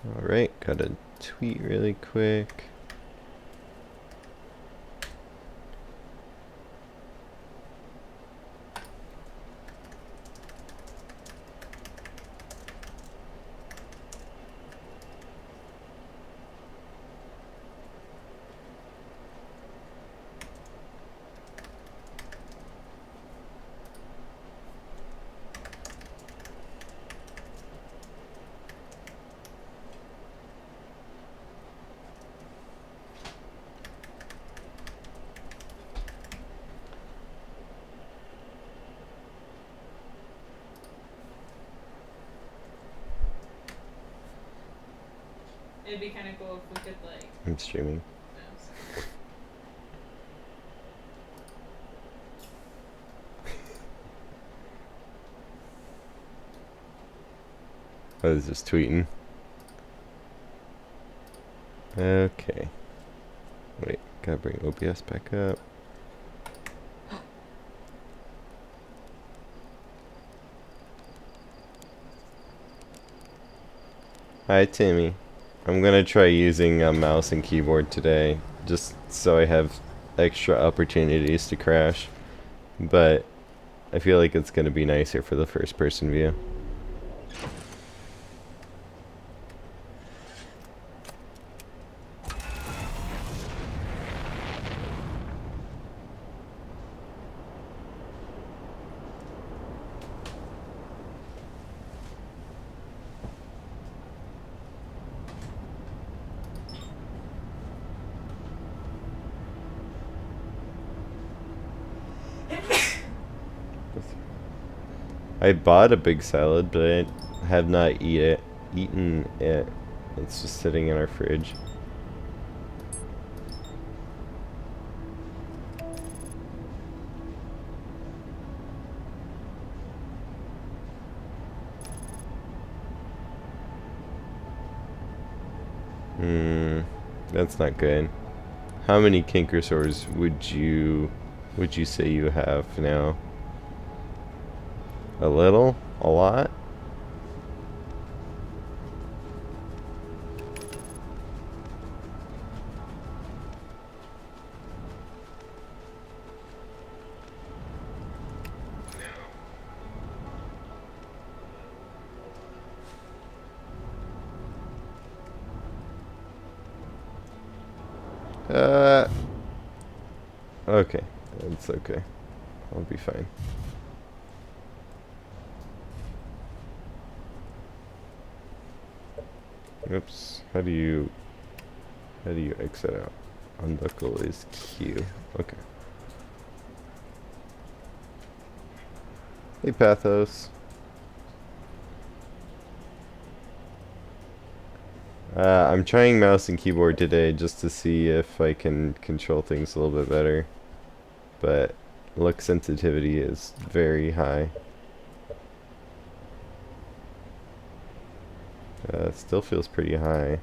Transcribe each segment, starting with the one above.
Alright, gotta tweet really quick. It'd be kind of cool if we could like. I'm streaming. I was just tweeting. Okay. Wait, gotta bring OBS back up. Hi, Timmy. I'm gonna try using a mouse and keyboard today, just so I have extra opportunities to crash. But I feel like it's gonna be nicer for the first person view. I bought a big salad, but I have not eaten it. It's just sitting in our fridge. That's not good. How many Kinkersaurs would you say you have now? A little? A lot? Okay. It's okay. I'll be fine. Oops. How do you exit out? Unbuckle is Q. Okay. Hey, Pathos. I'm trying mouse and keyboard today just to see if I can control things a little bit better. But look sensitivity is very high. Still feels pretty high.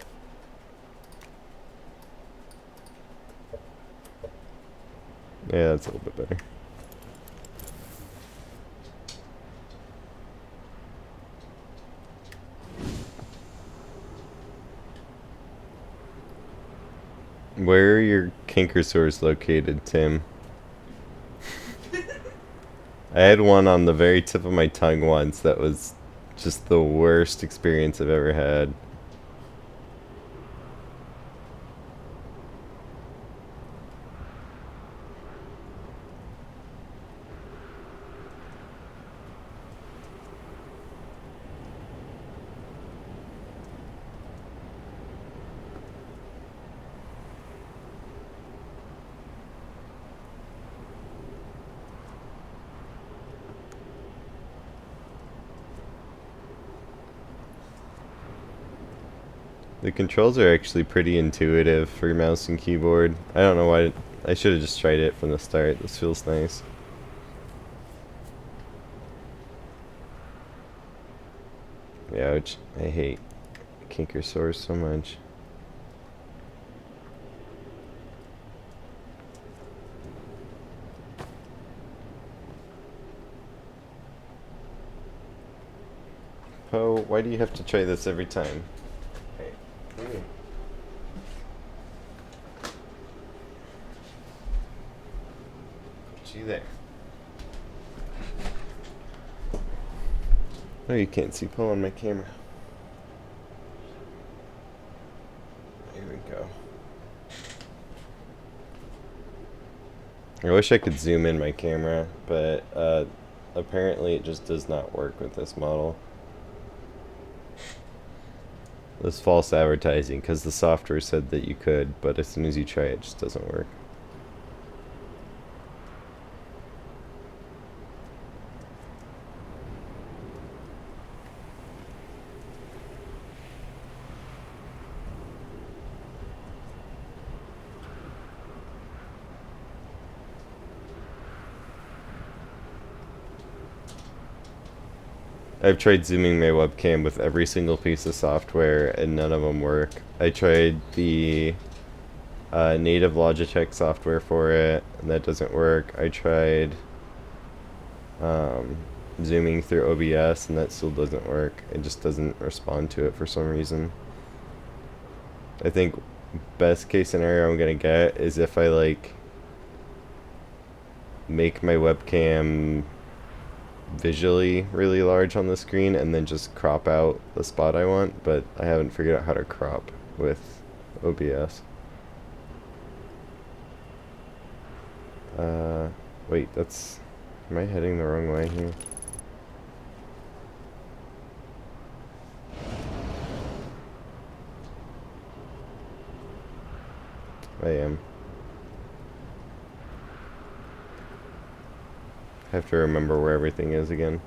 Yeah, that's a little bit better. Where are your Kinkersaurs located, Tim? I had one on the very tip of my tongue once that was just the worst experience I've ever had. The controls are actually pretty intuitive for mouse and keyboard. I don't know why. I should have just tried it from the start. This feels nice. Ouch. I hate Kinkersaurs so much. Poe, why do you have to try this every time? Hey. Oh, you can't see Poe on my camera. Here we go. I wish I could zoom in my camera, but apparently it just does not work with this model. This false advertising, because the software said that you could, but as soon as you try it just doesn't work. I've tried zooming my webcam with every single piece of software and none of them work. I tried the native Logitech software for it and that doesn't work. I tried zooming through OBS and that still doesn't work. It just doesn't respond to it for some reason. I think best case scenario I'm gonna get is if I like make my webcam visually really large on the screen and then just crop out the spot I want, but I haven't figured out how to crop with OBS. Wait, that's... Am I heading the wrong way here? I am. I have to remember where everything is again.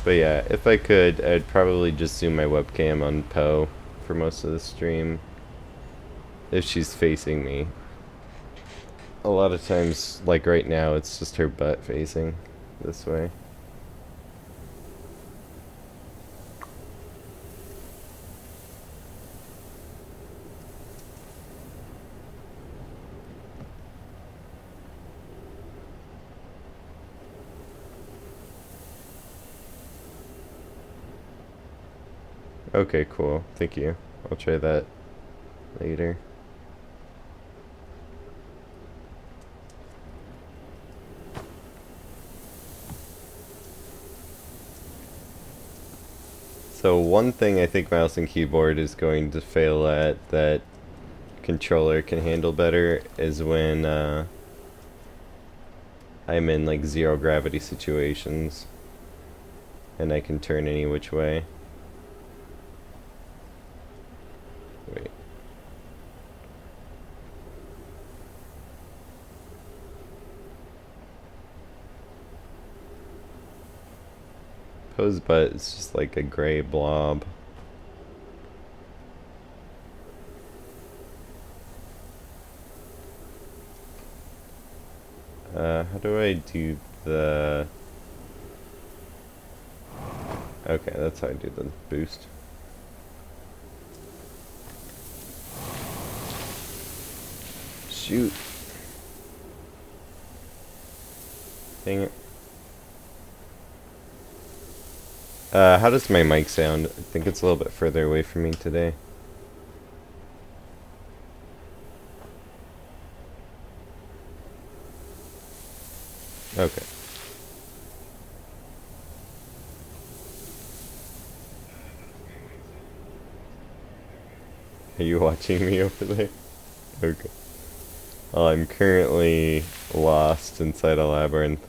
But yeah, if I could, I'd probably just zoom my webcam on Poe for most of the stream. If she's facing me. A lot of times, like right now, it's just her butt facing this way. Okay, cool. Thank you. I'll try that later. So one thing I think mouse and keyboard is going to fail at that controller can handle better is when I'm in like zero gravity situations and I can turn any which way. Wait. Poe's butt is just like a gray blob. How do I do the... Okay, that's how I do the boost. Shoot. Dang it. How does my mic sound? I think it's a little bit further away from me today. Okay. Are you watching me over there? Okay. Well, I'm currently lost inside a labyrinth.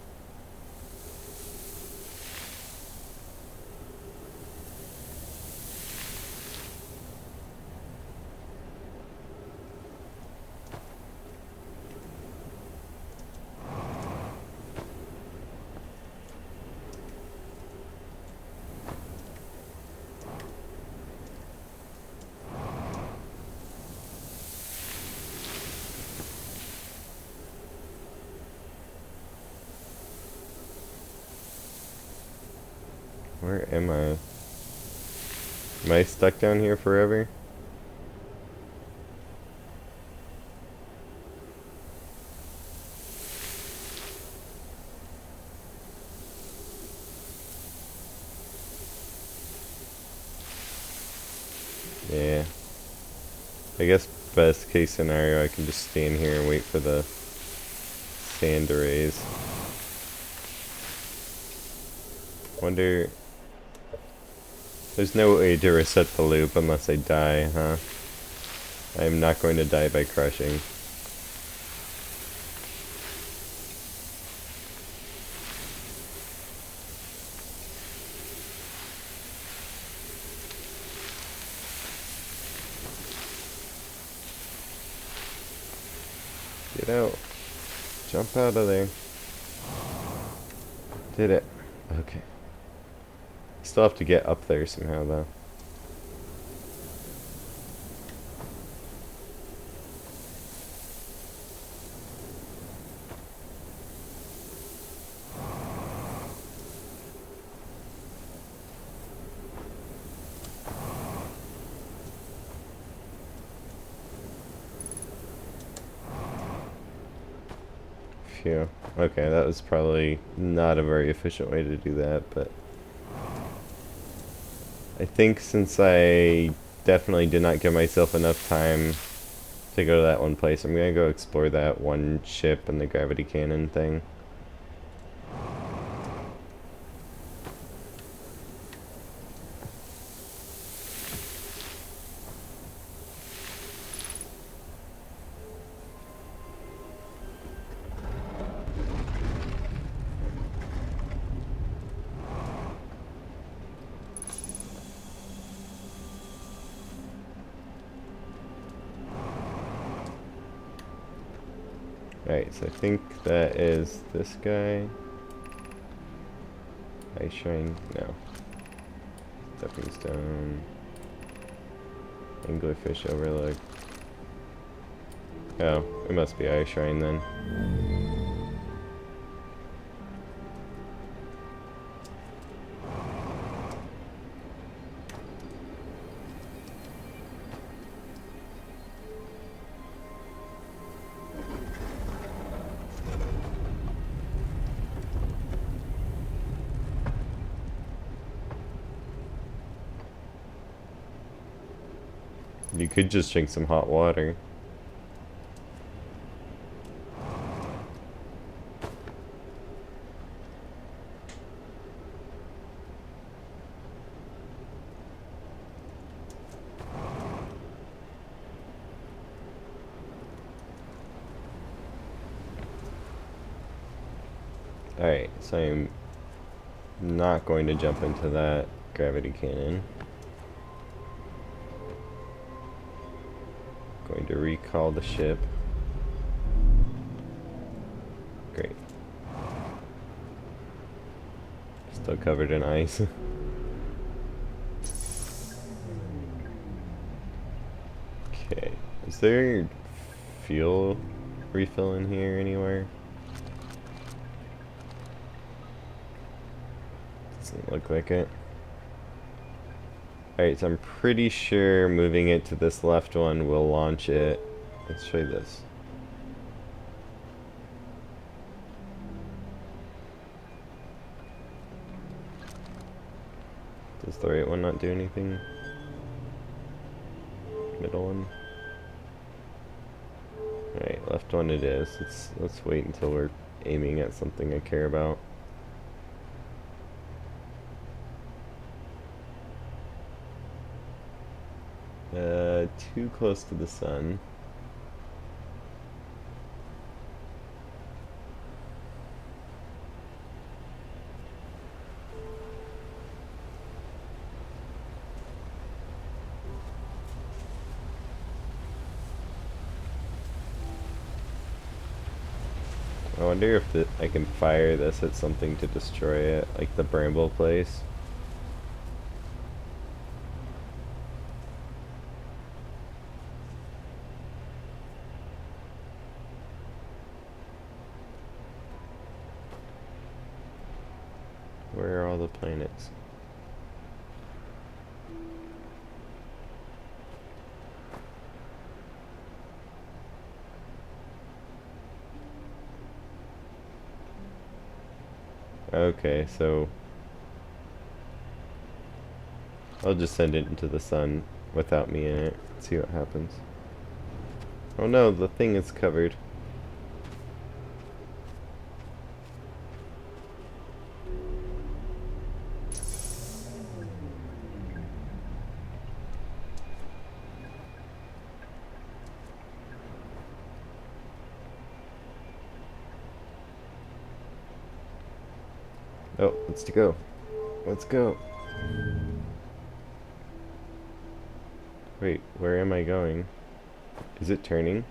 Where am I? Am I stuck down here forever? I guess best case scenario, I can just stand here and wait for the sand to raise. Wonder... There's no way to reset the loop unless I die, huh? I'm not going to die by crushing. Get out. Jump out of there. Did it. Okay. Still have to get up there somehow, though. Phew. Okay, that was probably not a very efficient way to do that, but... I think since I definitely did not give myself enough time to go to that one place, I'm gonna go explore that one ship and the gravity cannon thing. Alright, so I think that is this guy. Ice Shrine? No. Stepping Stone. Anglerfish Overlook. Oh, it must be Ice Shrine then. You could just drink some hot water. Alright, so I'm not going to jump into that gravity cannon. Going to recall the ship. Great. Still covered in ice. Okay. Is there fuel refill in here anywhere? Doesn't look like it. Alright, so I'm pretty sure moving it to this left one will launch it. Let's try this. Does the right one not do anything? Middle one? Alright, left one it is. Let's wait until we're aiming at something I care about. Too close to the sun. I wonder if I can fire this at something to destroy it, like the bramble place. Where are all the planets? Okay, so I'll just send it into the sun without me in it. See what happens. Oh no, the thing is covered. Oh, let's go. Let's go. Wait, where am I going? Is it turning?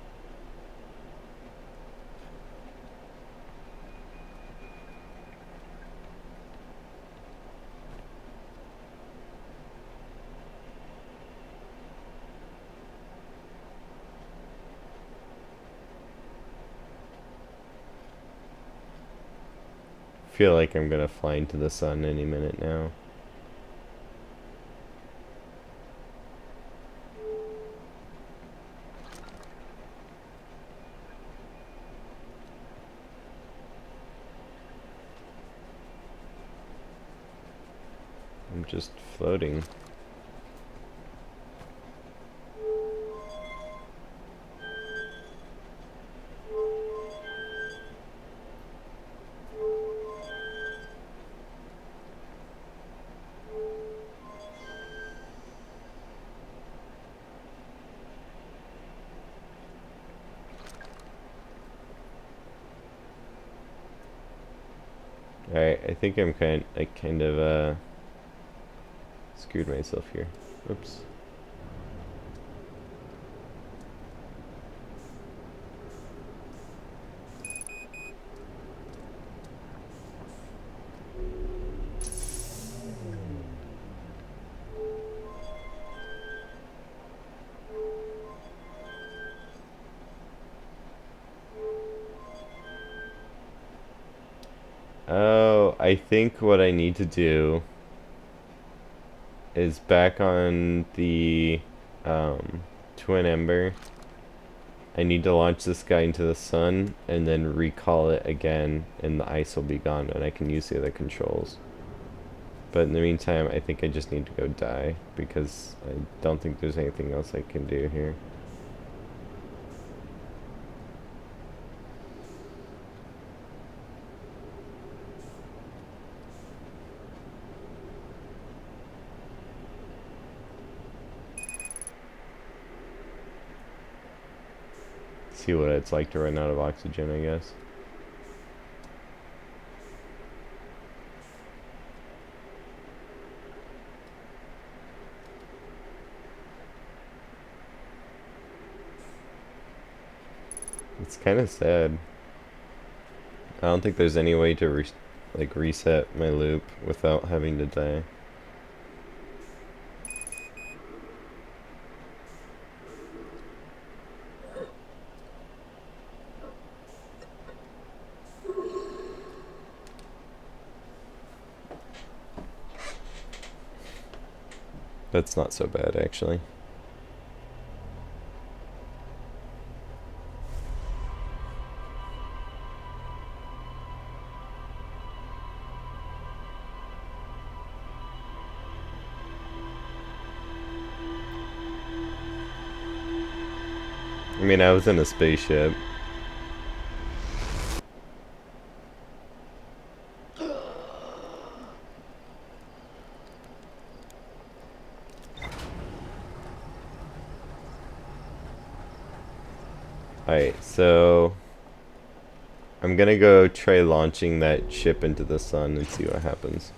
Feel like I'm gonna fly into the sun any minute now. I'm just floating. Alright, I think I'm kind of screwed myself here. Oops. Oh, I think what I need to do is back on the Twin Ember. I need to launch this guy into the sun and then recall it again, and the ice will be gone and I can use the other controls. But in the meantime, I think I just need to go die because I don't think there's anything else I can do here. See what it's like to run out of oxygen, I guess. It's kind of sad. I don't think there's any way to reset my loop without having to die. That's not so bad, actually. I mean, I was in a spaceship. Alright, so I'm gonna go try launching that ship into the sun and see what happens.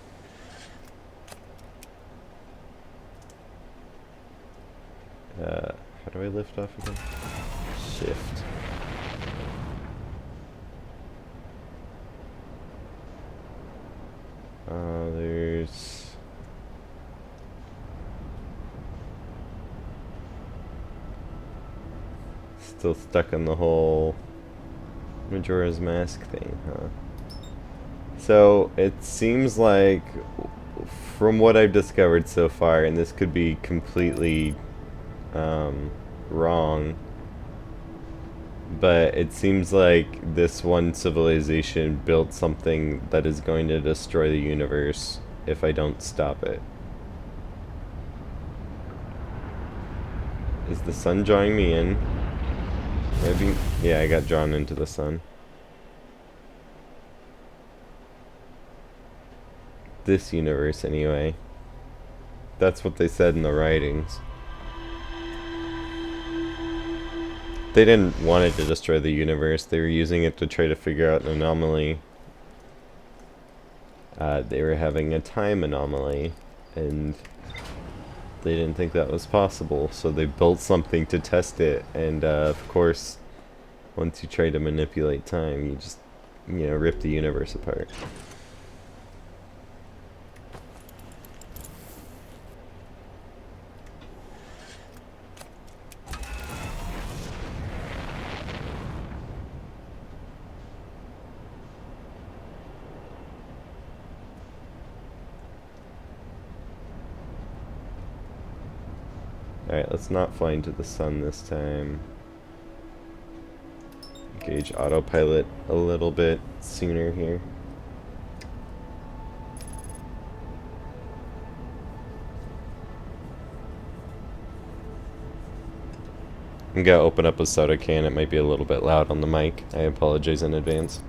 How do I lift off again? Shift. There's... Still stuck on the whole Majora's Mask thing, huh? So, it seems like, from what I've discovered so far, and this could be completely wrong, but it seems like this one civilization built something that is going to destroy the universe if I don't stop it. Is the sun drawing me in? Maybe, yeah, I got drawn into the sun. This universe, anyway. That's what they said in the writings. They didn't want it to destroy the universe. They were using it to try to figure out an anomaly. They were having a time anomaly, and they didn't think that was possible, so they built something to test it. And of course, once you try to manipulate time, you just, you know, rip the universe apart. Alright, let's not fly into the sun this time. Engage autopilot a little bit sooner here. I'm gonna open up a soda can. It might be a little bit loud on the mic. I apologize in advance.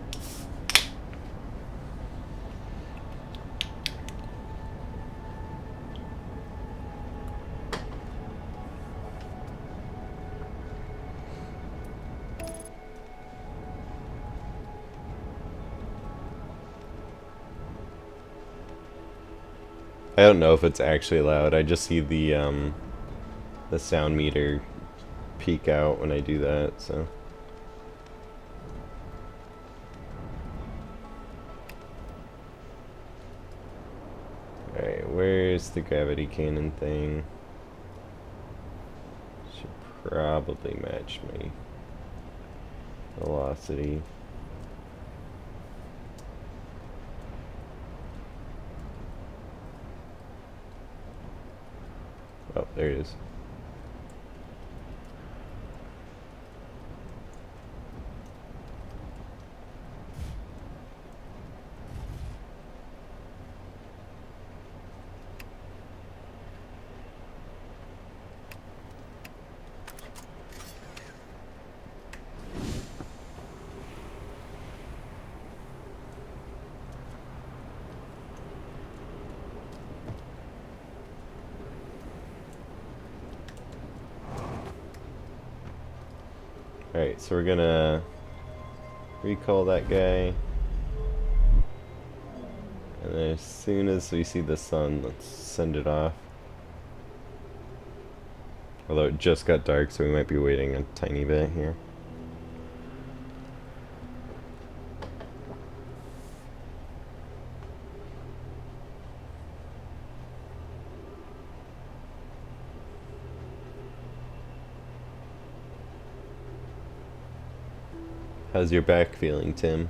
I don't know if it's actually loud. I just see the sound meter peak out when I do that, so. Alright, where's the gravity cannon thing? Should probably match my velocity. Oh, there it is. Alright, so we're gonna recall that guy. And then as soon as we see the sun, let's send it off. Although it just got dark, so we might be waiting a tiny bit here. How's your back feeling, Tim?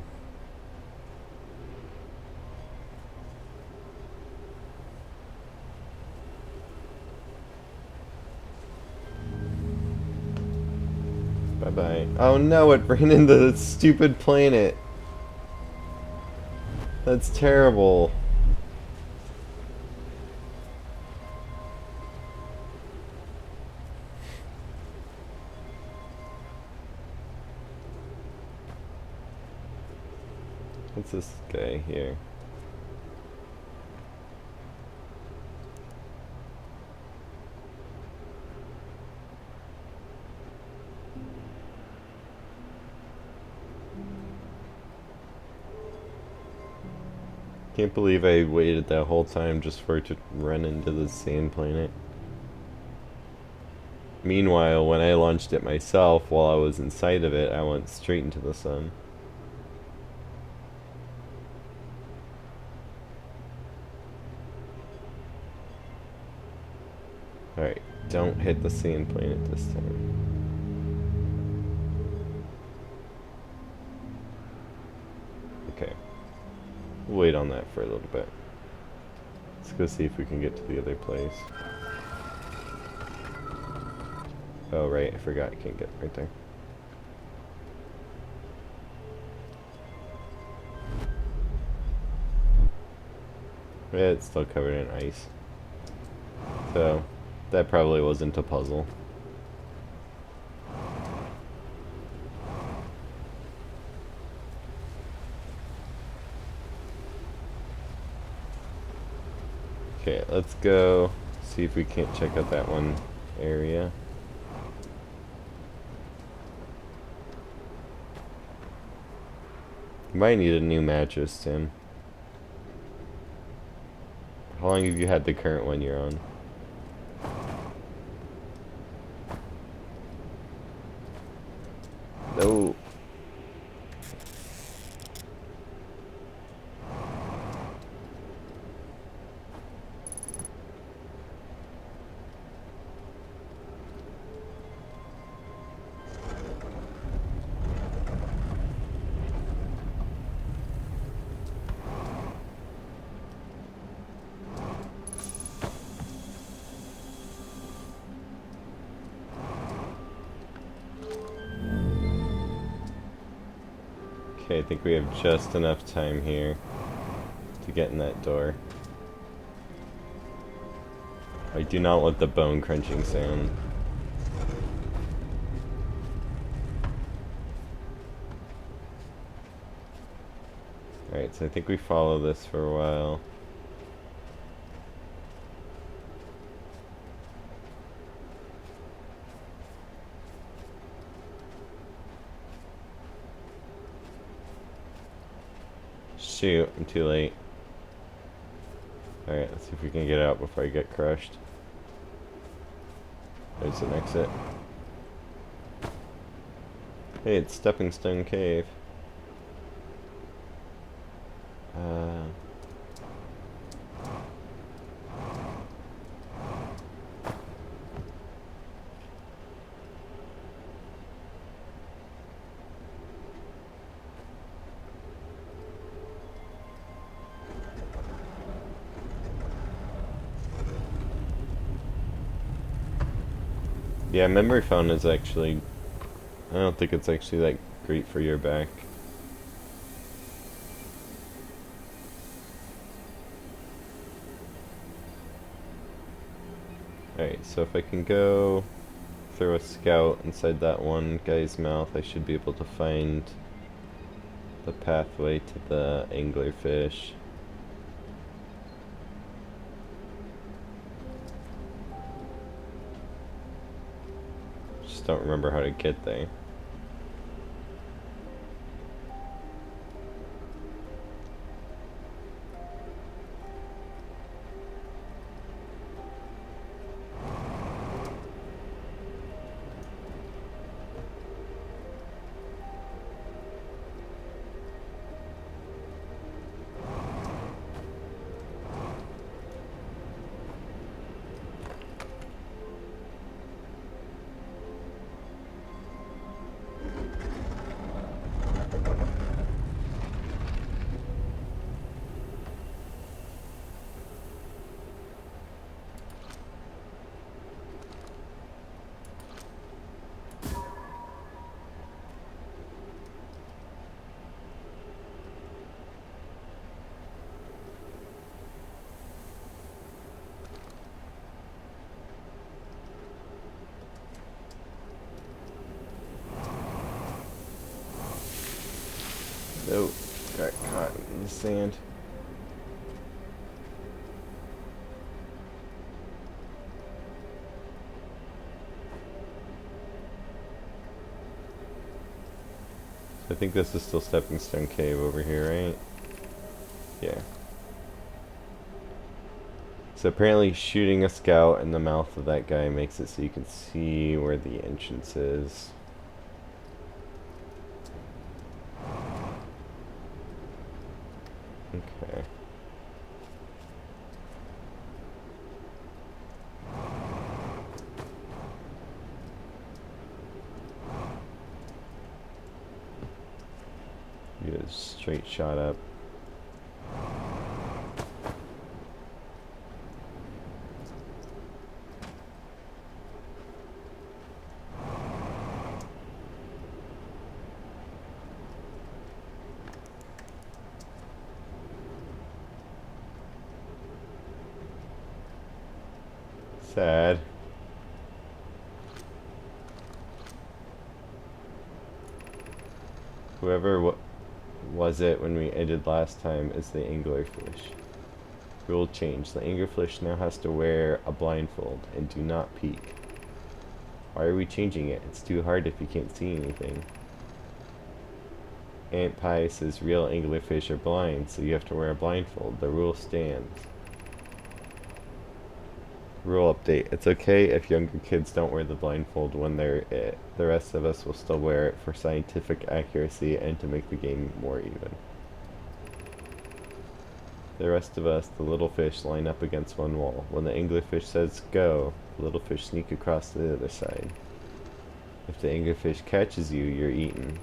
Bye-bye. Oh no, it ran into the stupid planet. That's terrible. What's this guy here? Can't believe I waited that whole time just for it to run into the sand planet. Meanwhile, when I launched it myself while I was inside of it, I went straight into the sun. Alright, don't hit the sand planet this time. Okay. We'll wait on that for a little bit. Let's go see if we can get to the other place. Oh right, I forgot I can't get right there. Yeah, it's still covered in ice. So, that probably wasn't a puzzle. Okay, let's go see if we can't check out that one area. You might need a new mattress, Tim. How long have you had the current one you're on? No. Okay, I think we have just enough time here to get in that door. I do not want the bone crunching sound. Alright, so I think we follow this for a while. Shoot, I'm too late. Alright, let's see if we can get out before I get crushed. There's an exit. Hey, it's Stepping Stone Cave. Yeah, memory foam is actually... I don't think it's actually that great for your back. Alright, so if I can go throw a scout inside that one guy's mouth, I should be able to find the pathway to the anglerfish. Just don't remember how to get there. Nope, got caught in the sand. I think this is still Stepping Stone Cave over here, right? Yeah. So apparently shooting a scout in the mouth of that guy makes it so you can see where the entrance is. Okay. Get a straight shot up. Sad. Whoever was it when we ended last time is the anglerfish. Rule change. The anglerfish now has to wear a blindfold and do not peek. Why are we changing it? It's too hard if you can't see anything. Aunt Pie says real anglerfish are blind, so you have to wear a blindfold. The rule stands. Rule update. It's okay if younger kids don't wear the blindfold when they're it. The rest of us will still wear it for scientific accuracy and to make the game more even. The rest of us, the little fish, line up against one wall. When the anglerfish says go, the little fish sneak across to the other side. If the anglerfish catches you, you're eaten.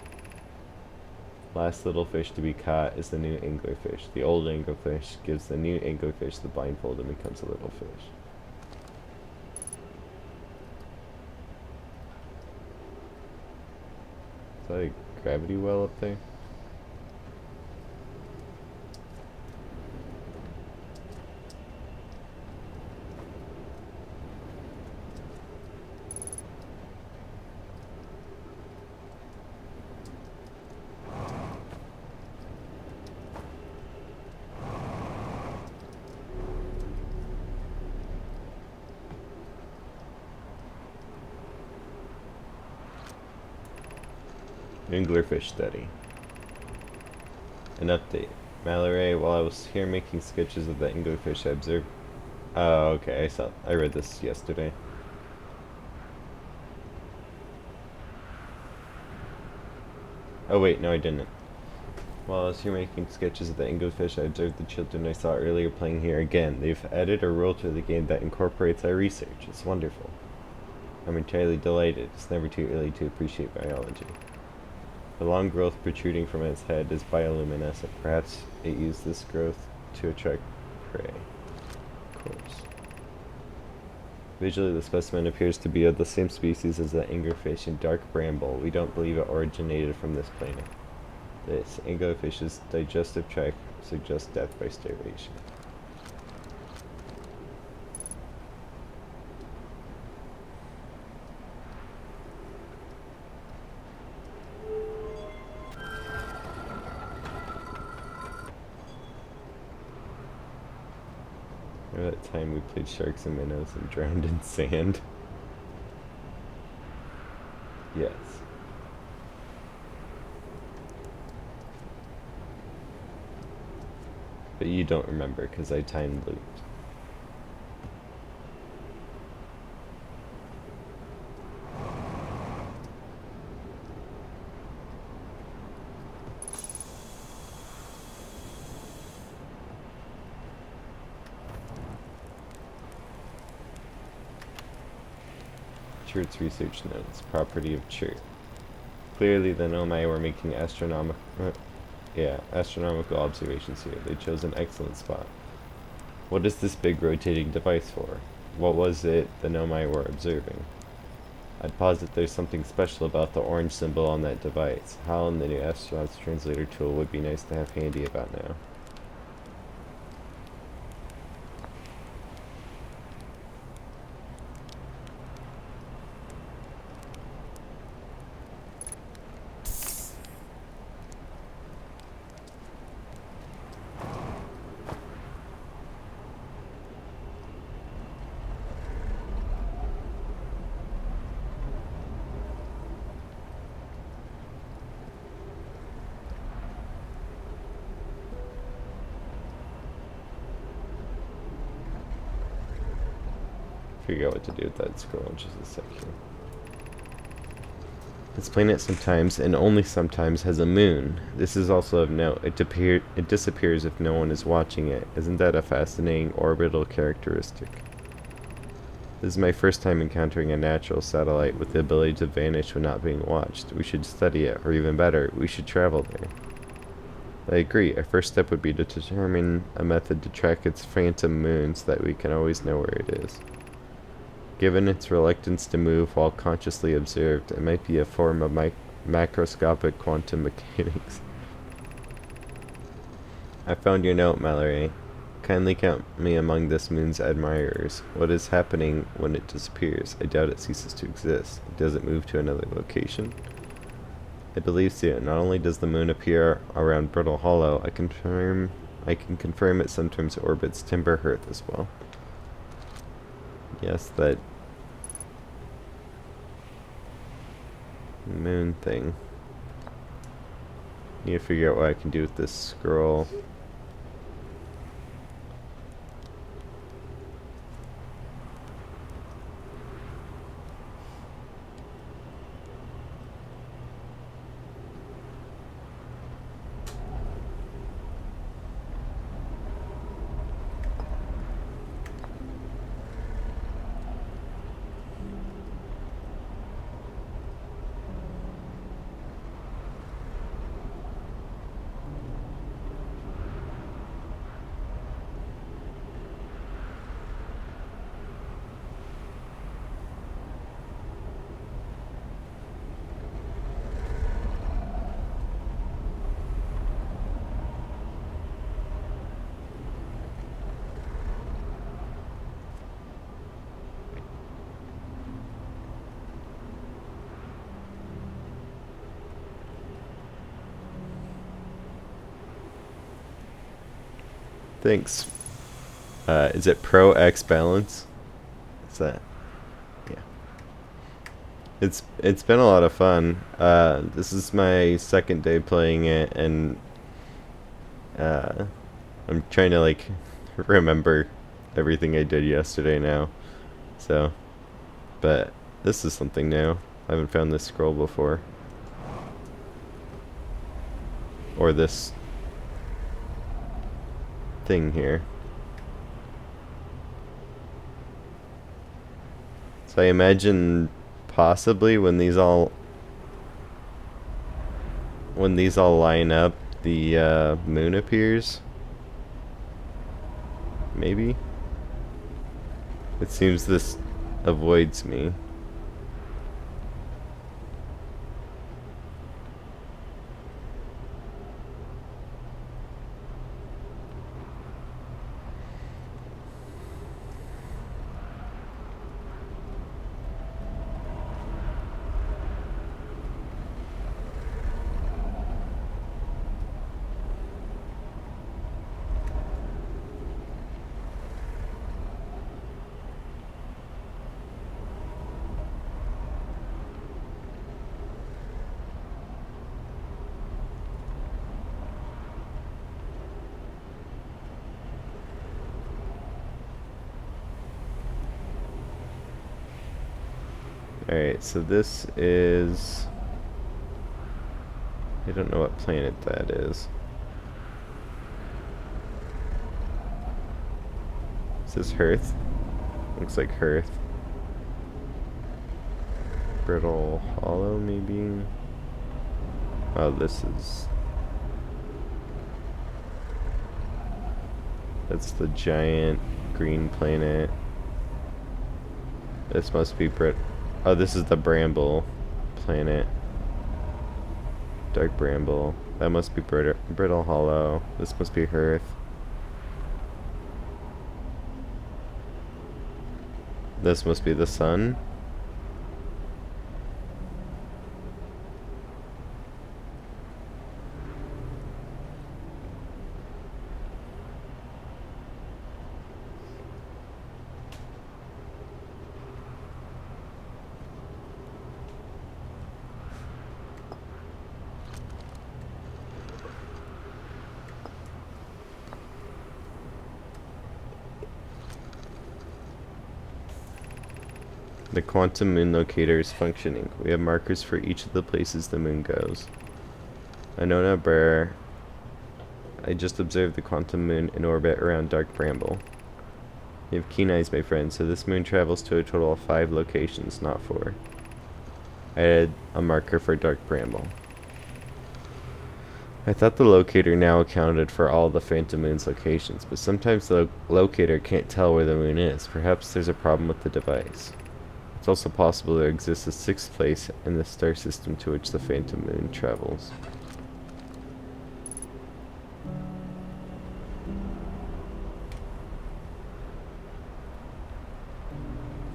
Last little fish to be caught is the new anglerfish. The old anglerfish gives the new anglerfish the blindfold and becomes a little fish. Is that a gravity well up there? Anglerfish study. An update. Mallory, while I was here making sketches of the anglerfish, I observed. Oh, okay. I read this yesterday. Oh wait, no, I didn't. While I was here making sketches of the anglerfish, I observed the children I saw earlier playing here again. They've added a rule to the game that incorporates our research. It's wonderful. I'm entirely delighted. It's never too early to appreciate biology. The long growth protruding from its head is bioluminescent. Perhaps it used this growth to attract prey. Of course. Visually, the specimen appears to be of the same species as the anglerfish in dark bramble. We don't believe it originated from this planet. This anglerfish's digestive tract suggests death by starvation. Remember that time we played sharks and minnows and drowned in sand? Yes. But you don't remember because I time looped. Chert's research notes. Property of Chert. Clearly the Nomai were making astronomical observations here. They chose an excellent spot. What is this big rotating device for? What was it the Nomai were observing? I'd posit there's something special about the orange symbol on that device. HAL and the new astronaut's translator tool would be nice to have handy about now. Figure out what to do with that scroll in just a sec here. This planet sometimes, and only sometimes, has a moon. This is also of note. It disappears if no one is watching it. Isn't that a fascinating orbital characteristic? This is my first time encountering a natural satellite with the ability to vanish when not being watched. We should study it, or even better, we should travel there. I agree. Our first step would be to determine a method to track its phantom moon so that we can always know where it is. Given its reluctance to move while consciously observed, it might be a form of macroscopic quantum mechanics. I found your note, Mallory. Kindly count me among this moon's admirers. What is happening when it disappears? I doubt it ceases to exist. Does it move to another location? I believe so. Not only does the moon appear around Brittle Hollow, I confirm I can confirm it sometimes orbits Timber Hearth as well. Yes, that moon thing. Need to figure out what I can do with this scroll. Thanks. Is it Pro X Balance? Is that? Yeah. It's been a lot of fun. This is my second day playing it, and I'm trying to like remember everything I did yesterday now. So, but this is something new. I haven't found this scroll before, or this thing here. So I imagine possibly when these all line up, the moon appears. Maybe. It seems this avoids me. Alright, so this is... I don't know what planet that is. Is this Hearth? Looks like Hearth. Brittle Hollow, maybe? Oh, this is... That's the giant green planet. This must be Oh, this is the Bramble planet. Dark Bramble. That must be Brittle Hollow. This must be Hearth. This must be the sun. The quantum moon locator is functioning. We have markers for each of the places the moon goes. Anona Bear. I just observed the quantum moon in orbit around Dark Bramble. You have keen eyes, my friend, so this moon travels to a total of 5 locations, not 4. I added a marker for Dark Bramble. I thought the locator now accounted for all the Phantom Moon's locations, but sometimes the locator can't tell where the moon is. Perhaps there's a problem with the device. It's also possible there exists a 6th place in the star system to which the Phantom Moon travels.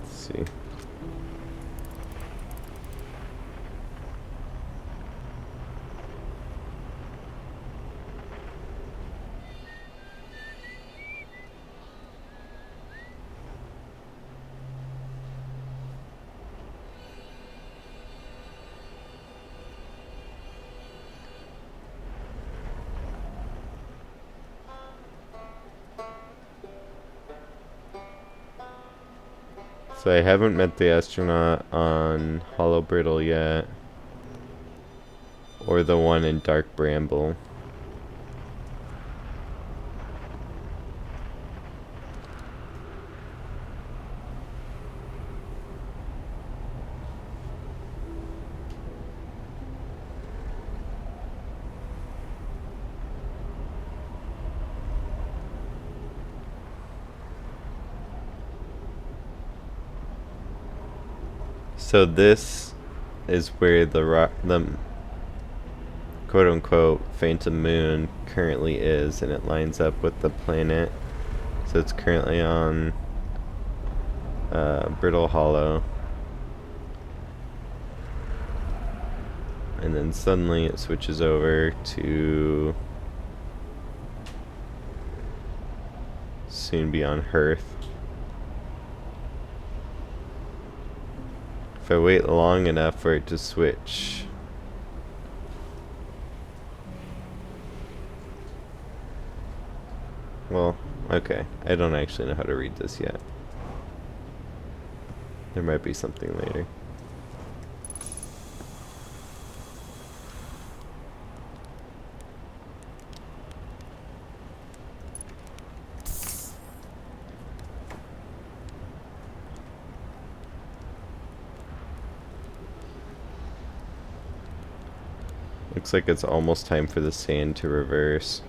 Let's see. So I haven't met the astronaut on Hollow Brittle yet. Or the one in Dark Bramble. So this is where the quote-unquote phantom moon currently is, and it lines up with the planet. So it's currently on Brittle Hollow. And then suddenly it switches over to soon be on Hearth. If I wait long enough for it to switch. Well, okay. I don't actually know how to read this yet. There might be something later. Looks like it's almost time for the sand to reverse.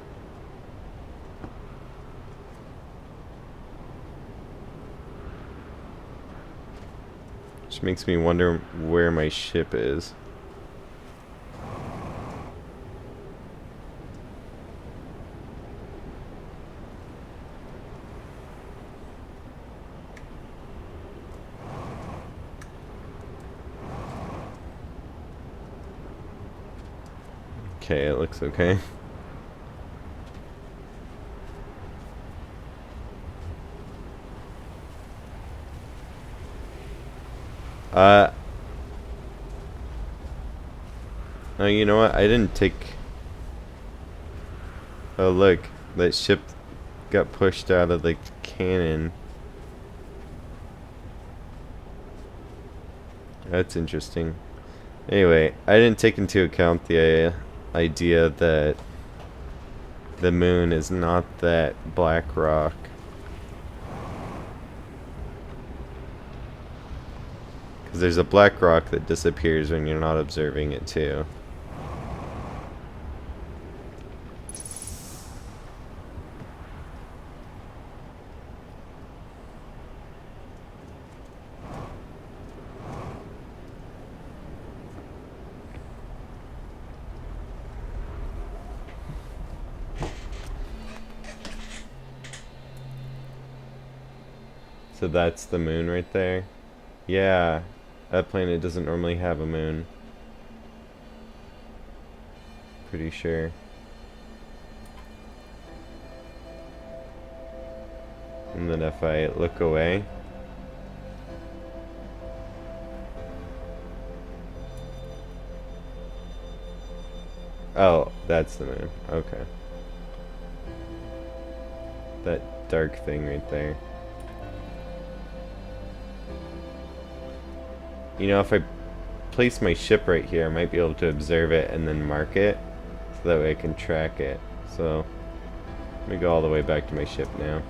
Which makes me wonder where my ship is. Okay, it looks okay. Oh, you know what? I didn't take... Oh, look. That ship got pushed out of the cannon. That's interesting. Anyway, I didn't take into account the idea that the moon is not that black rock. Because there's a black rock that disappears when you're not observing it too. So that's the moon right there. Yeah, that planet doesn't normally have a moon. Pretty sure. And then if I look away, oh, that's the moon. Okay. That dark thing right there. You know, if I place my ship right here, I might be able to observe it and then mark it, so that way I can track it. So, let me go all the way back to my ship now.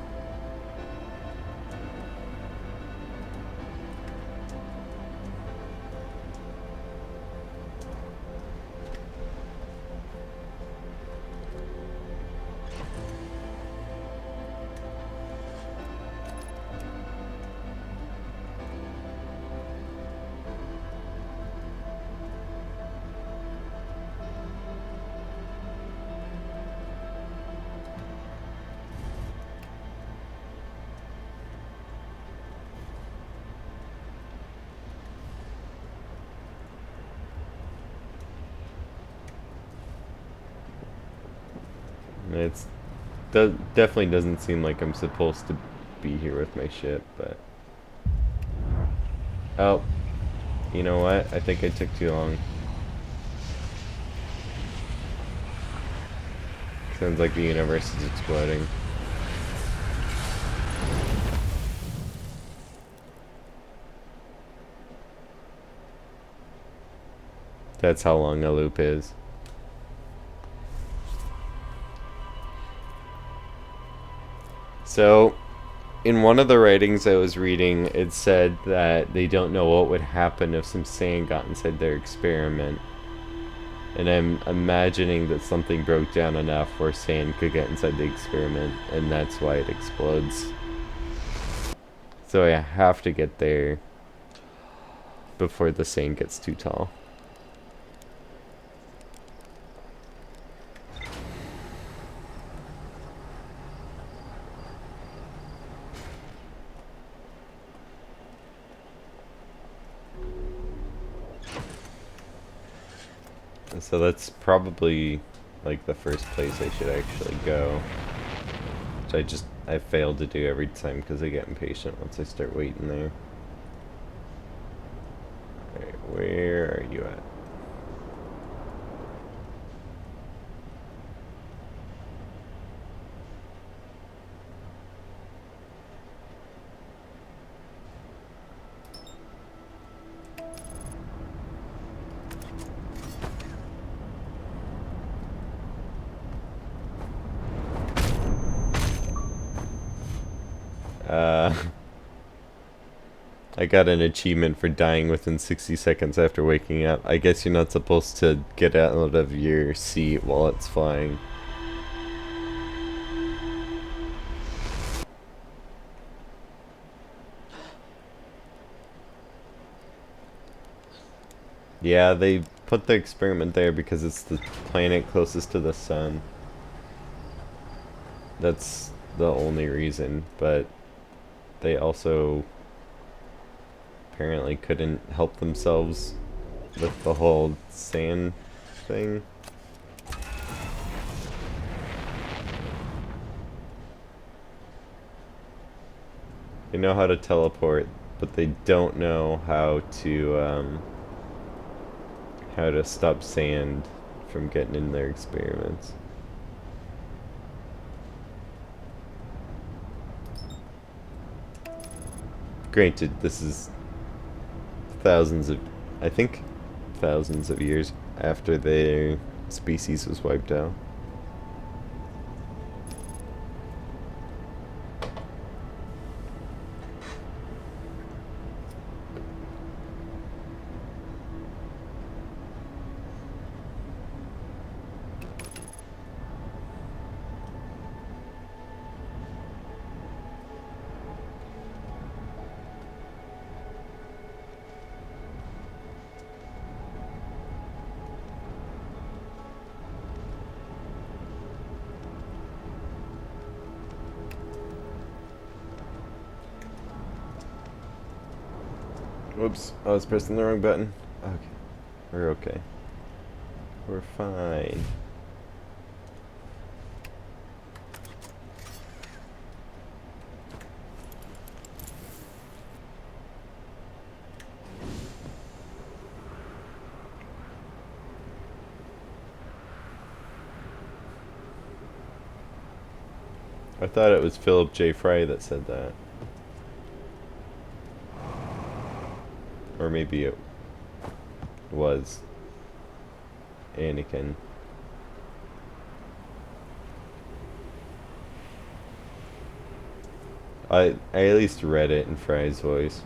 It's definitely doesn't seem like I'm supposed to be here with my ship, but oh, you know what? I think I took too long. Sounds like the universe is exploding. That's how long a loop is. So, in one of the writings I was reading, it said that they don't know what would happen if some sand got inside their experiment. And I'm imagining that something broke down enough where sand could get inside the experiment, and that's why it explodes. So I have to get there before the sand gets too tall. So that's probably like the first place I should actually go. Which I fail to do every time because I get impatient once I start waiting there. Alright, where are you at? I got an achievement for dying within 60 seconds after waking up. I guess you're not supposed to get out of your seat while it's flying. Yeah, they put the experiment there because it's the planet closest to the sun. That's the only reason, but they also apparently couldn't help themselves with the whole sand thing. They know how to teleport, but they don't know how to stop sand from getting in their experiments. Granted, this is I think thousands of years after their species was wiped out. Whoops, I was pressing the wrong button. Okay, we're okay. We're fine. I thought it was Philip J. Fry that said that. Or maybe it was Anakin. I at least read it in Fry's voice.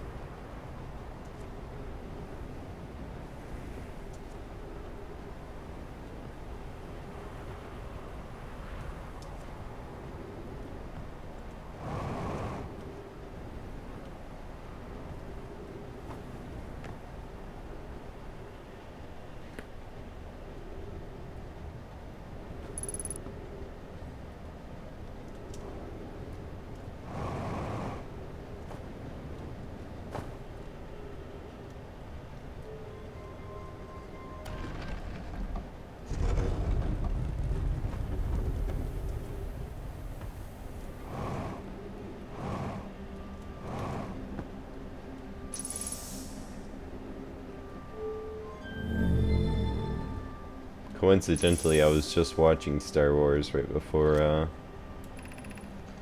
Coincidentally, I was just watching Star Wars right before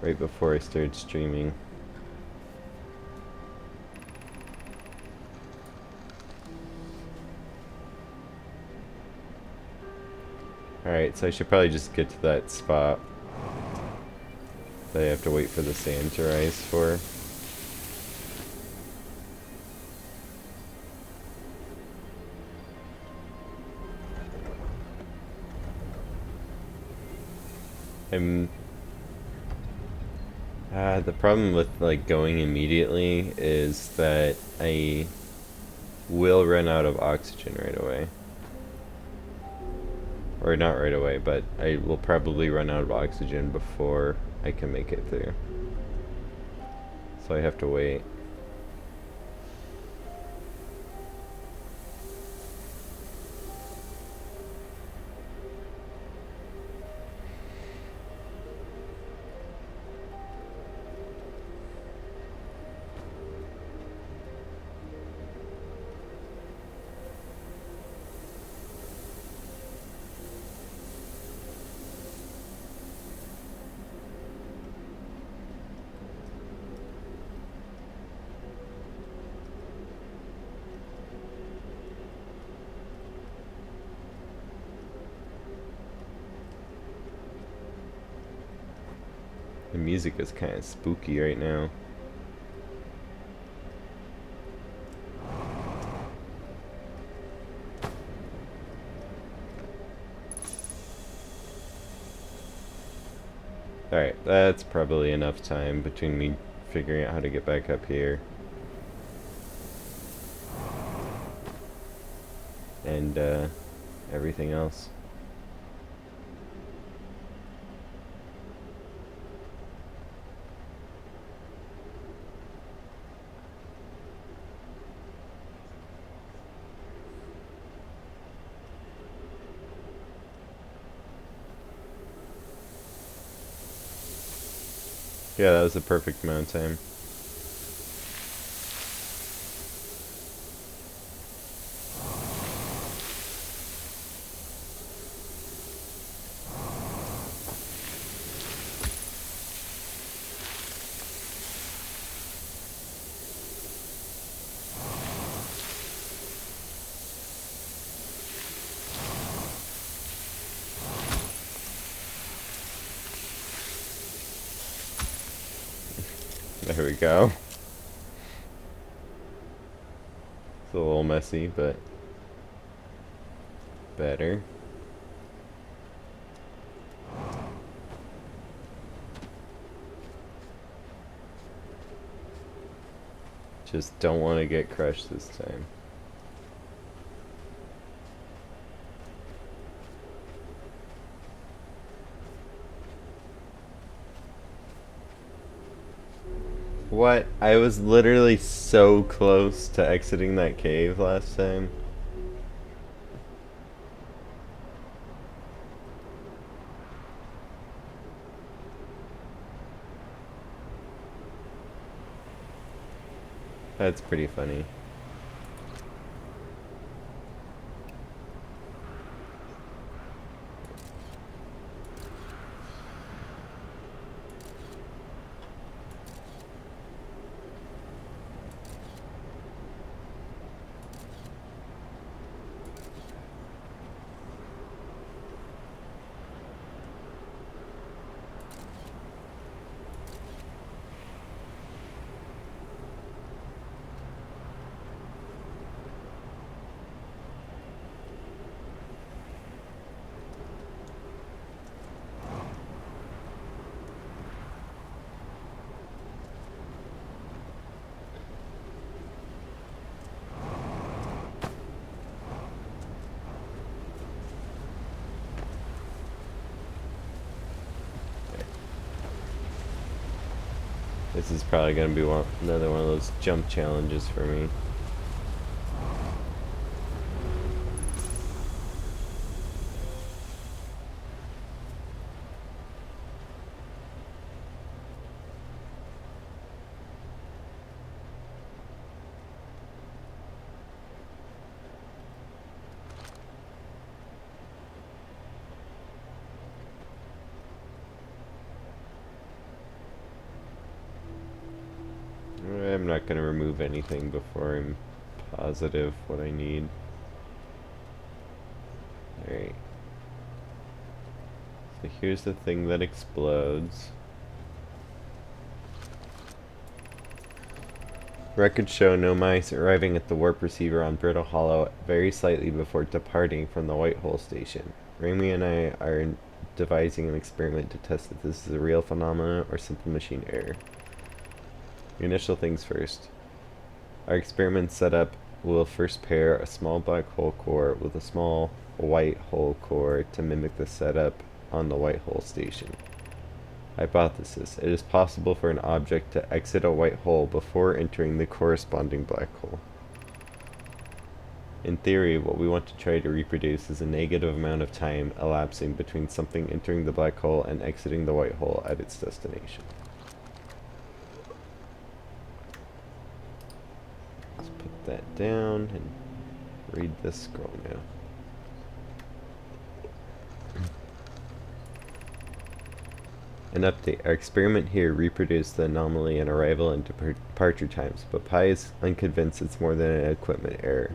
I started streaming. Alright, so I should probably just get to that spot that I have to wait for the sand to rise for. I'm the problem with like going immediately is that I will run out of oxygen right away. Or not right away, but I will probably run out of oxygen before I can make it through. So I have to wait. The music is kind of spooky right now. Alright, that's probably enough time between me figuring out how to get back up here and everything else. Yeah, that was the perfect amount of time. There we go. It's a little messy, but better. Just don't want to get crushed this time. What? I was literally so close to exiting that cave last time. That's pretty funny. This is probably going to be another one of those jump challenges for me. I'm not going to remove anything before I'm positive what I need. Alright. So here's the thing that explodes. Records show no mice arriving at the warp receiver on Brittle Hollow very slightly before departing from the White Hole station. Rami and I are devising an experiment to test if this is a real phenomenon or simple machine error. Initial things first. Our experiment setup will first pair a small black hole core with a small white hole core to mimic the setup on the White Hole station. Hypothesis. It is possible for an object to exit a white hole before entering the corresponding black hole. In theory, what we want to try to reproduce is a negative amount of time elapsing between something entering the black hole and exiting the white hole at its destination. Let's put that down and read this scroll now. An update. Our experiment here reproduced the anomaly in arrival and departure times, but Pi is unconvinced it's more than an equipment error.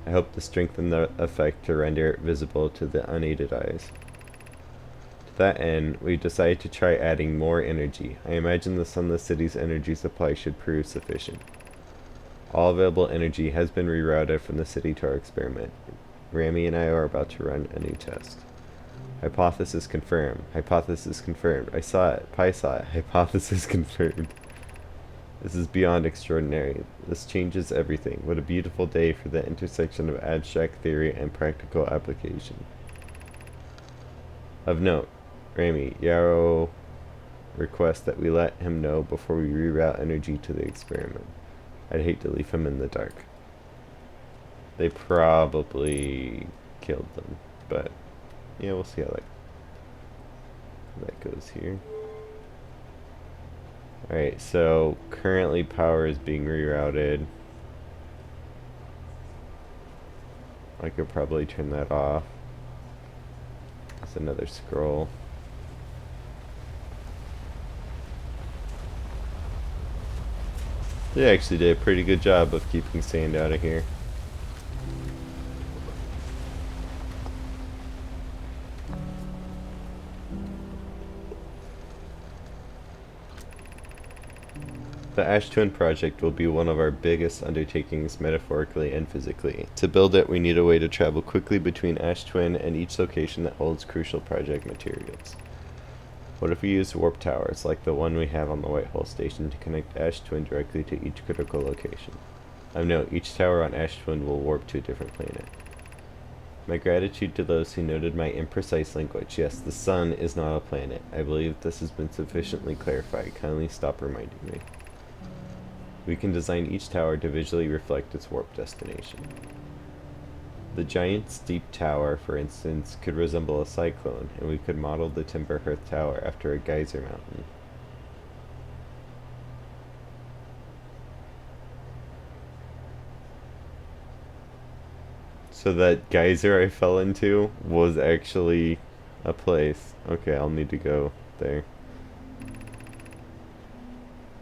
I hope to strengthen the effect to render it visible to the unaided eyes. To that end, we decided to try adding more energy. I imagine the Sunless City's energy supply should prove sufficient. All available energy has been rerouted from the city to our experiment. Rami and I are about to run a new test. Hypothesis confirmed. Hypothesis confirmed. I saw it. Pi saw it. Hypothesis confirmed. This is beyond extraordinary. This changes everything. What a beautiful day for the intersection of abstract theory and practical application. Of note, Rami, Yarrow requests that we let him know before we reroute energy to the experiment. I'd hate to leave him in the dark. They probably killed them, but yeah, we'll see how that goes here. Alright, so currently power is being rerouted. I could probably turn that off. That's another scroll. They actually did a pretty good job of keeping sand out of here. The Ash Twin project will be one of our biggest undertakings metaphorically and physically. To build it, we need a way to travel quickly between Ash Twin and each location that holds crucial project materials. What if we used warp towers like the one we have on the White Hole station to connect Ash Twin directly to each critical location? Of note, each tower on Ash Twin will warp to a different planet. My gratitude to those who noted my imprecise language. Yes, the sun is not a planet. I believe this has been sufficiently clarified. Kindly stop reminding me. We can design each tower to visually reflect its warp destination. The giant steep tower, for instance, could resemble a cyclone, and we could model the Timber Hearth Tower after a geyser mountain. So that geyser I fell into was actually a place. Okay, I'll need to go there.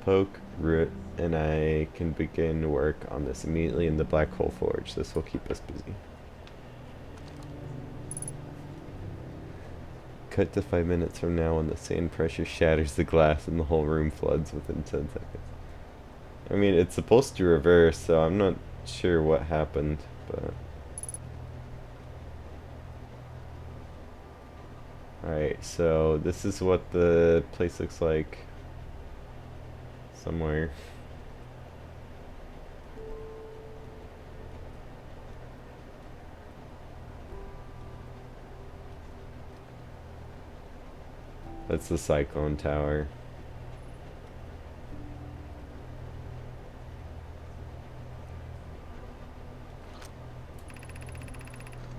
Poke, Root, and I can begin work on this immediately in the Black Hole Forge. This will keep us busy. Cut to 5 minutes from now when the sand pressure shatters the glass and the whole room floods within 10 seconds. I mean, it's supposed to reverse, so I'm not sure what happened, but... Alright, so this is what the place looks like. Somewhere. That's the Cyclone Tower.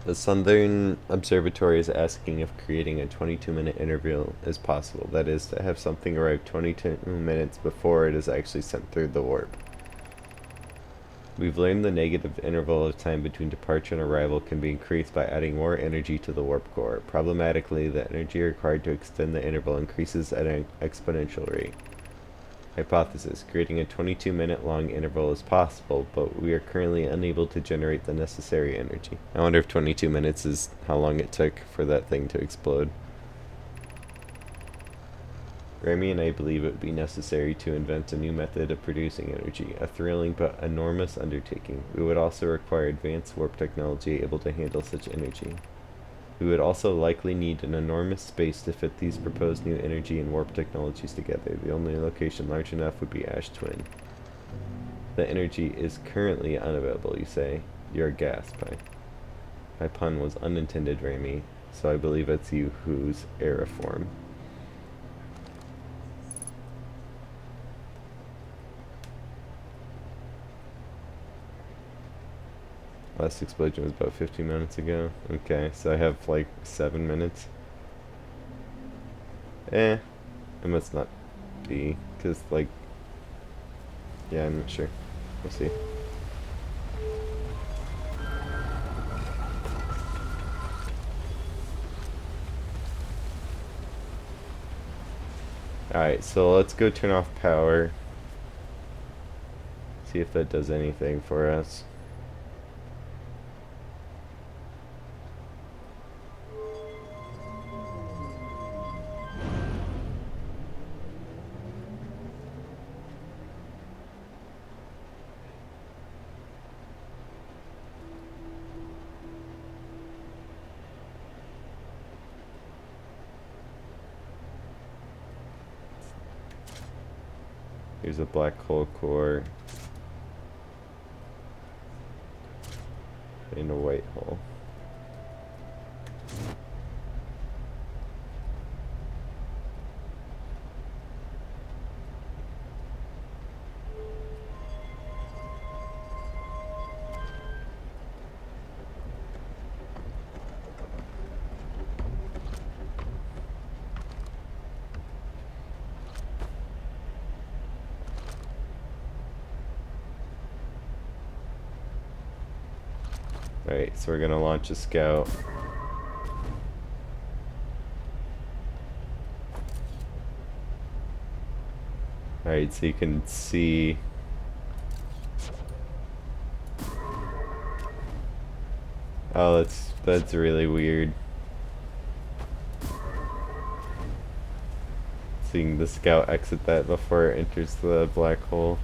The Southern Observatory is asking if creating a 22-minute interval is possible. That is, to have something arrive 22 minutes before it is actually sent through the warp. We've learned the negative interval of time between departure and arrival can be increased by adding more energy to the warp core. Problematically, the energy required to extend the interval increases at an exponential rate. Hypothesis. Creating a 22-minute long interval is possible, but we are currently unable to generate the necessary energy. I wonder if 22 minutes is how long it took for that thing to explode. Remy and I believe it would be necessary to invent a new method of producing energy, a thrilling but enormous undertaking. We would also require advanced warp technology able to handle such energy. We would also likely need an enormous space to fit these proposed new energy and warp technologies together. The only location large enough would be Ash Twin. The energy is currently unavailable, you say. You're aghast. My pun was unintended, Remy, so I believe it's you who's aeriform. Last explosion was about 15 minutes ago. Okay, so I have like 7 minutes. It must not be, because like, yeah, I'm not sure. We'll see. Alright, so let's go turn off power. See if that does anything for us. Here's a black hole core and a white hole. Alright, so we're gonna launch a scout. Alright, so you can see oh, that's really weird. Seeing the scout exit that before it enters the black hole.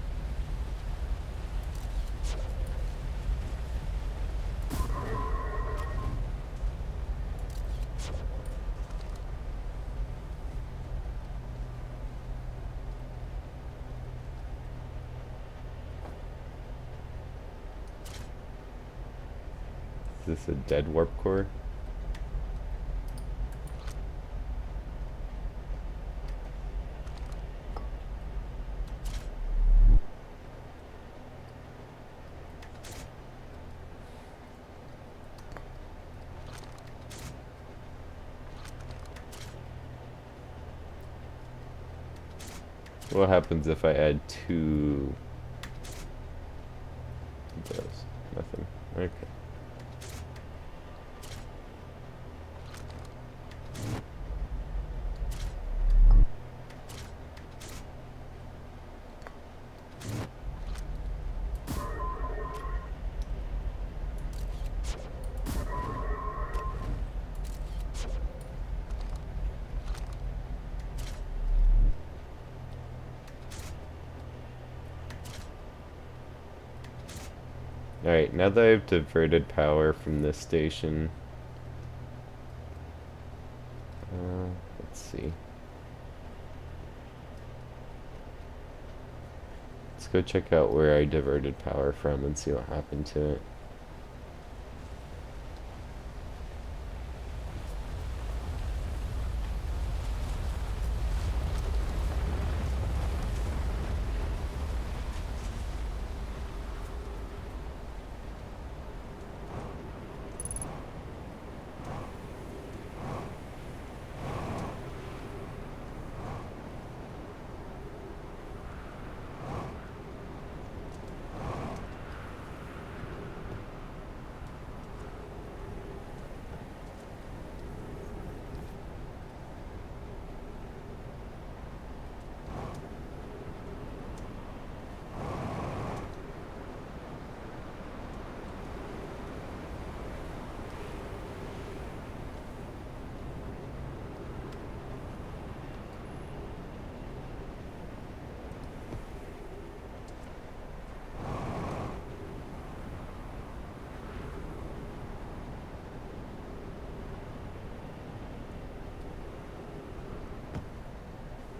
Is this a dead warp core? What happens if I add 2 of those? Nothing. Okay. Alright, now that I've diverted power from this station, let's see. Let's go check out where I diverted power from and see what happened to it.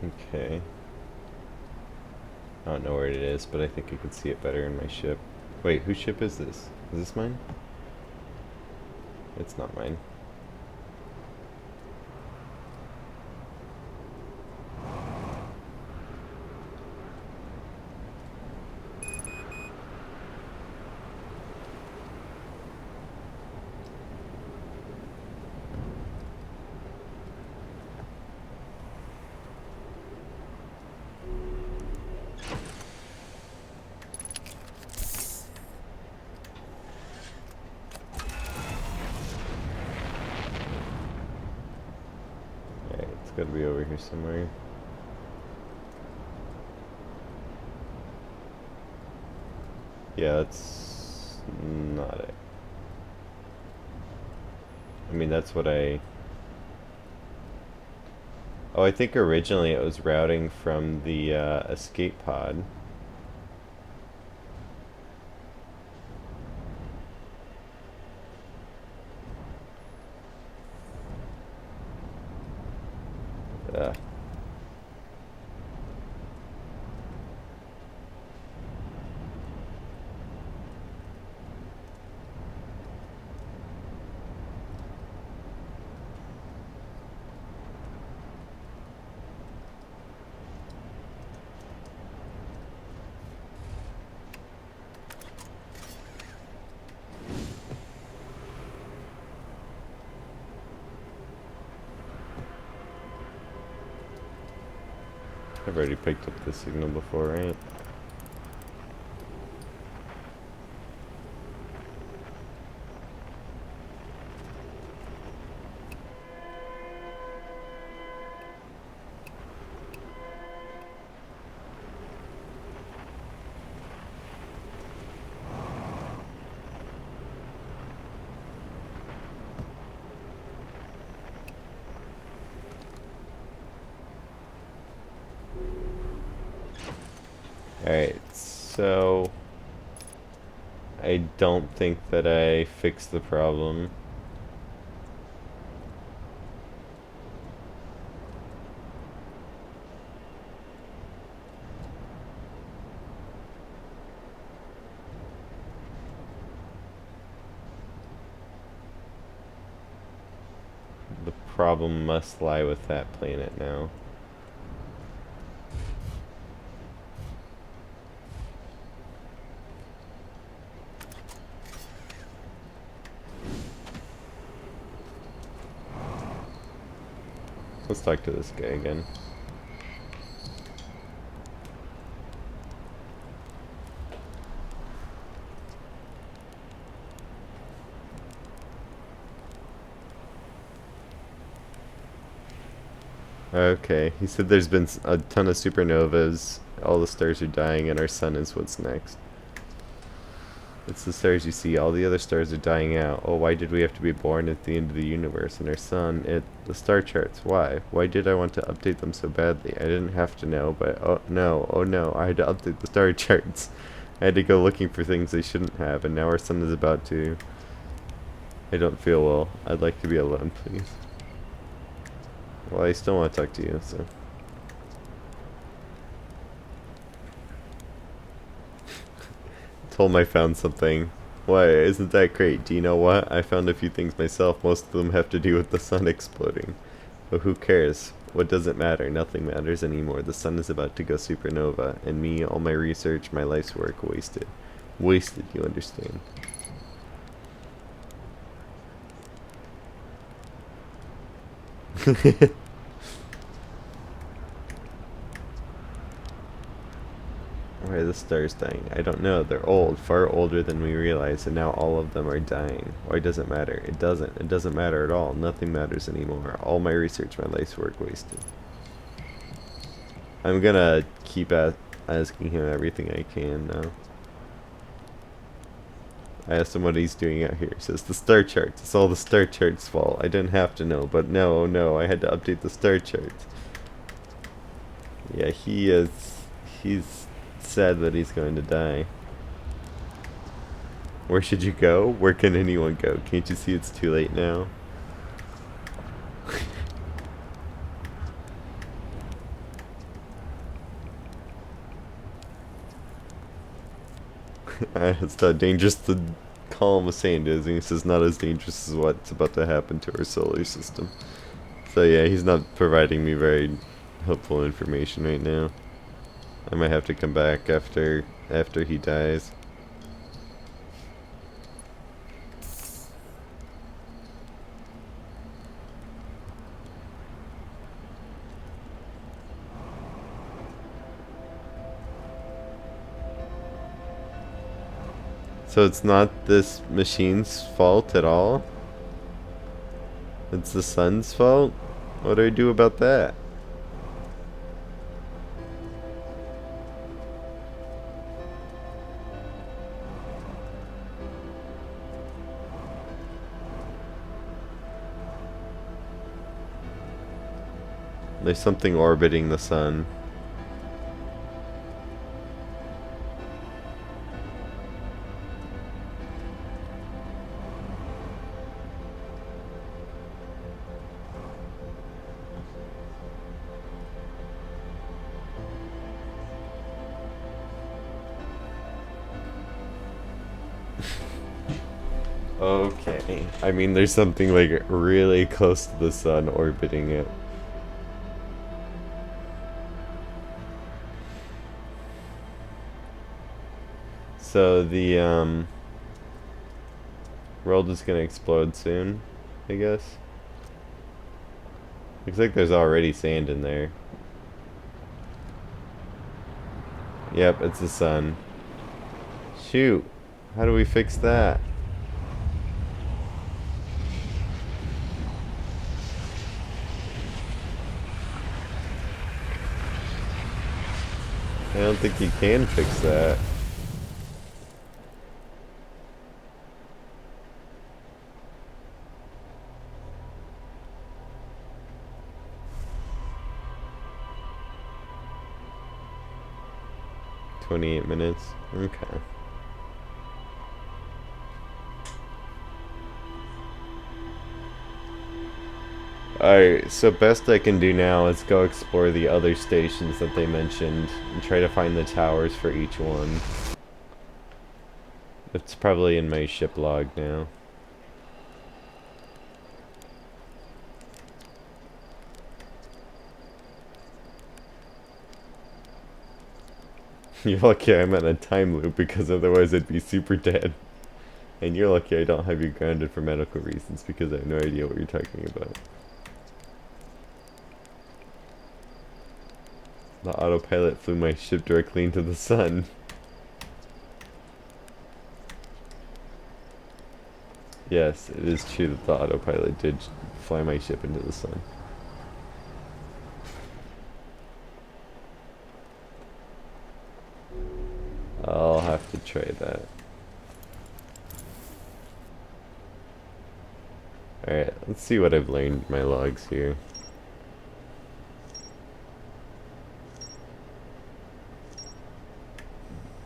Okay. I don't know where it is, but I think I can see it better in my ship. Wait, whose ship is this? Is this mine? It's not mine. Alright, it's gotta be over here somewhere. Yeah, that's not it. I mean, that's what I... Oh, I think originally it was routing from the escape pod. Ugh. I've already picked up this signal before, right? Alright, so... I don't think that I fixed the problem. The problem must lie with that planet now. Let's talk to this guy again. Okay, he said there's been a ton of supernovas, all the stars are dying, and our sun is what's next. It's the stars you see, all the other stars are dying out. Oh, why did we have to be born at the end of the universe? And our sun, the star charts, why? Why did I want to update them so badly? I didn't have to know, but oh no, I had to update the star charts. I had to go looking for things I shouldn't have, and now our sun is about to... I don't feel well. I'd like to be alone, please. Well, I still want to talk to you, so... Told him I found something. Why, isn't that great? Do you know what? I found a few things myself. Most of them have to do with the sun exploding. But who cares? What does it matter? Nothing matters anymore. The sun is about to go supernova. And me, all my research, my life's work, wasted. Wasted, you understand? Why are the stars dying? I don't know. They're old, far older than we realize, and now all of them are dying. Why does it matter? It doesn't. It doesn't matter at all. Nothing matters anymore. All my research, my life's work wasted. I'm gonna keep asking him everything I can now. I asked him what he's doing out here. He says, the star charts. It's all the star charts' fault. I didn't have to know, but no, I had to update the star charts. Yeah, he's sad that he's going to die. Where should you go? Where can anyone go? Can't you see it's too late now? It's not dangerous. The column of sand is, and he says not as dangerous as what's about to happen to our solar system. So yeah, he's not providing me very helpful information right now. I might have to come back after he dies. So it's not this machine's fault at all? It's the sun's fault? What do I do about that? There's something orbiting the sun. Okay. I mean, there's something like really close to the sun orbiting it. So the world is gonna explode soon, I guess. Looks like there's already sand in there. Yep, it's the sun. Shoot. How do we fix that? I don't think you can fix that. "28 minutes. Okay. Alright, so best I can do now is go explore the other stations that they mentioned and try to find the towers for each one. It's probably in my ship log now. You're lucky I'm in a time loop because otherwise I'd be super dead. And you're lucky I don't have you grounded for medical reasons because I have no idea what you're talking about. The autopilot flew my ship directly into the sun. Yes, it is true that the autopilot did fly my ship into the sun. I'll have to try that. Alright, let's see what I've learned in my logs here.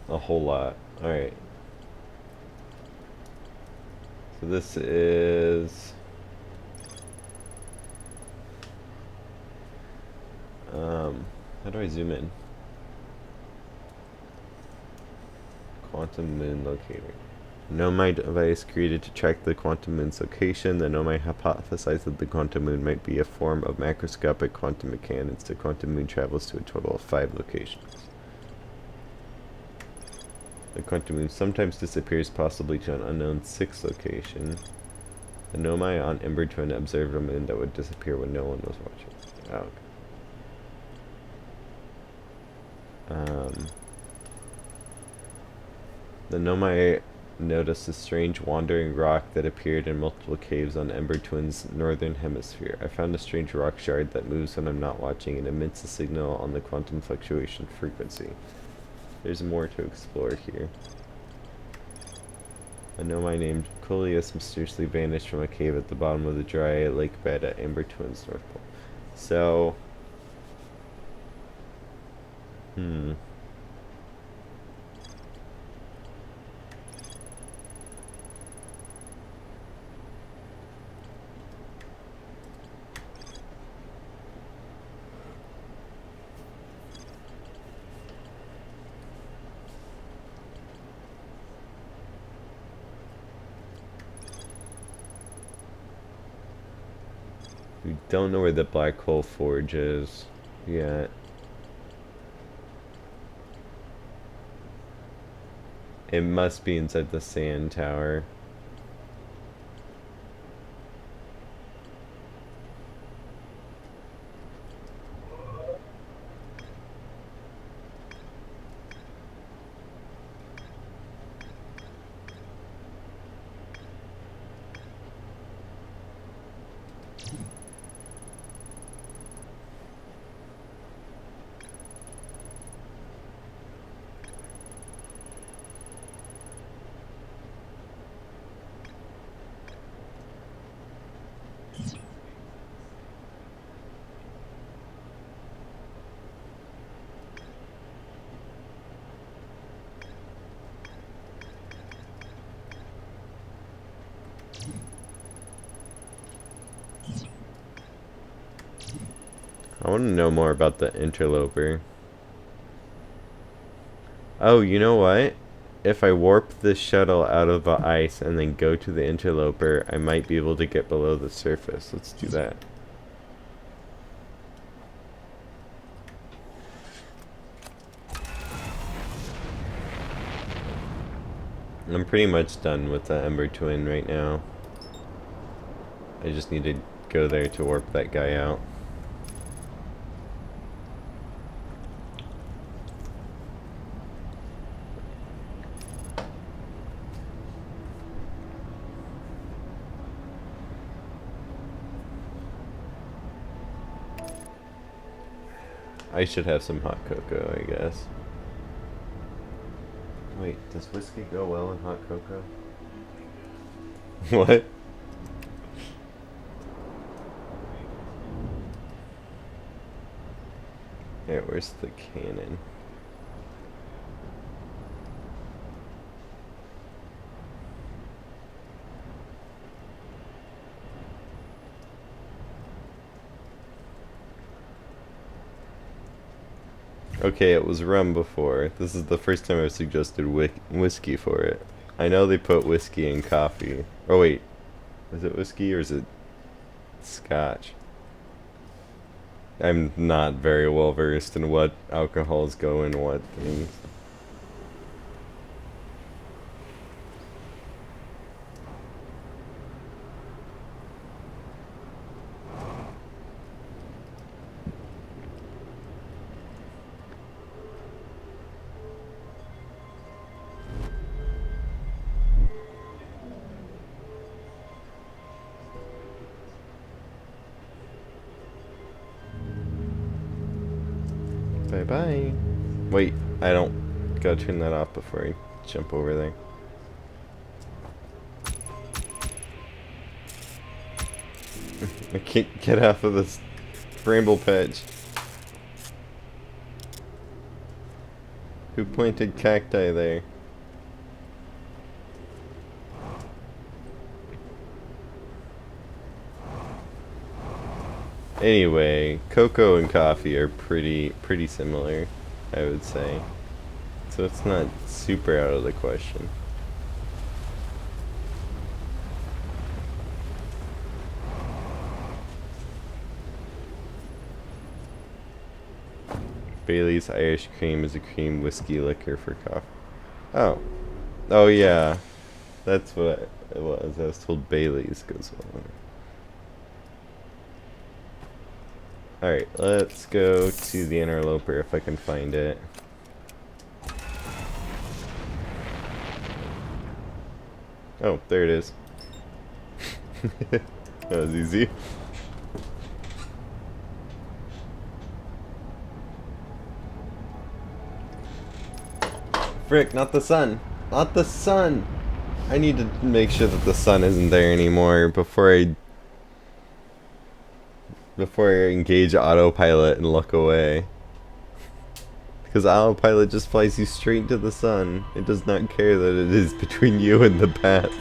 A whole lot. Alright. So this is... how do I zoom in? Quantum moon locator. Nomai device created to track the quantum moon's location. The Nomai hypothesized that the quantum moon might be a form of macroscopic quantum mechanics. The quantum moon travels to a total of 5 locations. The quantum moon sometimes disappears, possibly to an unknown 6th location. The Nomai on Ember Twin observed a moon that would disappear when no one was watching. Oh, okay. The Nomai noticed a strange wandering rock that appeared in multiple caves on Ember Twin's northern hemisphere. I found a strange rock shard that moves when I'm not watching and emits a signal on the quantum fluctuation frequency. There's more to explore here. A Nomai named Coleus mysteriously vanished from a cave at the bottom of the dry lake bed at Ember Twin's North Pole. So... We don't know where the Black Hole Forge is yet. It must be inside the sand tower. I want to know more about the interloper. Oh, you know what? If I warp this shuttle out of the ice and then go to the interloper, I might be able to get below the surface. Let's do that. I'm pretty much done with the Ember Twin right now. I just need to go there to warp that guy out. I should have some hot cocoa, I guess. Wait, does whiskey go well in hot cocoa? What? Yeah, where's the cannon? Okay, it was rum before. This is the first time I've suggested whiskey for it. I know they put whiskey in coffee. Oh wait, is it whiskey or is it scotch? I'm not very well versed in what alcohols go in what things. Bye bye. Wait, I don't gotta turn that off before I jump over there. I can't get off of this bramble patch. Who planted cacti there? Anyway, cocoa and coffee are pretty similar, I would say. So it's not super out of the question. Bailey's Irish Cream is a cream whiskey liquor for coffee. Oh. Oh yeah. That's what it was. I was told Bailey's goes well. Alright, let's go to the interloper if I can find it. Oh, there it is. That was easy. Frick, not the sun. Not the sun! I need to make sure that the sun isn't there anymore before I engage autopilot and look away. Because autopilot just flies you straight to the sun. It does not care that it is between you and the path.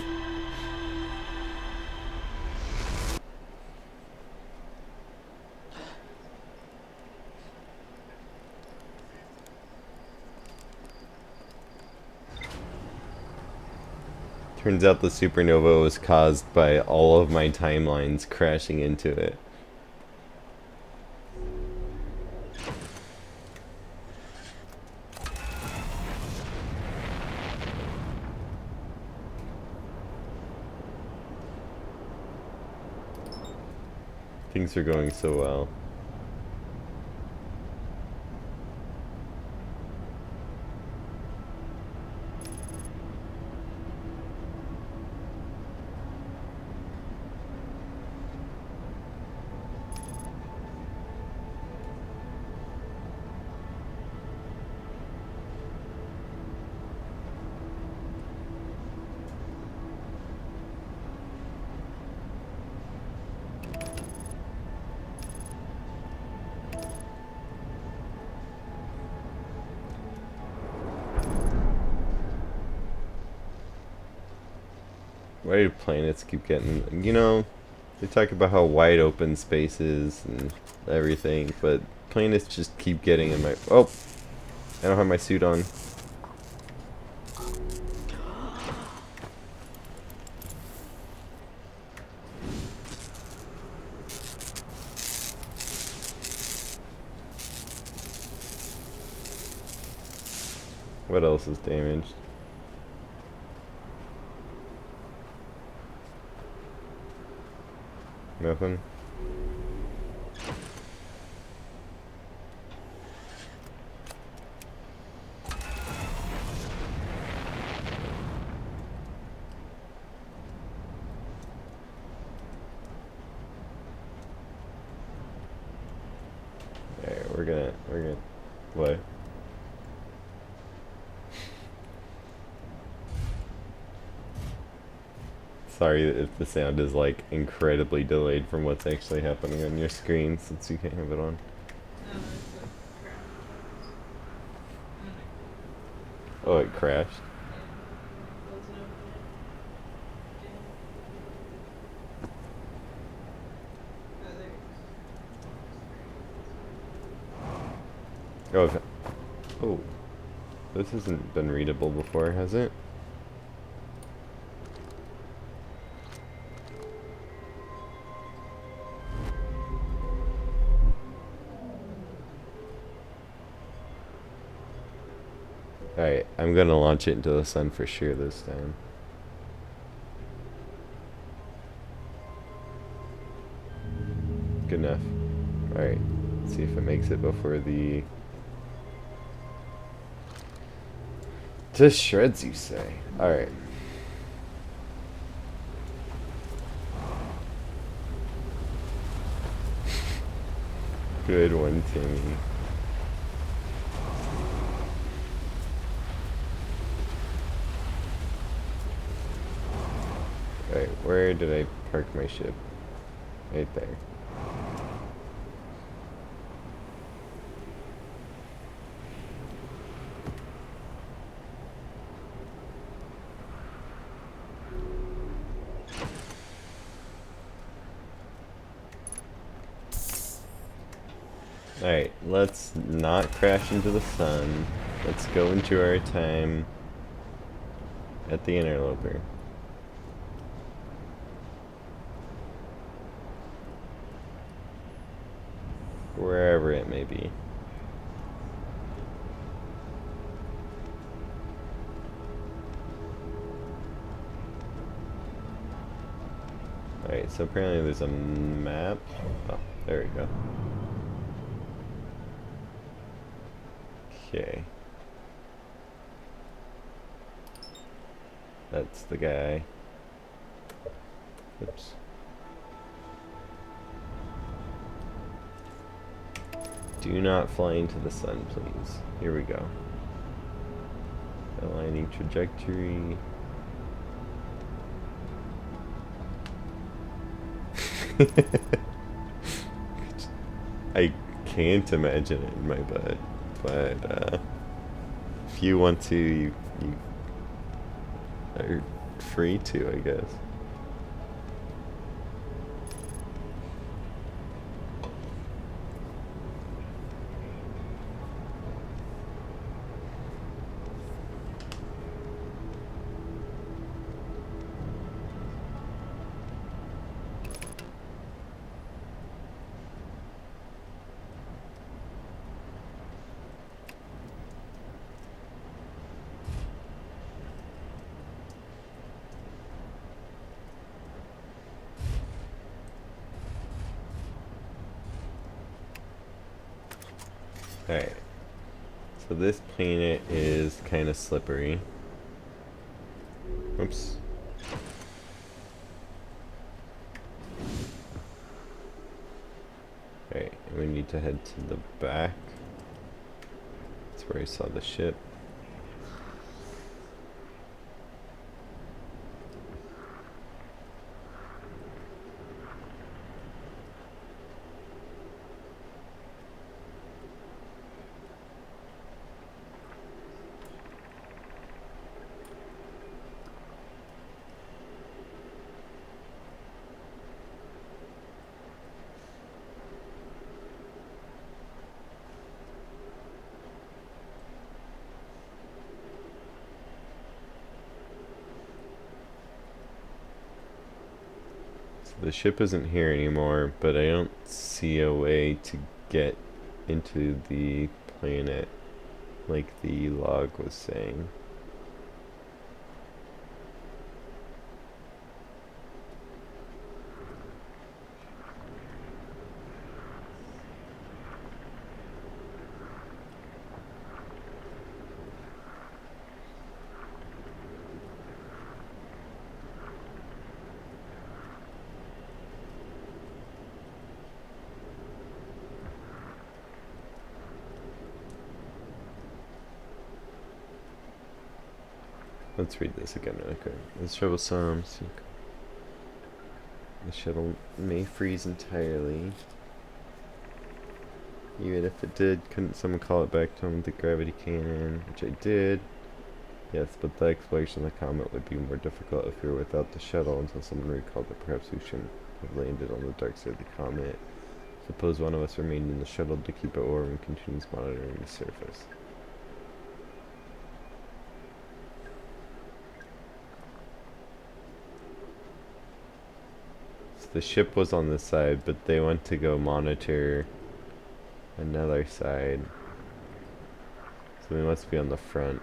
Turns out the supernova was caused by all of my timelines crashing into it. Things are going so well. Why do planets keep getting... You know, they talk about how wide open space is and everything, but planets just keep getting in my... Oh! I don't have my suit on. What else is damaged? Nothing? Alright, we're gonna, what? Sorry if the sound is like incredibly delayed from what's actually happening on your screen since you can't have it on. No, it's a crap. Oh, it crashed? Close it, open it. Oh, there it goes. Oh, oh. This hasn't been readable before, has it? Alright, I'm gonna launch it into the sun for sure this time. Good enough. Alright, let's see if it makes it before the... To shreds, you say? Alright. Good one, Timmy. Right, where did I park my ship? Right there. Alright, let's not crash into the sun. Let's go into our time at the interloper. Wherever it may be. Alright, so apparently there's a map. Oh, there we go. Okay. That's the guy. Oops. Do not fly into the sun, please. Here we go. Aligning trajectory. I can't imagine it in my butt, but if you want to, you are free to, I guess. Alright. So this planet is kind of slippery. Oops. Alright, we need to head to the back. That's where I saw the ship. The ship isn't here anymore, but I don't see a way to get into the planet like the log was saying. Let's read this again really quick. This troublesome. The shuttle may freeze entirely. Even if it did, couldn't someone call it back to him with the gravity cannon? Which I did. Yes, but the exploration of the comet would be more difficult if we were without the shuttle until someone recalled that perhaps we shouldn't have landed on the dark side of the comet. Suppose one of us remained in the shuttle to keep it warm and continues monitoring the surface. The ship was on this side, but they went to go monitor another side. So we must be on the front.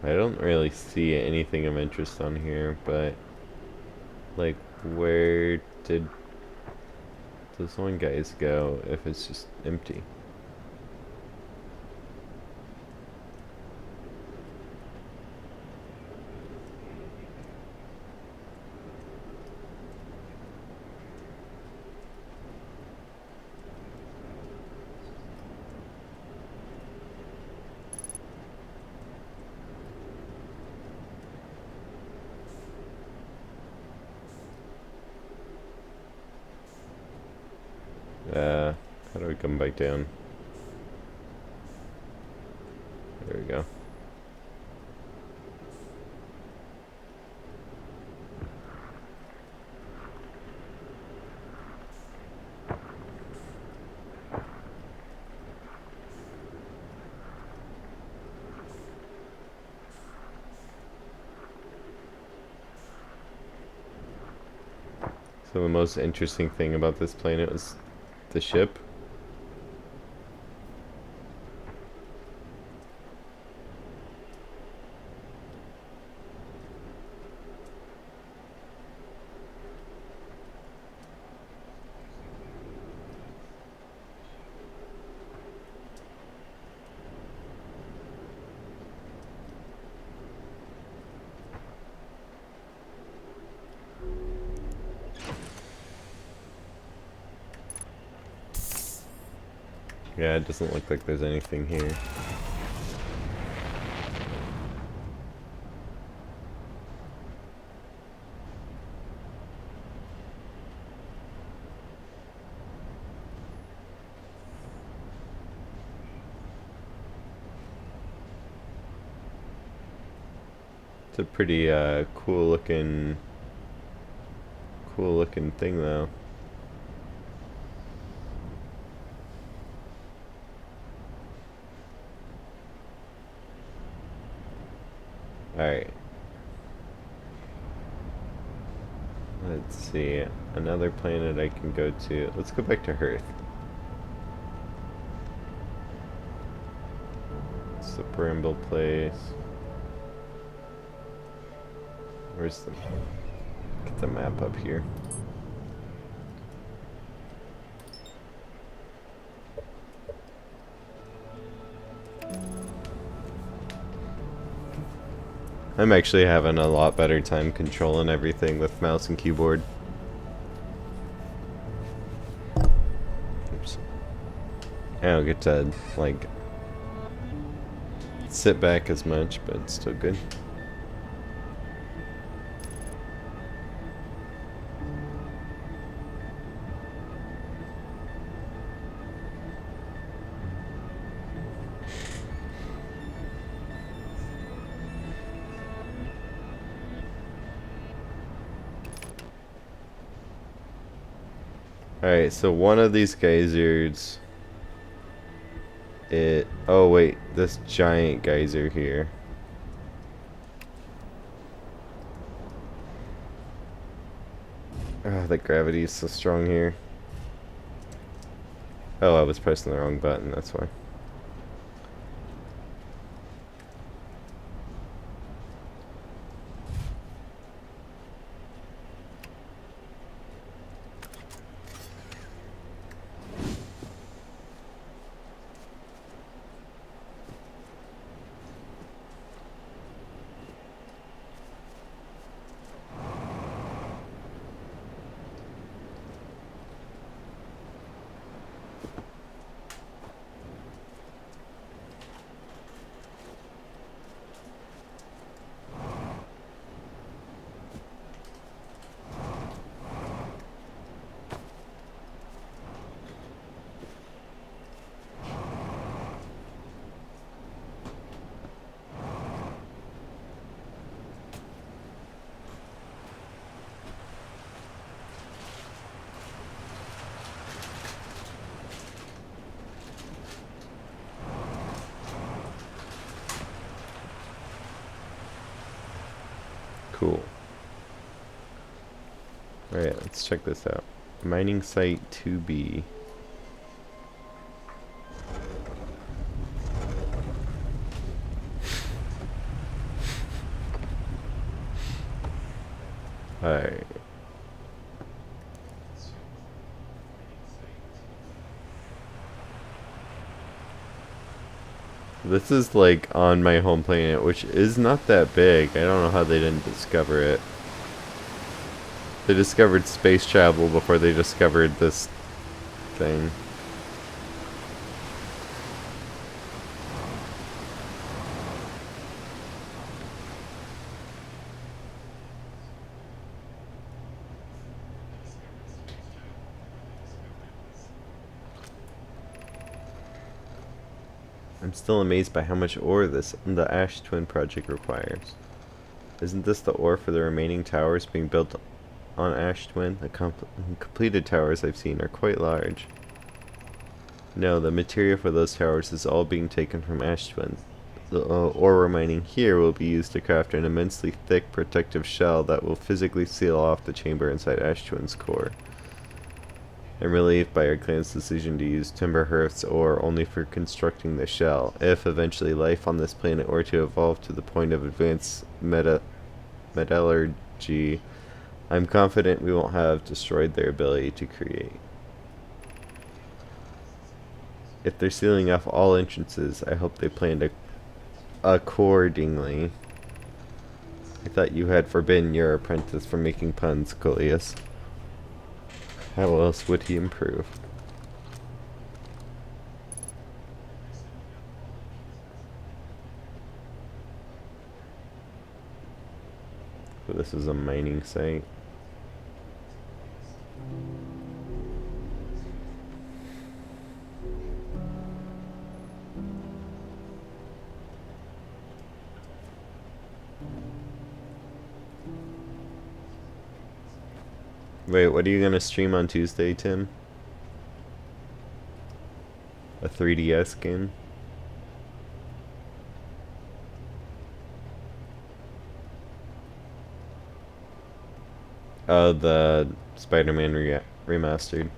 I don't really see anything of interest on here, but like, where did those one guys go if it's just empty? How do we come back down? There we go. So the most interesting thing about this planet was the ship. Yeah, it doesn't look like there's anything here. It's a pretty cool looking cool looking thing though. Alright. Let's see. Another planet I can go to. Let's go back to Earth. It's the Bramble place. Where's the... Get the map up here. I'm actually having a lot better time controlling everything with mouse and keyboard. Oops. I don't get to, like, sit back as much, but it's still good. Alright, so one of these geysers, oh wait, this giant geyser here. Ah, the gravity is so strong here. Oh, I was pressing the wrong button, that's why. Cool. Alright, let's check this out. Mining site 2B. Alright. This is like on my home planet, which is not that big. I don't know how they didn't discover it. They discovered space travel before they discovered this thing. I'm still amazed by how much ore the Ash Twin project requires. Isn't this the ore for the remaining towers being built on Ash Twin? The completed towers I've seen are quite large. No, the material for those towers is all being taken from Ash Twin. The ore we're mining here will be used to craft an immensely thick protective shell that will physically seal off the chamber inside Ash Twin's core. I'm relieved by our clan's decision to use Timberhearth's ore only for constructing the shell. If eventually life on this planet were to evolve to the point of advanced metallurgy, I'm confident we won't have destroyed their ability to create. If they're sealing off all entrances, I hope they planned accordingly. I thought you had forbidden your apprentice from making puns, Coleus. How else would he improve? So this is a mining site. Wait, what are you gonna stream on Tuesday, Tim? A 3DS game? Oh, the Spider-Man remastered.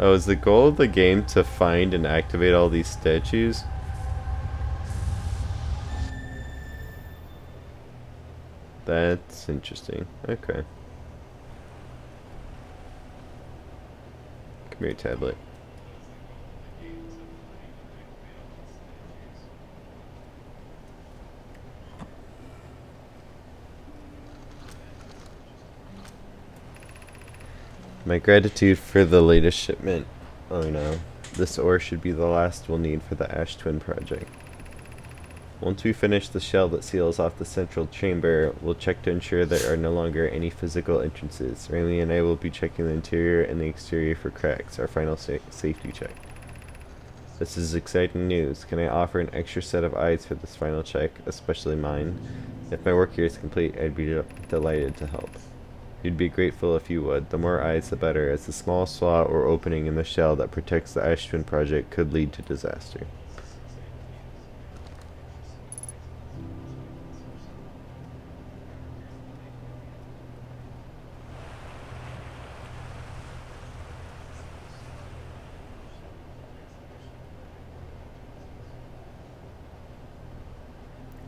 Oh, is the goal of the game to find and activate all these statues? That's interesting. Okay. Come here, tablet. My gratitude for the latest shipment. Oh no. This ore should be the last we'll need for the Ash Twin project. Once we finish the shell that seals off the central chamber, we'll check to ensure there are no longer any physical entrances. Raimi and I will be checking the interior and the exterior for cracks, our final safety check. This is exciting news. Can I offer an extra set of eyes for this final check, especially mine? If my work here is complete, I'd be delighted to help. You'd be grateful if you would. The more eyes, the better, as the small slot or opening in the shell that protects the Ash Twin project could lead to disaster.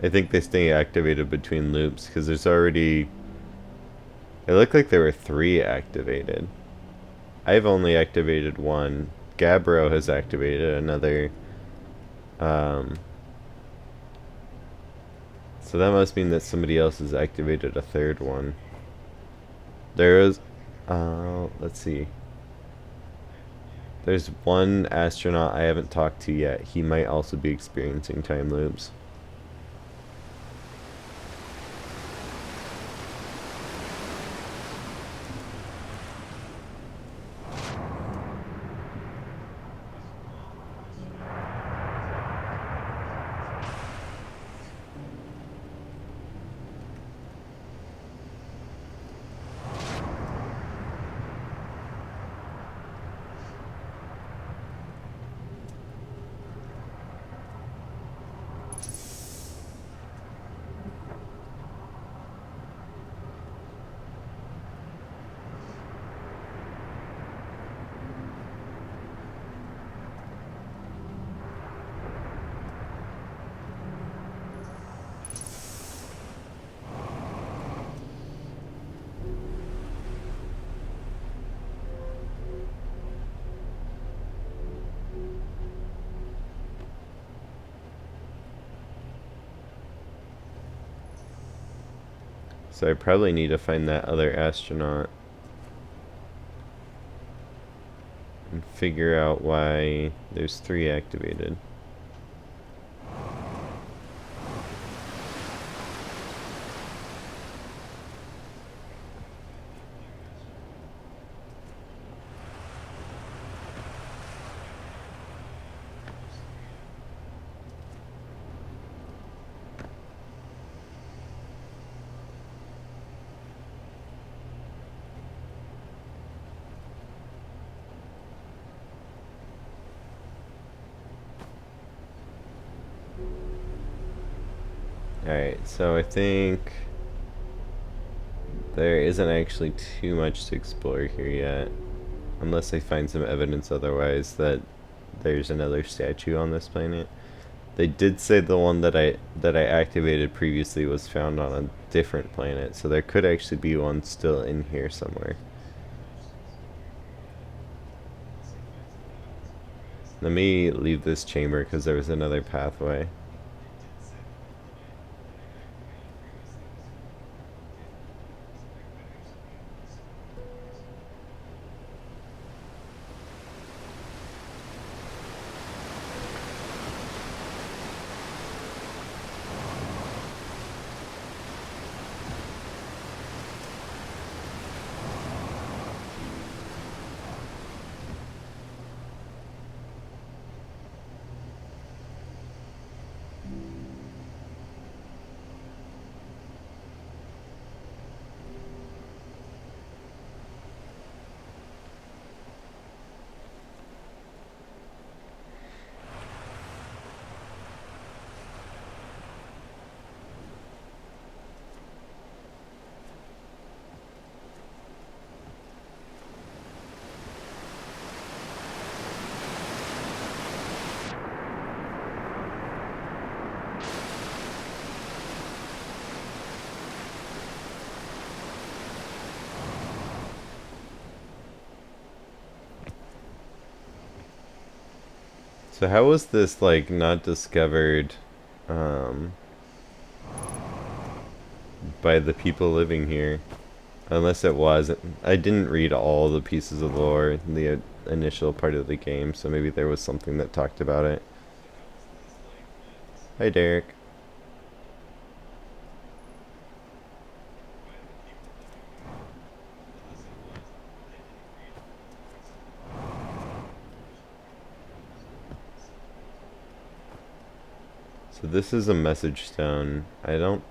I think they stay activated between loops because there's already. It looked like there were 3 activated. I've only activated 1. Gabbro has activated another. So that must mean that somebody else has activated a 3rd one. There is. Let's see. There's one astronaut I haven't talked to yet. He might also be experiencing time loops. So I probably need to find that other astronaut and figure out why there's 3 activated. Alright, so I think there isn't actually too much to explore here yet. Unless I find some evidence otherwise that there's another statue on this planet. They did say the one that I activated previously was found on a different planet, so there could actually be one still in here somewhere. Let me leave this chamber because there was another pathway. So how was this like not discovered um by the people living here? Unless it was. I didn't read all the pieces of lore in the initial part of the game, so maybe there was something that talked about it. Hi, Derek. So this is a message stone. I don't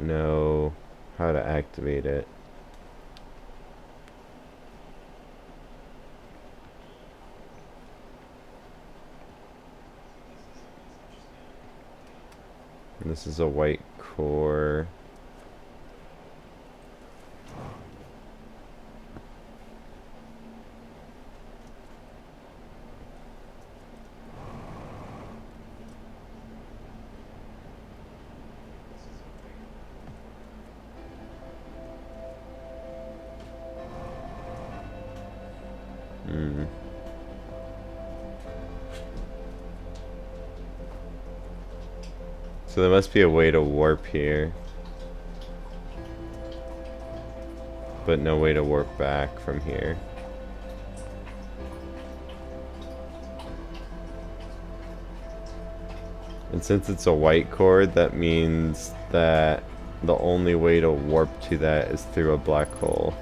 know how to activate it. This is a white core. Hmm. So there must be a way to warp here, but no way to warp back from here. And since it's a white core, that means that the only way to warp to that is through a black hole.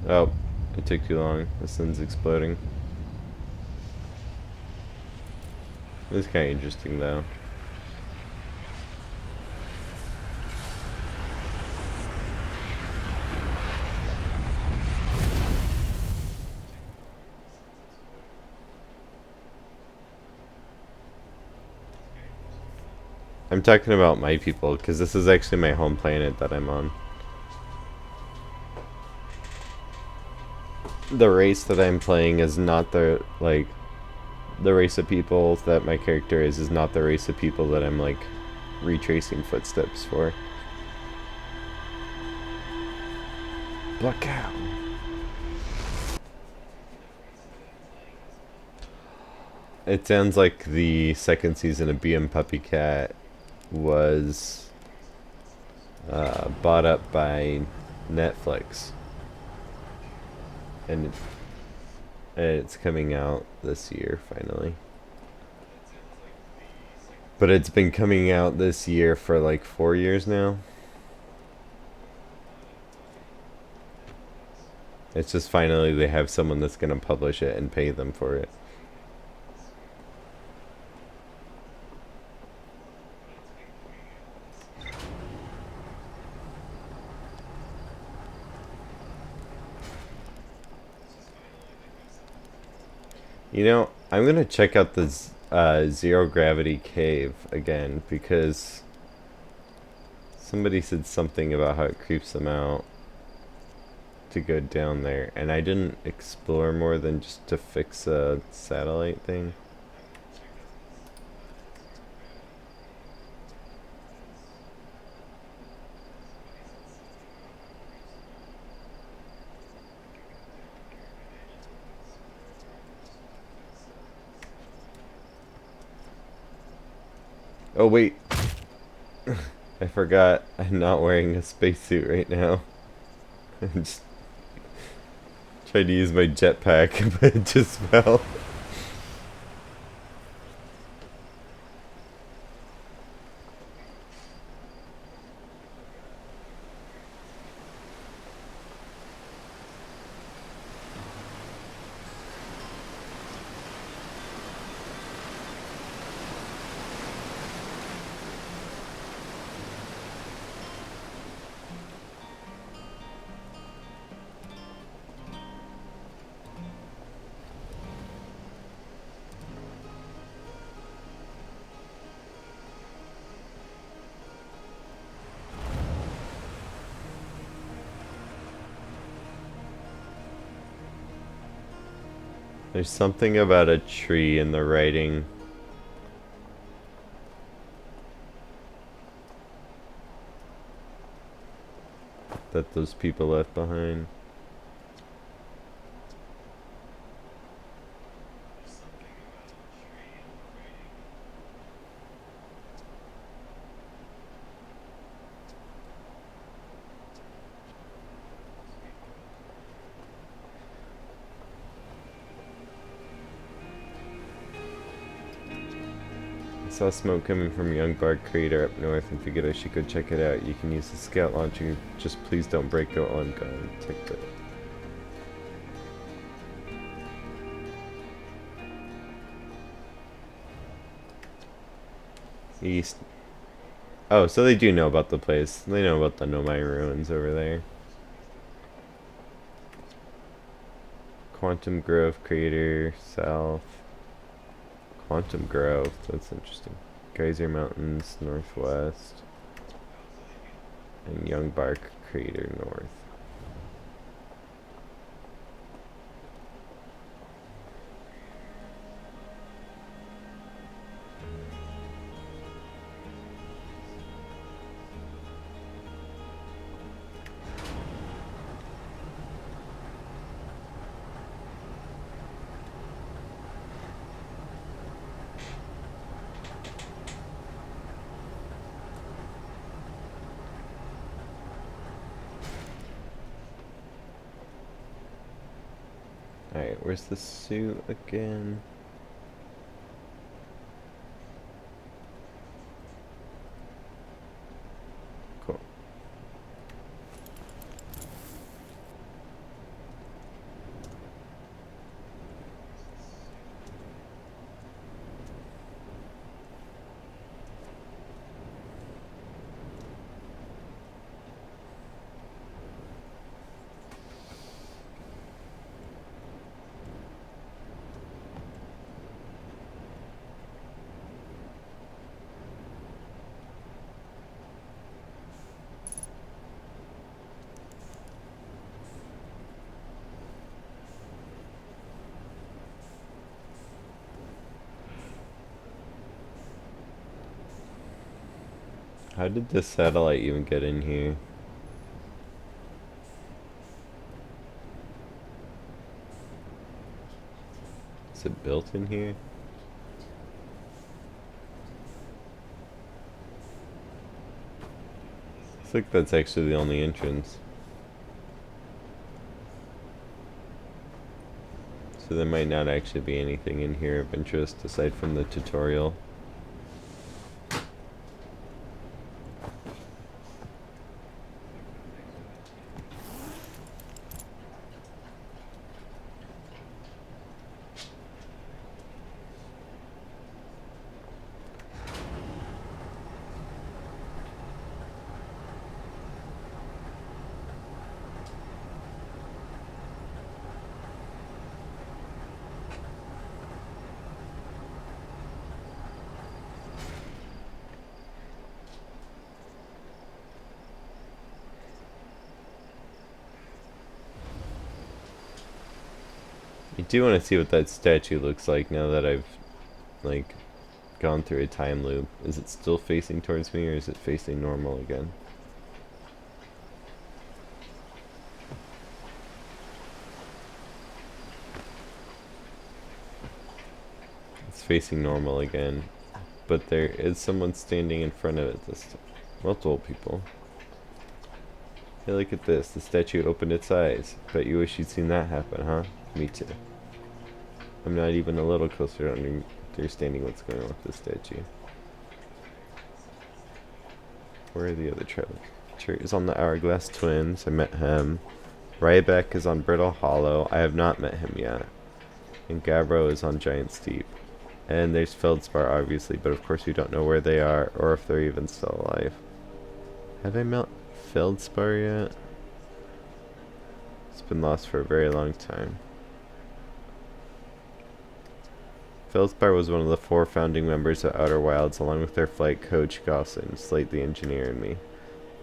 Oh, it took too long. The sun's exploding. This is kind of interesting, though. I'm talking about my people, because this is actually my home planet that I'm on. The race that I'm playing is not the, like, the race of people that my character is not the race of people that I'm, like, retracing footsteps for. Black out. It sounds like the second season of BM Puppy Cat was bought up by Netflix, and it's coming out this year finally. But it's been coming out this year for like 4 years now. It's just finally they have someone that's gonna publish it and pay them for it. You know, I'm gonna check out this zero gravity cave again because somebody said something about how it creeps them out to go down there, and I didn't explore more than just to fix a satellite thing. Oh wait, I forgot I'm not wearing a spacesuit right now. I just tried to use my jetpack, but it just fell. There's something about a tree in the writing. That those people left behind. I saw smoke coming from Young Bark Crater up north and figured I should go check it out. You can use the scout launcher, just please don't break it on gun. Take that. East. Oh, so they do know about the place. They know about the Nomai ruins over there. Quantum Grove Crater, south. Quantum Grove, that's interesting. Geyser Mountains, northwest. And Young Bark Crater, north. Alright, where's the suit again? Cool. How did this satellite even get in here? Is it built in here? Looks like that's actually the only entrance. So there might not actually be anything in here of interest aside from the tutorial. I do want to see what that statue looks like now that I've, like, gone through a time loop. Is it still facing towards me or is it facing normal again? It's facing normal again. But there is someone standing in front of it this time. Multiple people. Hey, look at this. The statue opened its eyes. Bet you wish you'd seen that happen, huh? Me too. I'm not even a little closer to understanding what's going on with this statue. Where are the other travelers? Chert is on the Hourglass Twins. I met him. Ryback is on Brittle Hollow. I have not met him yet. And Gabbro is on Giant Steep. And there's Feldspar, obviously, but of course we don't know where they are or if they're even still alive. Have I met Feldspar yet? It's been lost for a very long time. Feldspar was one of the 4 founding members of Outer Wilds, along with their flight coach, Gosling, Slate the engineer, and me.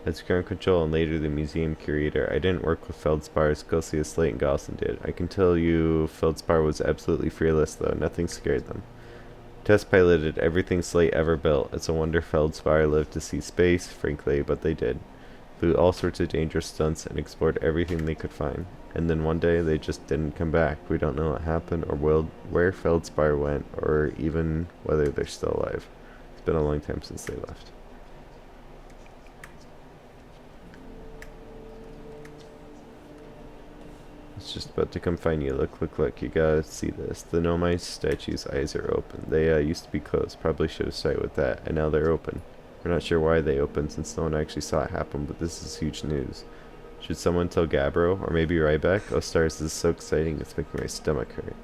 As ground control and later the museum curator, I didn't work with Feldspar as closely as Slate and Gaussen did. I can tell you Feldspar was absolutely fearless, though. Nothing scared them. Test piloted everything Slate ever built. It's a wonder Feldspar lived to see space, frankly, but they did. Flew all sorts of dangerous stunts and explored everything they could find. And then one day they just didn't come back. We don't know what happened or where Feldspar went or even whether they're still alive. It's been a long time since they left. It's just about to come find you. Look, you gotta see this. The Nomai statue's eyes are open. They used to be closed. Probably should have started with that. And now they're open. We're not sure why they opened since no one actually saw it happen, but this is huge news. Should someone tell Gabbro? Or maybe Ryback? Oh, stars, this is so exciting. It's making my stomach hurt.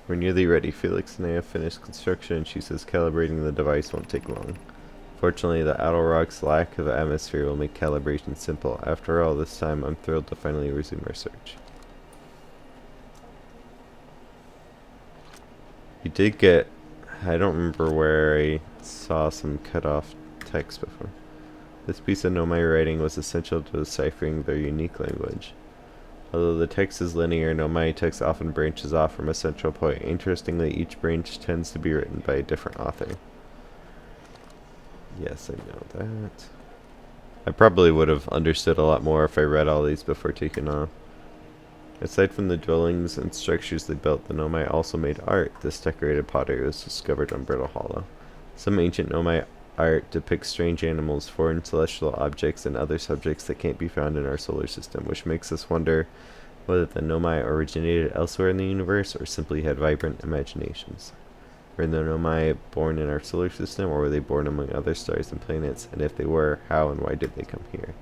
We're nearly ready. Felix and I have finished construction, and she says calibrating the device won't take long. Fortunately, the Outer Rock's lack of atmosphere will make calibration simple. After all this time, I'm thrilled to finally resume our search. You did get... I don't remember where I saw some cut-off text before. This piece of Nomai writing was essential to deciphering their unique language. Although the text is linear, Nomai text often branches off from a central point. Interestingly, each branch tends to be written by a different author. Yes, I know that. I probably would have understood a lot more if I read all these before taking off. Aside from the dwellings and structures they built, the Nomai also made art. This decorated pottery was discovered on Brittle Hollow. Some ancient Nomai art depicts strange animals, foreign celestial objects, and other subjects that can't be found in our solar system, which makes us wonder whether the Nomai originated elsewhere in the universe or simply had vibrant imaginations. Were the Nomai born in our solar system, or were they born among other stars and planets? And if they were, how and why did they come here?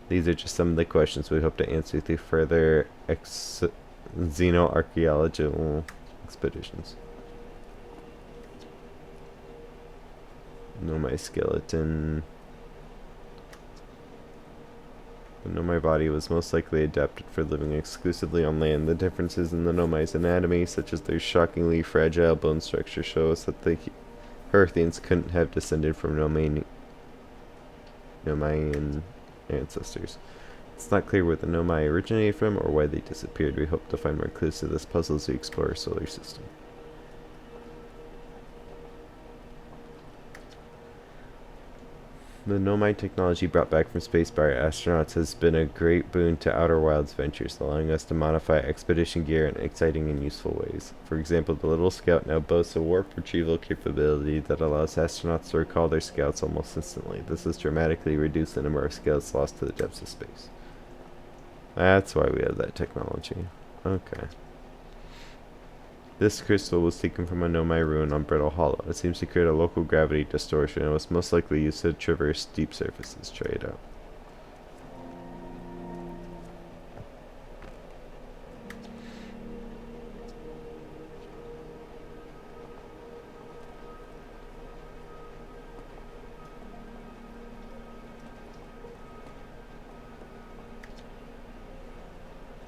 These are just some of the questions we hope to answer through further xenoarchaeological expeditions. Nomai skeleton. The Nomai body was most likely adapted for living exclusively on land. The differences in the Nomai's anatomy, such as their shockingly fragile bone structure, show us that the Earthians couldn't have descended from Nomaian ancestors. It's not clear where the Nomai originated from or why they disappeared. We hope to find more clues to this puzzle as we explore our solar system. The Nomai technology brought back from space by our astronauts has been a great boon to Outer Wilds ventures, allowing us to modify expedition gear in exciting and useful ways. For example, the Little Scout now boasts a warp retrieval capability that allows astronauts to recall their scouts almost instantly. This has dramatically reduced the number of scouts lost to the depths of space. That's why we have that technology. Okay. This crystal was taken from a Nomai ruin on Brittle Hollow. It seems to create a local gravity distortion and was most likely used to traverse deep surfaces. Try it out.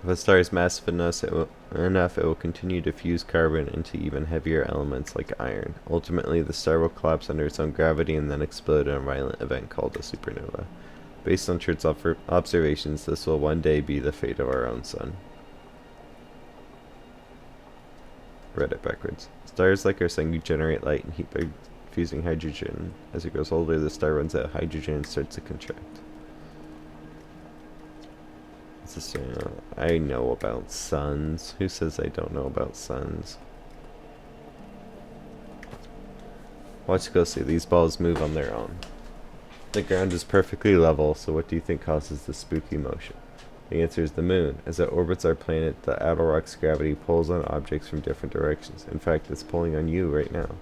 If a star is massive enough, it will continue to fuse carbon into even heavier elements like iron. Ultimately, the star will collapse under its own gravity and then explode in a violent event called a supernova. Based on Church's observations, this will one day be the fate of our own sun. Read it backwards. Stars like our sun generate light and heat by fusing hydrogen. As it grows older, the star runs out of hydrogen and starts to contract. I know about suns. Who says I don't know about suns? Watch closely. These balls move on their own. The ground is perfectly level, so what do you think causes the spooky motion? The answer is the moon. As it orbits our planet, the outer rock's gravity pulls on objects from different directions. In fact, it's pulling on you right now.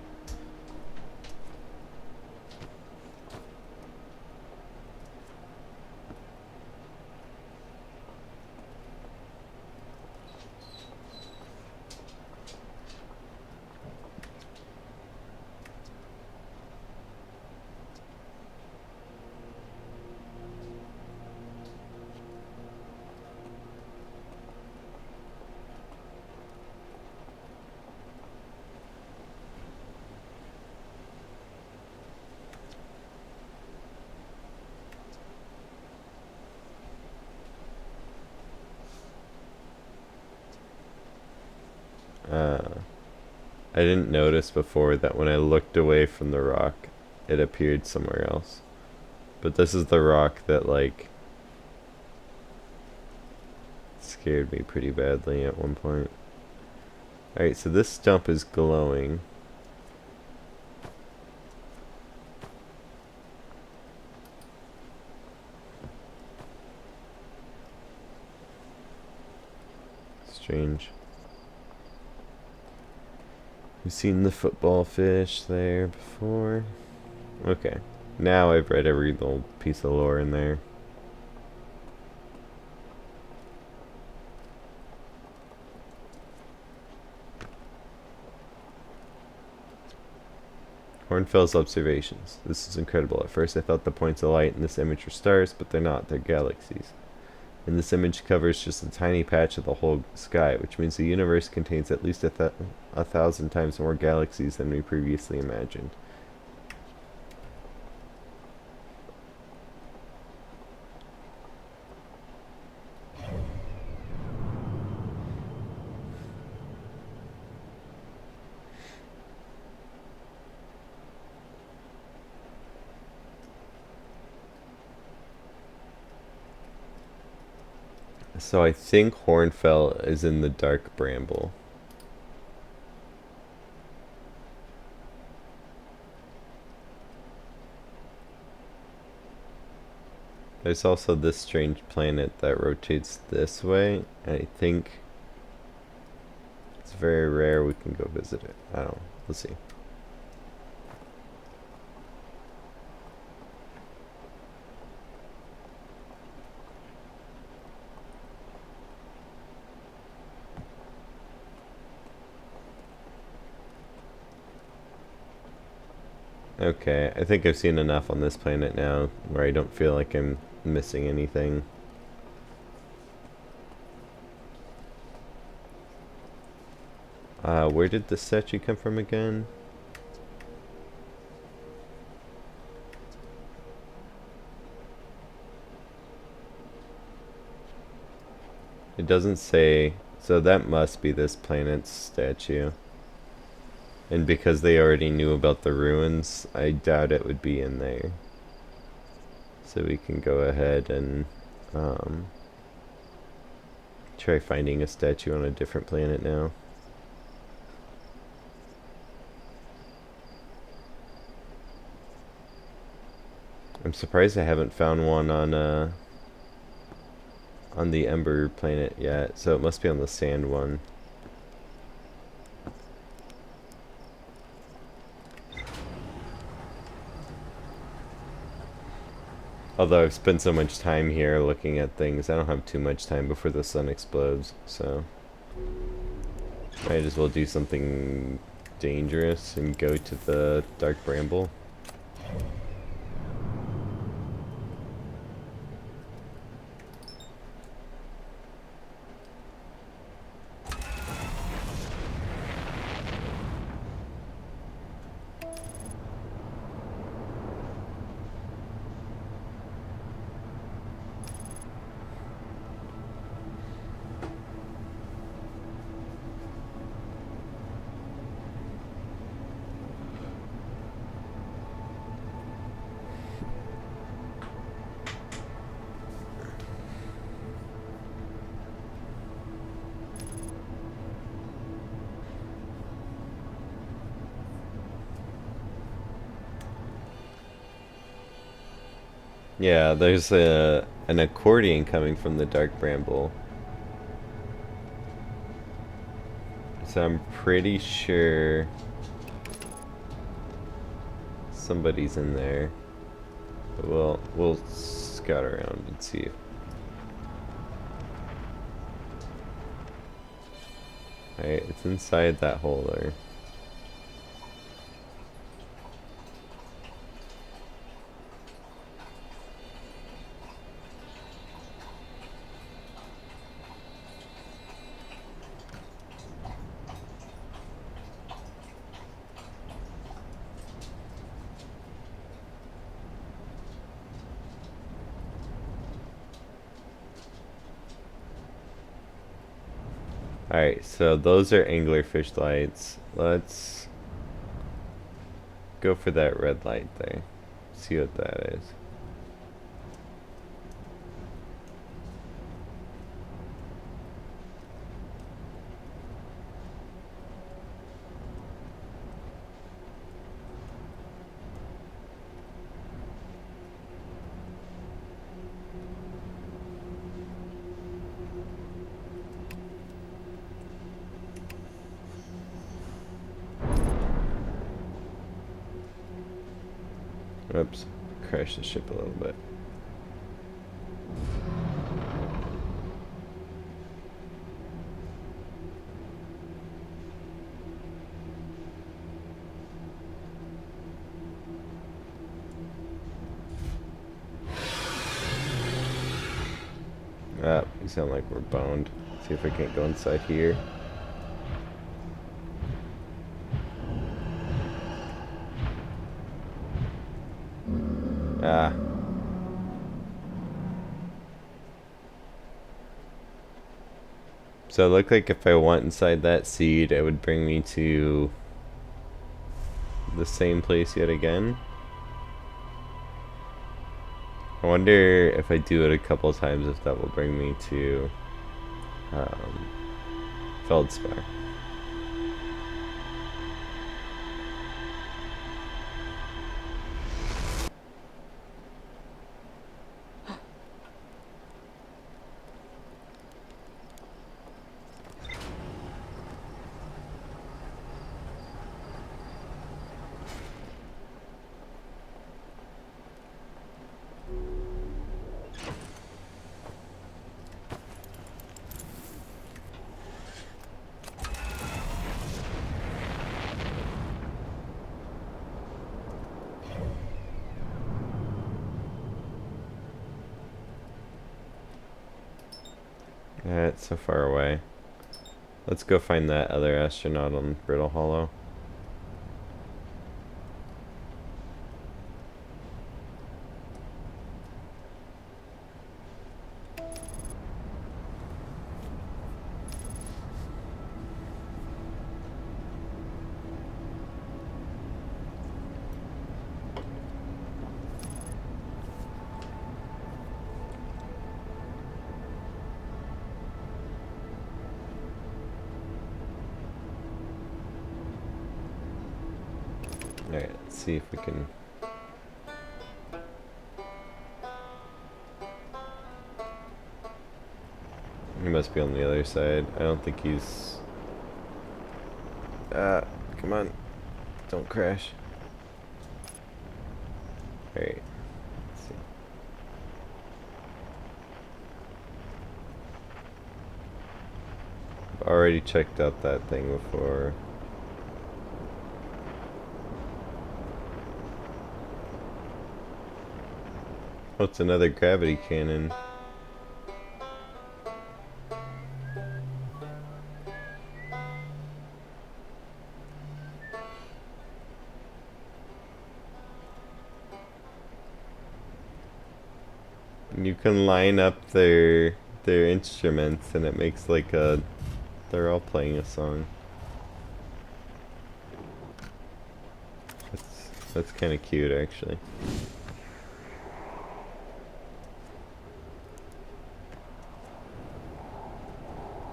I didn't notice before that when I looked away from the rock, it appeared somewhere else. But this is the rock that, like, scared me pretty badly at one point. Alright, so this stump is glowing. Strange. We've seen the football fish there before. Okay. Now I've read every little piece of lore in there. Hornfell's observations. This is incredible. At first I thought the points of light in this image were stars, but they're not. They're galaxies. And this image covers just a tiny patch of the whole sky, which means the universe contains at least a thousand times more galaxies than we previously imagined. So I think Hornfell is in the Dark Bramble. There's also this strange planet that rotates this way. I think it's very rare we can go visit it. I don't know. Let's see. Okay, I think I've seen enough on this planet now where I don't feel like I'm missing anything. Where did the statue come from again? It doesn't say, so that must be this planet's statue. And because they already knew about the ruins, I doubt it would be in there. So we can go ahead and try finding a statue on a different planet now. I'm surprised I haven't found one on the Ember planet yet, so it must be on the Sand one. Although I've spent so much time here looking at things, I don't have too much time before the sun explodes, so might as well do something dangerous and go to the Dark Bramble. Yeah, there's an accordion coming from the Dark Bramble. So I'm pretty sure somebody's in there. But we'll scout around and see. Alright, it's inside that hole there. Alright, so those are anglerfish lights. let's go for that red light there. See what that is. Oops, crashed the ship a little bit. Ah, we sound like we're boned. See if I can't go inside here. Ah. So it looked like if I went inside that seed, it would bring me to the same place yet again. I wonder if I do it a couple times if that will bring me to Feldspar. It's so far away. Let's go find that other astronaut on Brittle Hollow. Alright, let's see if we can... He must be on the other side. I don't think he's... come on. Don't crash. Alright. Let's see. I've already checked out that thing before. Oh, it's another gravity cannon. You can line up their instruments and it makes like a... They're all playing a song. That's kind of cute actually.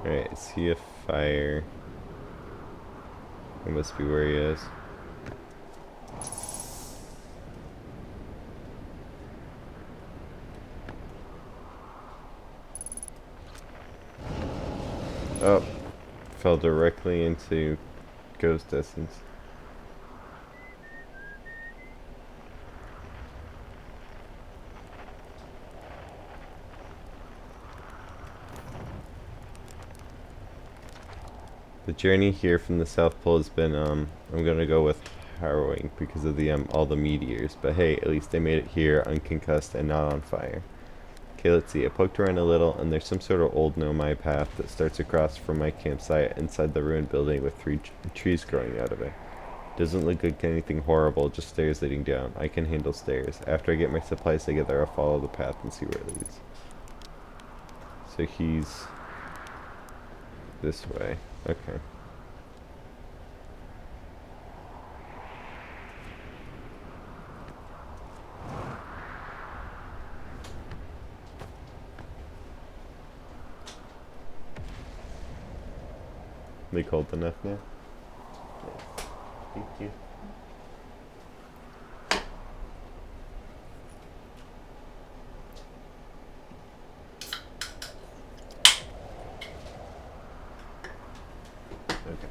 Alright, see a fire. That must be where he is. Oh, fell directly into Ghost Essence. The journey here from the South Pole has been, I'm gonna go with harrowing because of the, all the meteors. But hey, at least I made it here unconcussed and not on fire. Okay, let's see. I poked around a little, and there's some sort of old nomai path that starts across from my campsite inside the ruined building with three trees growing out of it. Doesn't look like anything horrible, just stairs leading down. I can handle stairs. After I get my supplies together, I'll follow the path and see where it leads. So he's this way. Okay. They cold enough now? Nice. Thank you. Okay.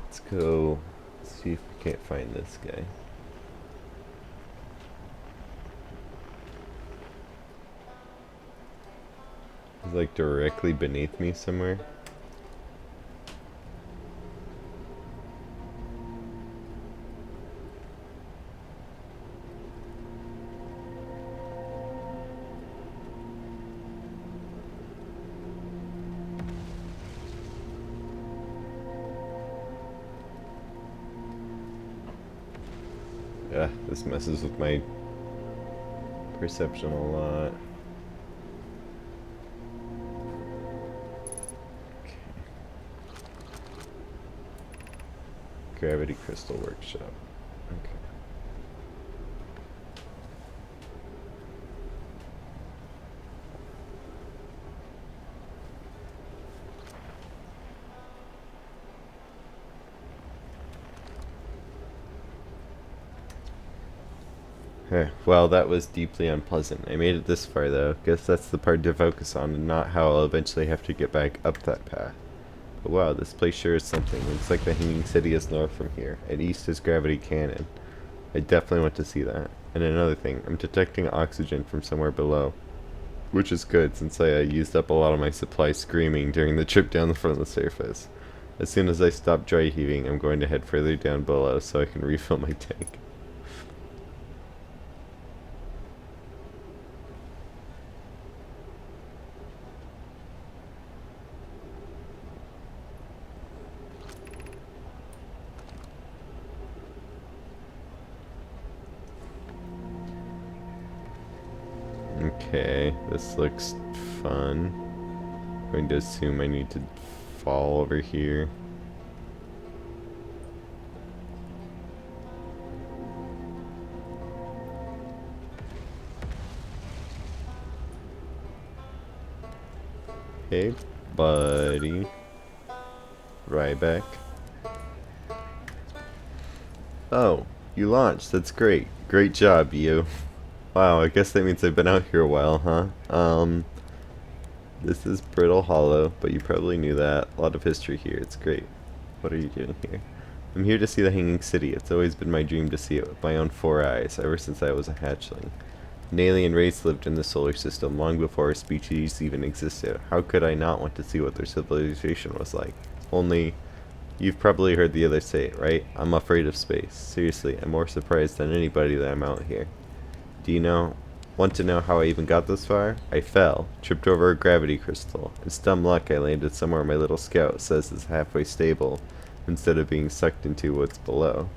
Let's go see if we can't find this guy. He's like directly beneath me somewhere. Yeah, this messes with my perception a lot. Okay. Gravity Crystal Workshop. Okay. Well, that was deeply unpleasant. I made it this far, though. Guess that's the part to focus on, and not how I'll eventually have to get back up that path. But wow, this place sure is something. Looks like the Hanging City is north from here, and east is Gravity Canyon. I definitely want to see that. And another thing, I'm detecting oxygen from somewhere below. Which is good, since I used up a lot of my supply screaming during the trip down the front of the surface. As soon as I stop dry heaving, I'm going to head further down below so I can refill my tank. Okay, this looks fun. I'm going to assume I need to fall over here. Hey, buddy. Ryback. Oh, you launched. That's great. Great job, you. Wow, I guess that means I've been out here a while, huh? This is Brittle Hollow, but you probably knew that. A lot of history here. It's great. What are you doing here? I'm here to see the Hanging City. It's always been my dream to see it with my own 4 eyes, ever since I was a hatchling. An alien race lived in the solar system long before our species even existed. How could I not want to see what their civilization was like? Only, you've probably heard the others say it, right? I'm afraid of space. Seriously, I'm more surprised than anybody that I'm out here. Do you want to know how I even got this far? I fell, tripped over a gravity crystal. It's dumb luck I landed somewhere my little scout says is halfway stable, instead of being sucked into what's below.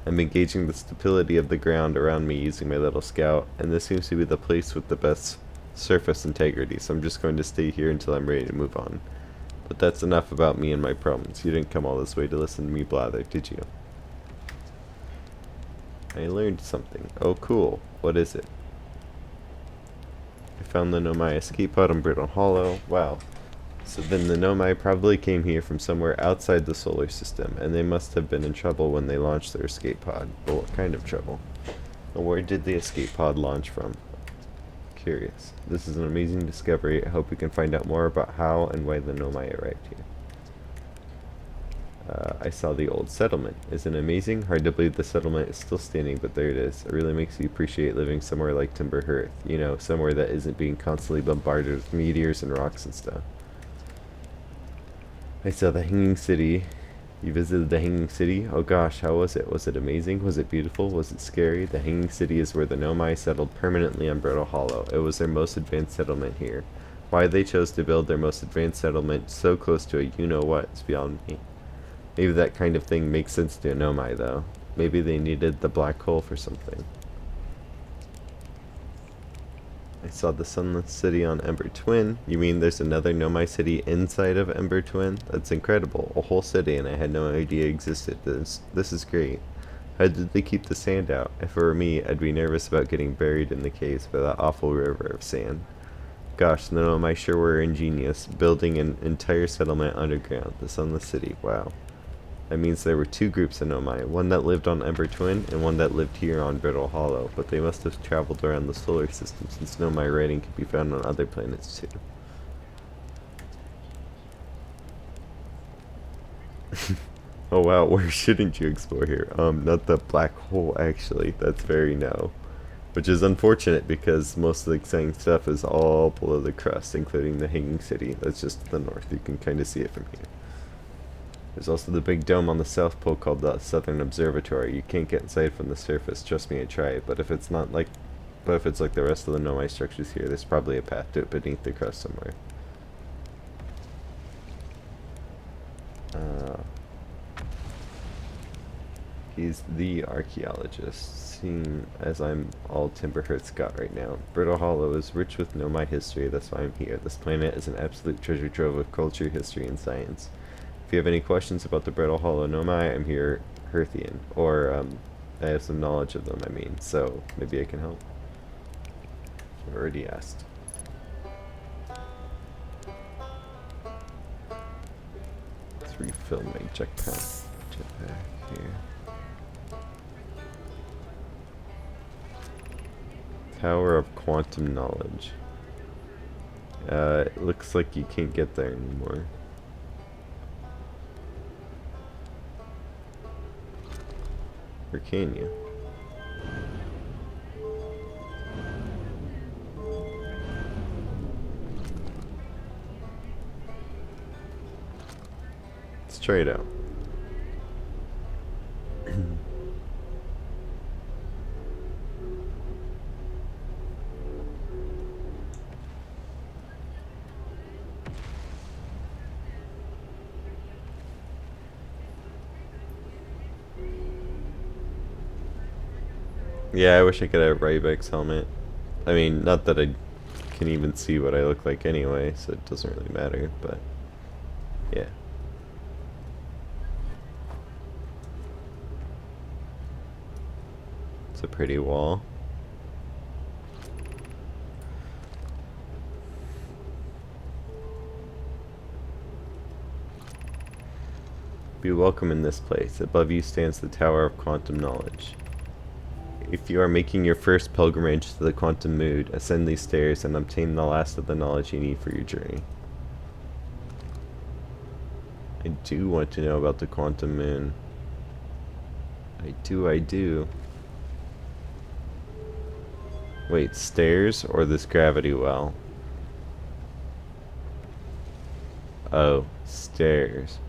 I'm engaging the stability of the ground around me using my little scout, and this seems to be the place with the best surface integrity, so I'm just going to stay here until I'm ready to move on. But that's enough about me and my problems. You didn't come all this way to listen to me blather, did you? I learned something. Oh, cool. What is it? I found the Nomai escape pod on Brittle Hollow. Wow. So then the Nomai probably came here from somewhere outside the solar system, and they must have been in trouble when they launched their escape pod. But what kind of trouble? And where did the escape pod launch from? Curious. This is an amazing discovery. I hope we can find out more about how and why the Nomai arrived here. I saw the old settlement. Isn't it amazing? Hard to believe the settlement is still standing, but there it is. It really makes you appreciate living somewhere like Timber Hearth. You know, somewhere that isn't being constantly bombarded with meteors and rocks and stuff. I saw the Hanging City. You visited the Hanging City? Oh gosh, how was it? Was it amazing? Was it beautiful? Was it scary? The Hanging City is where the Nomai settled permanently on Brittle Hollow. It was their most advanced settlement here. Why they chose to build their most advanced settlement so close to a you-know-what is beyond me. Maybe that kind of thing makes sense to a Nomai, though. Maybe they needed the black hole for something. I saw the Sunless City on Ember Twin. You mean there's another Nomai city inside of Ember Twin? That's incredible. A whole city, and I had no idea existed. This is great. How did they keep the sand out? If it were me, I'd be nervous about getting buried in the caves by that awful river of sand. Gosh, the Nomai sure were ingenious, building an entire settlement underground, the Sunless City. Wow. That means there were two groups of Nomai, one that lived on Ember Twin and one that lived here on Brittle Hollow, but they must have traveled around the solar system since Nomai writing can be found on other planets too. Oh wow, where shouldn't you explore here? Not the black hole actually, that's very no. Which is unfortunate because most of the exciting stuff is all below the crust, including the Hanging City. That's just to the north, you can kind of see it from here. There's also the big dome on the South Pole called the Southern Observatory. You can't get inside from the surface, trust me, I tried. But if it's like the rest of the Nomai structures here, there's probably a path to it beneath the crust somewhere. He's the archaeologist, seeing as I'm all Timberhurt Scott right now. Brittle Hollow is rich with Nomai history, that's why I'm here. This planet is an absolute treasure trove of culture, history, and science. If you have any questions about the Brittle Hollow Nomai, I'm here, Herthian. Or, I have some knowledge of them, I mean, so maybe I can help. I've already asked. Let's refill my jetpack here. Tower of Quantum Knowledge. It looks like you can't get there anymore. Or can you? Let's try it out. Yeah, I wish I could have Rybeck's helmet. I mean, not that I can even see what I look like anyway, so it doesn't really matter, but yeah. It's a pretty wall. Be welcome in this place. Above you stands the Tower of Quantum Knowledge. If you are making your first pilgrimage to the Quantum Mood, ascend these stairs and obtain the last of the knowledge you need for your journey. I do want to know about the Quantum Moon. I do. Wait, stairs or this gravity well? Oh, stairs.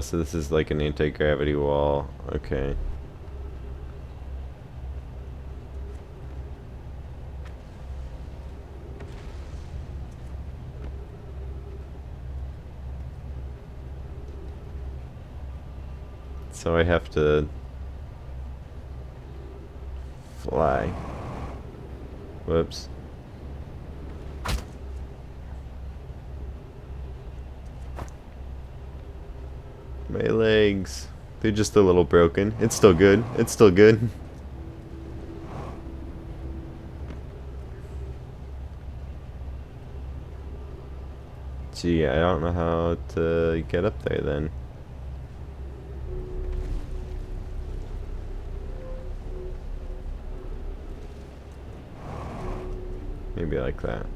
So this is like an anti-gravity wall. Okay. So I have to fly. Whoops. My legs. They're just a little broken. It's still good. It's still good. Gee, I don't know how to get up there then. Maybe like that.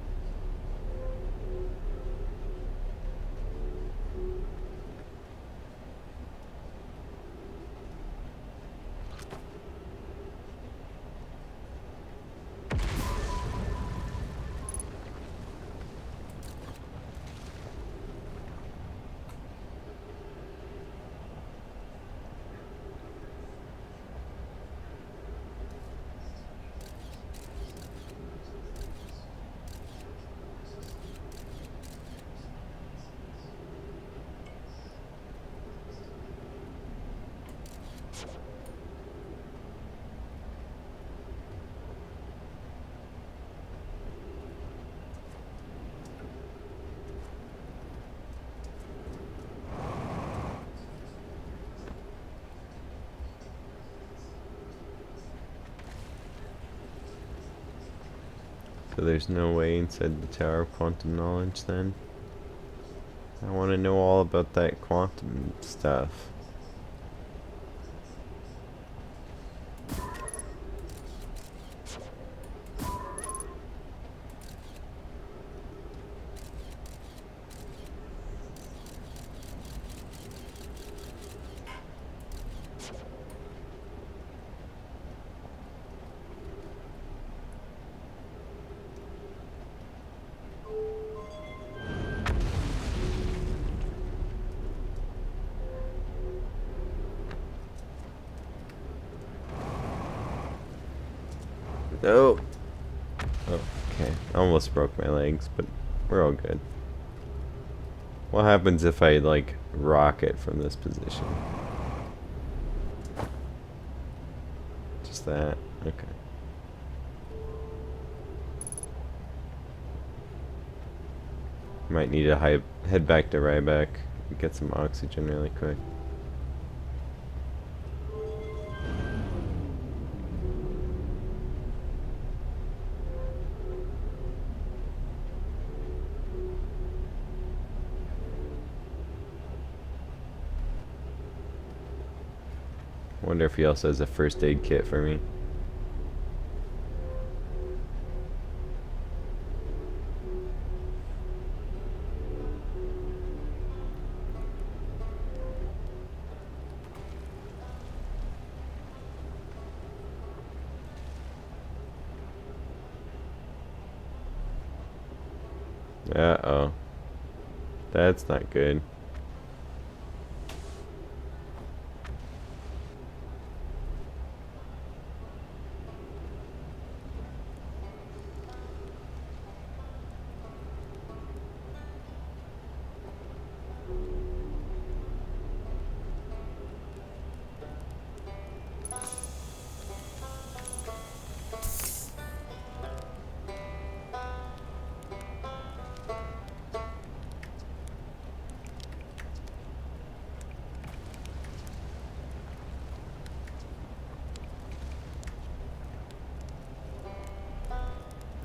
So there's no way inside the Tower of Quantum Knowledge then? I want to know all about that quantum stuff. No. Oh, okay. I almost broke my legs, but we're all good. What happens if I, like, rocket from this position? Just that? Okay. Might need to head back to Ryback and get some oxygen really quick. Wonder if he also has a first aid kit for me. Uh-oh. That's not good.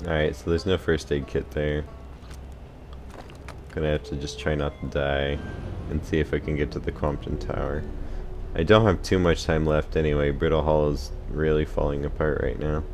Alright, so there's no first aid kit there. Gonna have to just try not to die and see if I can get to the Quantum Tower. I don't have too much time left anyway. Brittle Hall is really falling apart right now.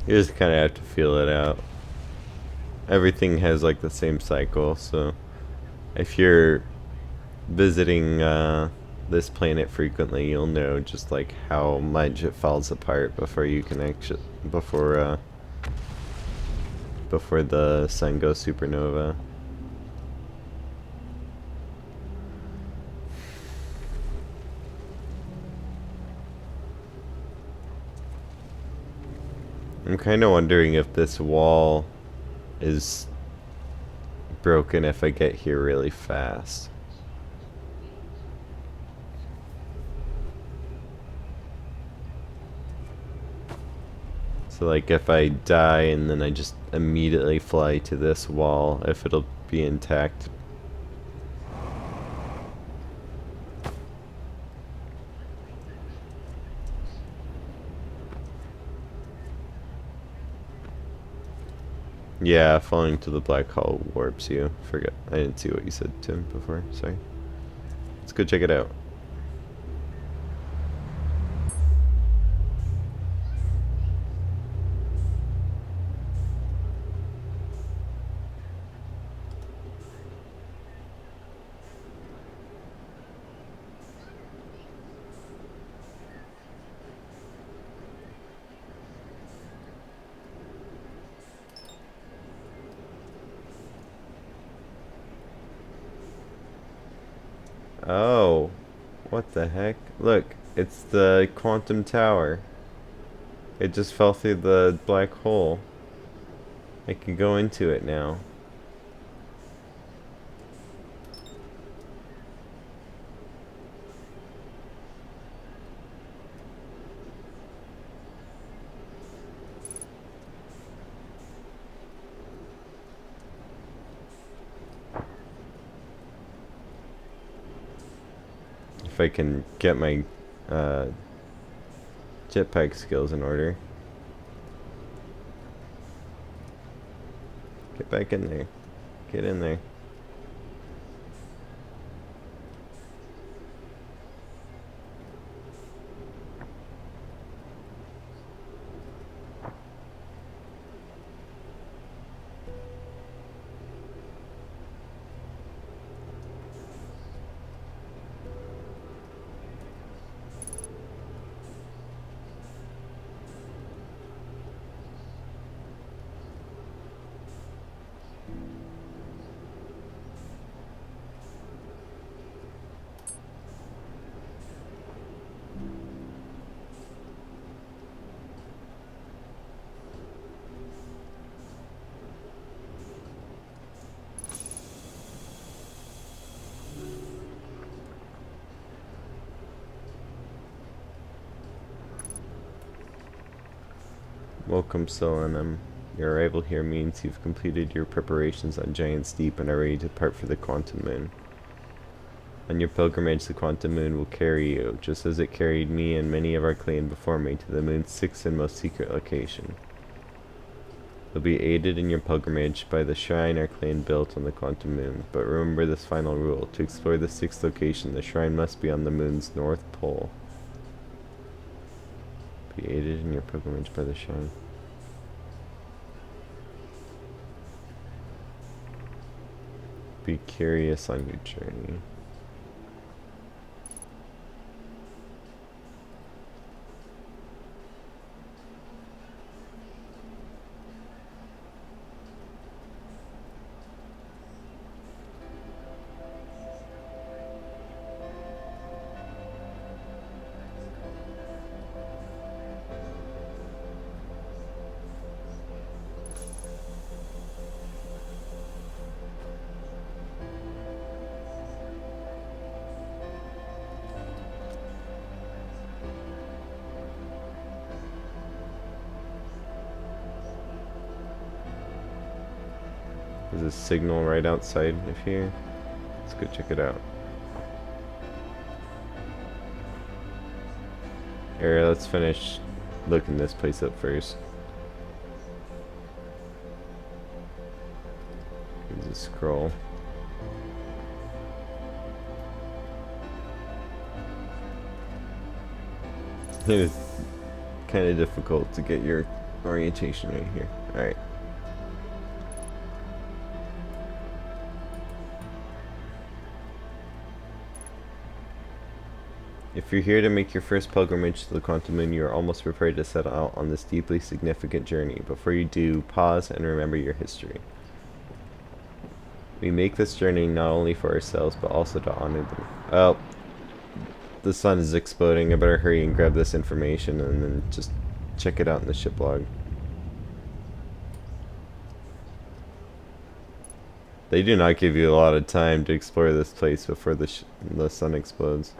You just kind of have to feel it out. Everything has like the same cycle, so if you're visiting this planet frequently, you'll know just like how much it falls apart before you can actually before the sun goes supernova. I'm kind of wondering if this wall is broken if I get here really fast. So like if I die and then I just immediately fly to this wall, if it'll be intact. Yeah, falling to the black hole warps you. Forget, I didn't see what you said, Tim, before. Sorry. Let's go check it out. Oh, what the heck? Look, it's the quantum tower. It just fell through the black hole. I can go into it now. If I can get my uh, jetpack skills in order. Get back in there. Get in there. Welcome, Solanum. Your arrival here means you've completed your preparations on Giant's Deep and are ready to depart for the Quantum Moon. On your pilgrimage, the Quantum Moon will carry you, just as it carried me and many of our clan before me, to the moon's sixth and most secret location. You'll be aided in your pilgrimage by the shrine our clan built on the Quantum Moon, but remember this final rule. To explore the sixth location, the shrine must be on the moon's north pole. Be aided in your pilgrimage by the shrine. Be curious on your journey. There's a signal right outside of here. Let's go check it out. Alright, let's finish looking this place up first. There's a scroll. It is kind of difficult to get your orientation right here. Alright. If you're here to make your first pilgrimage to the Quantum Moon, you are almost prepared to set out on this deeply significant journey. Before you do, pause and remember your history. We make this journey not only for ourselves, but also to honor them. Oh, the sun is exploding. I better hurry and grab this information and then just check it out in the ship log. They do not give you a lot of time to explore this place before the sun explodes.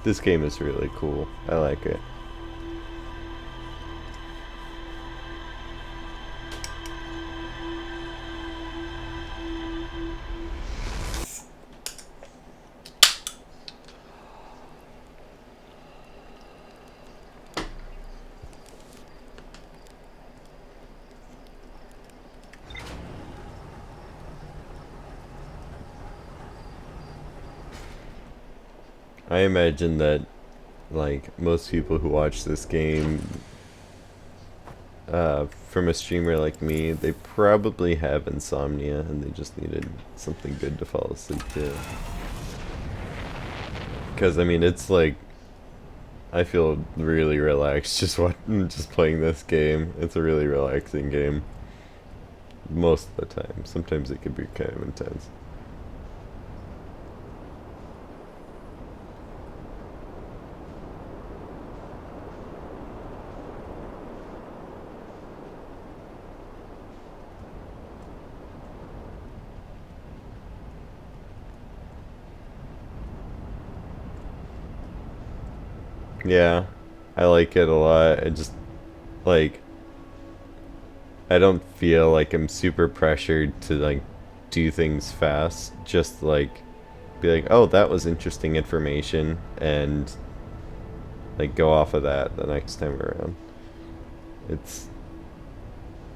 This game is really cool. I like it. I imagine that like most people who watch this game from a streamer like me, they probably have insomnia and they just needed something good to fall asleep to. Because I mean, it's like I feel really relaxed just playing this game. It's a really relaxing game most of the time. Sometimes it can be kind of intense. Yeah, I like it a lot. I just like I don't feel like I'm super pressured to like do things fast. Just like be like, "Oh, that was interesting information," and like go off of that the next time around. It's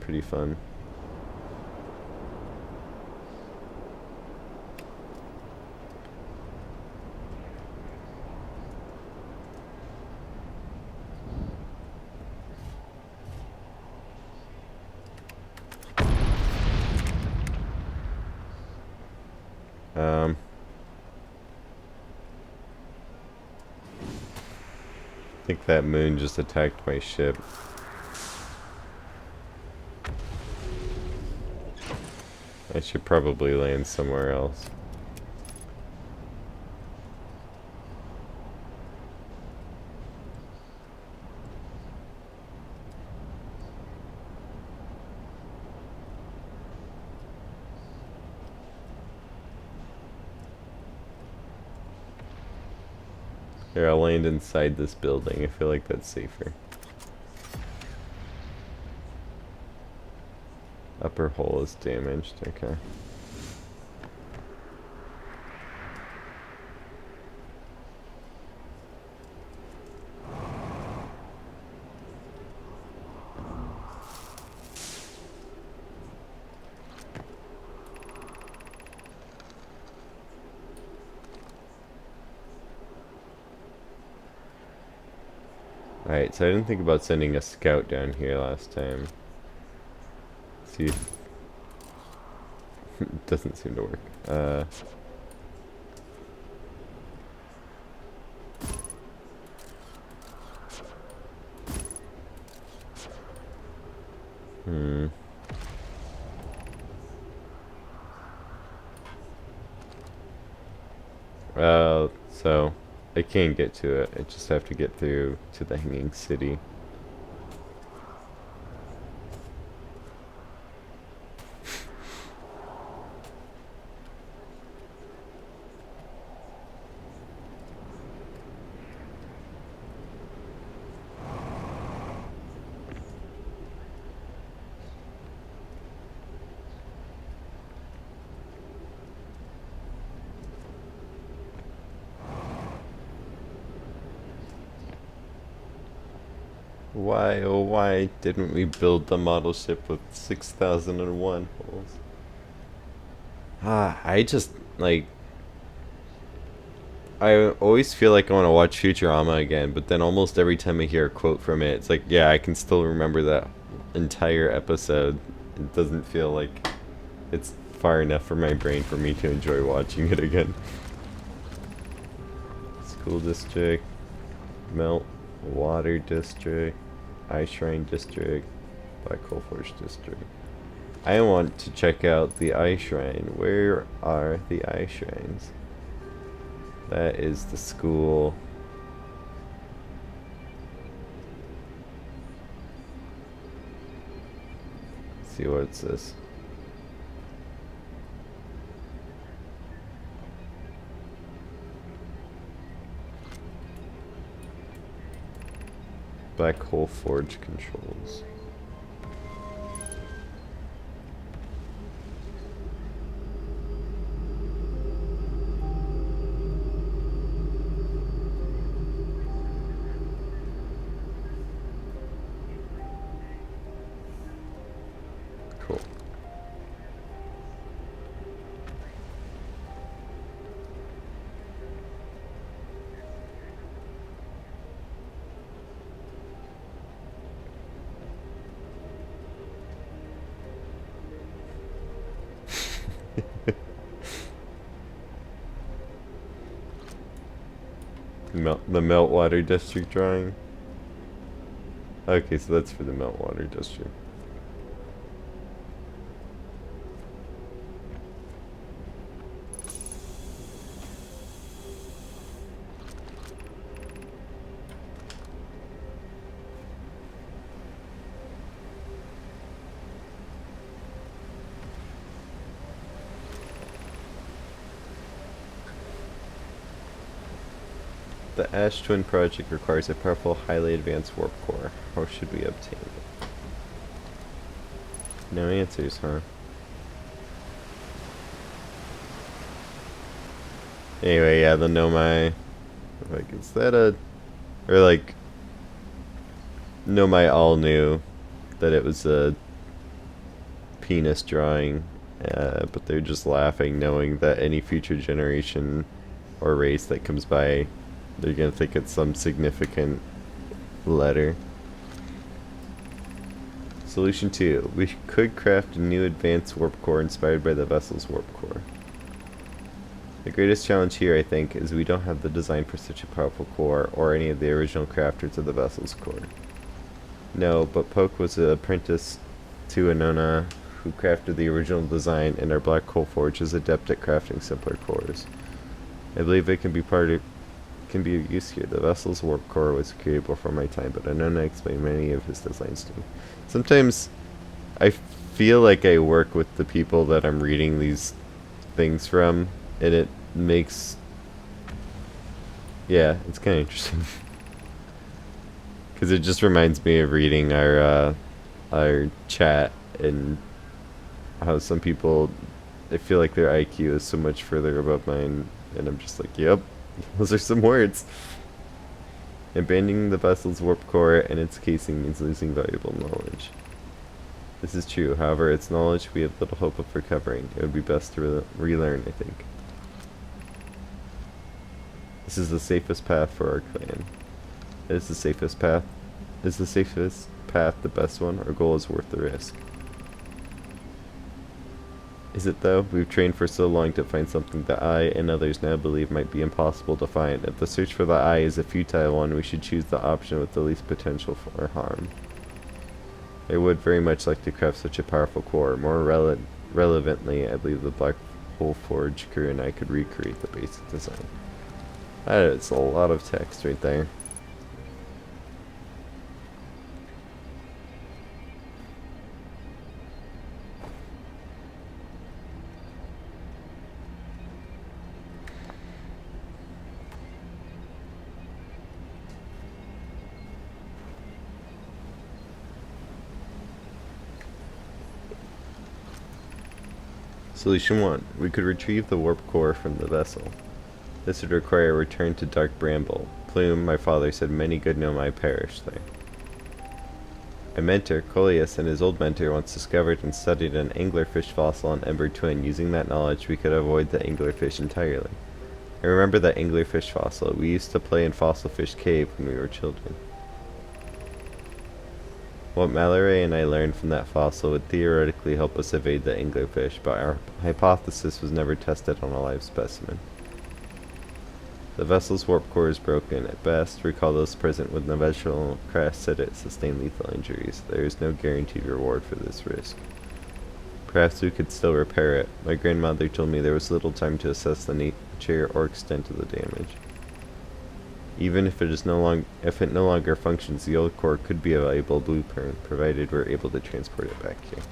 pretty fun. Um, I think that moon just attacked my ship. I should probably land somewhere else. Here, I'll land inside this building. I feel like that's safer. Upper hull is damaged. Okay. Alright, so I didn't think about sending a scout down here last time. See if... it doesn't seem to work. Hmm. So I can't get to it. I just have to get through to the Hanging City. Why, oh why didn't we build the model ship with 6001 holes? I just, like, I always feel like I want to watch Futurama again, but then almost every time I hear a quote from it, it's like, yeah, I can still remember that entire episode. It doesn't feel like it's far enough for my brain for me to enjoy watching it again. School district, Melt Water district, Ice Shrine district, Black Hole Forge district. I want to check out the Ice Shrine. Where are the Ice Shrines? That is the school. Let's see what's this. Black Hole Forge controls. Cool. The Meltwater District drawing. Okay, so that's for the Meltwater District. The Ash Twin project requires a powerful, highly advanced warp core. How should we obtain it? No answers, huh? Anyway, yeah, the Nomai. Like, is that a... Or, like... Nomai all knew that it was a penis drawing, but they're just laughing knowing that any future generation or race that comes by, they're gonna think it's some significant letter. Solution 2. We could craft a new advanced warp core inspired by the vessel's warp core. The greatest challenge here, I think, is we don't have the design for such a powerful core or any of the original crafters of the vessel's core. No, but Poke was an apprentice to Anona who crafted the original design, and our Black Hole Forge is adept at crafting simpler cores. I believe it can be of use here. The vessel's warp core was created before my time, but Anona explained many of his designs to me. Sometimes I feel like I work with the people that I'm reading these things from, and it makes... Yeah, it's kind of interesting. Because it just reminds me of reading our chat, and how some people, I feel like their IQ is so much further above mine, and I'm just like, yep, those are some words. Abandoning the vessel's warp core and its casing means losing valuable knowledge. This is true, however, its knowledge we have little hope of recovering. It would be best to relearn, I think. This is the safest path for our clan. It is the safest path. Is the safest path the best one? Our goal is worth the risk. Is it though? We've trained for so long to find something that I and others now believe might be impossible to find. If the search for the eye is a futile one, we should choose the option with the least potential for harm. I would very much like to craft such a powerful core. More relevantly, I believe the Black Hole Forge crew and I could recreate the basic design. That's a lot of text right there. Solution 1. We could retrieve the warp core from the vessel. This would require a return to Dark Bramble. Plume, my father, said many good Nomai perished there. My mentor, Coleus, and his old mentor once discovered and studied an anglerfish fossil on Ember Twin. Using that knowledge, we could avoid the anglerfish entirely. I remember that anglerfish fossil. We used to play in Fossilfish Cave when we were children. What Mallory and I learned from that fossil would theoretically help us evade the anglerfish, but our hypothesis was never tested on a live specimen. The vessel's warp core is broken. At best, recall those present when the vessel crash said it sustained lethal injuries. There is no guaranteed reward for this risk. Perhaps we could still repair it. My grandmother told me there was little time to assess the nature or extent of the damage. Even if it no longer functions, the old core could be a valuable blueprint, provided we're able to transport it back here.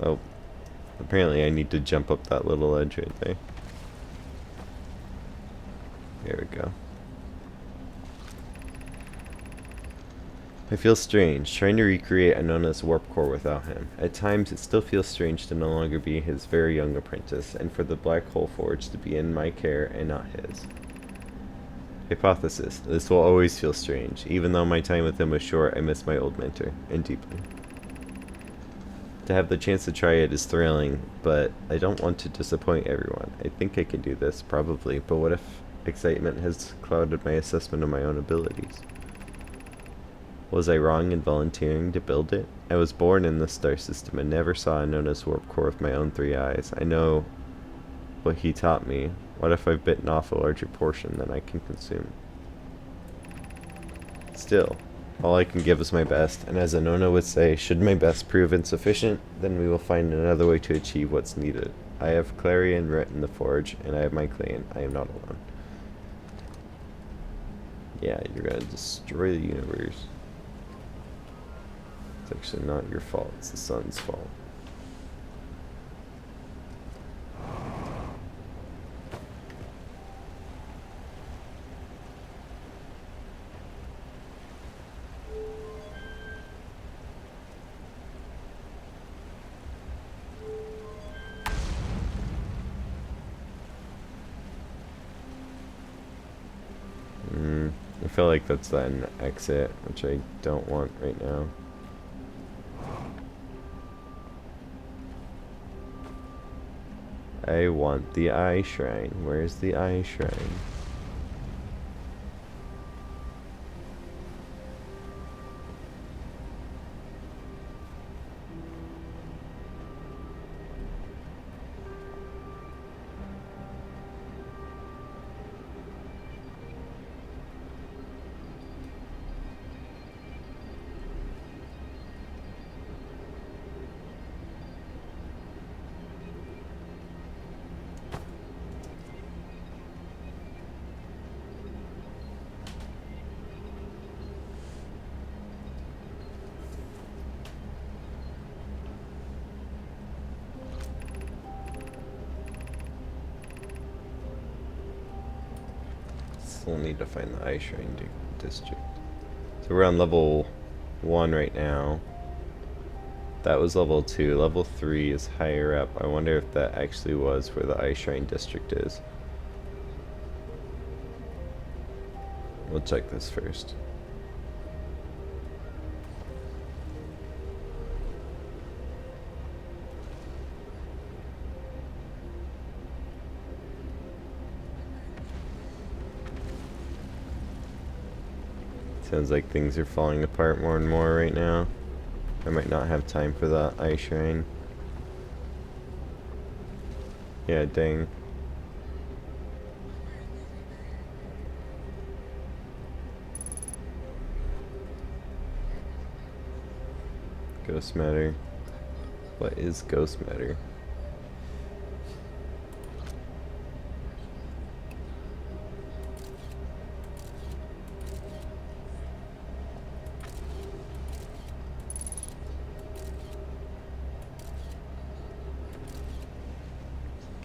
Oh, apparently I need to jump up that little edge right there. There we go. I feel strange, trying to recreate Anona's warp core without him. At times, it still feels strange to no longer be his very young apprentice, and for the Black Hole Forge to be in my care and not his. Hypothesis. This will always feel strange. Even though my time with him was short, I miss my old mentor, and deeply. To have the chance to try it is thrilling, but I don't want to disappoint everyone. I think I can do this, probably, but what if Excitement has clouded my assessment of my own abilities. Was I wrong in volunteering to build it? I was born in this star system and never saw Anona's warp core with my own 3 eyes. I know what he taught me. What if I've bitten off a larger portion than I can consume? Still, all I can give is my best, and as Anona would say, should my best prove insufficient, then we will find another way to achieve what's needed. I have Clarion Ret in the forge, and I have my clan. I am not alone. Yeah, you're gonna destroy the universe. It's actually not your fault, it's the sun's fault. I feel like that's an exit, which I don't want right now. I want the eye shrine. Where's the eye shrine? Still need to find the eye shrine district. So we're on level 1 right now. That was level 2. Level 3 is higher up. I wonder if that actually was where the eye shrine district is. We'll check this first. Sounds like things are falling apart more and more right now. I might not have time for the eye shrine. Yeah, dang. Ghost matter. What is ghost matter?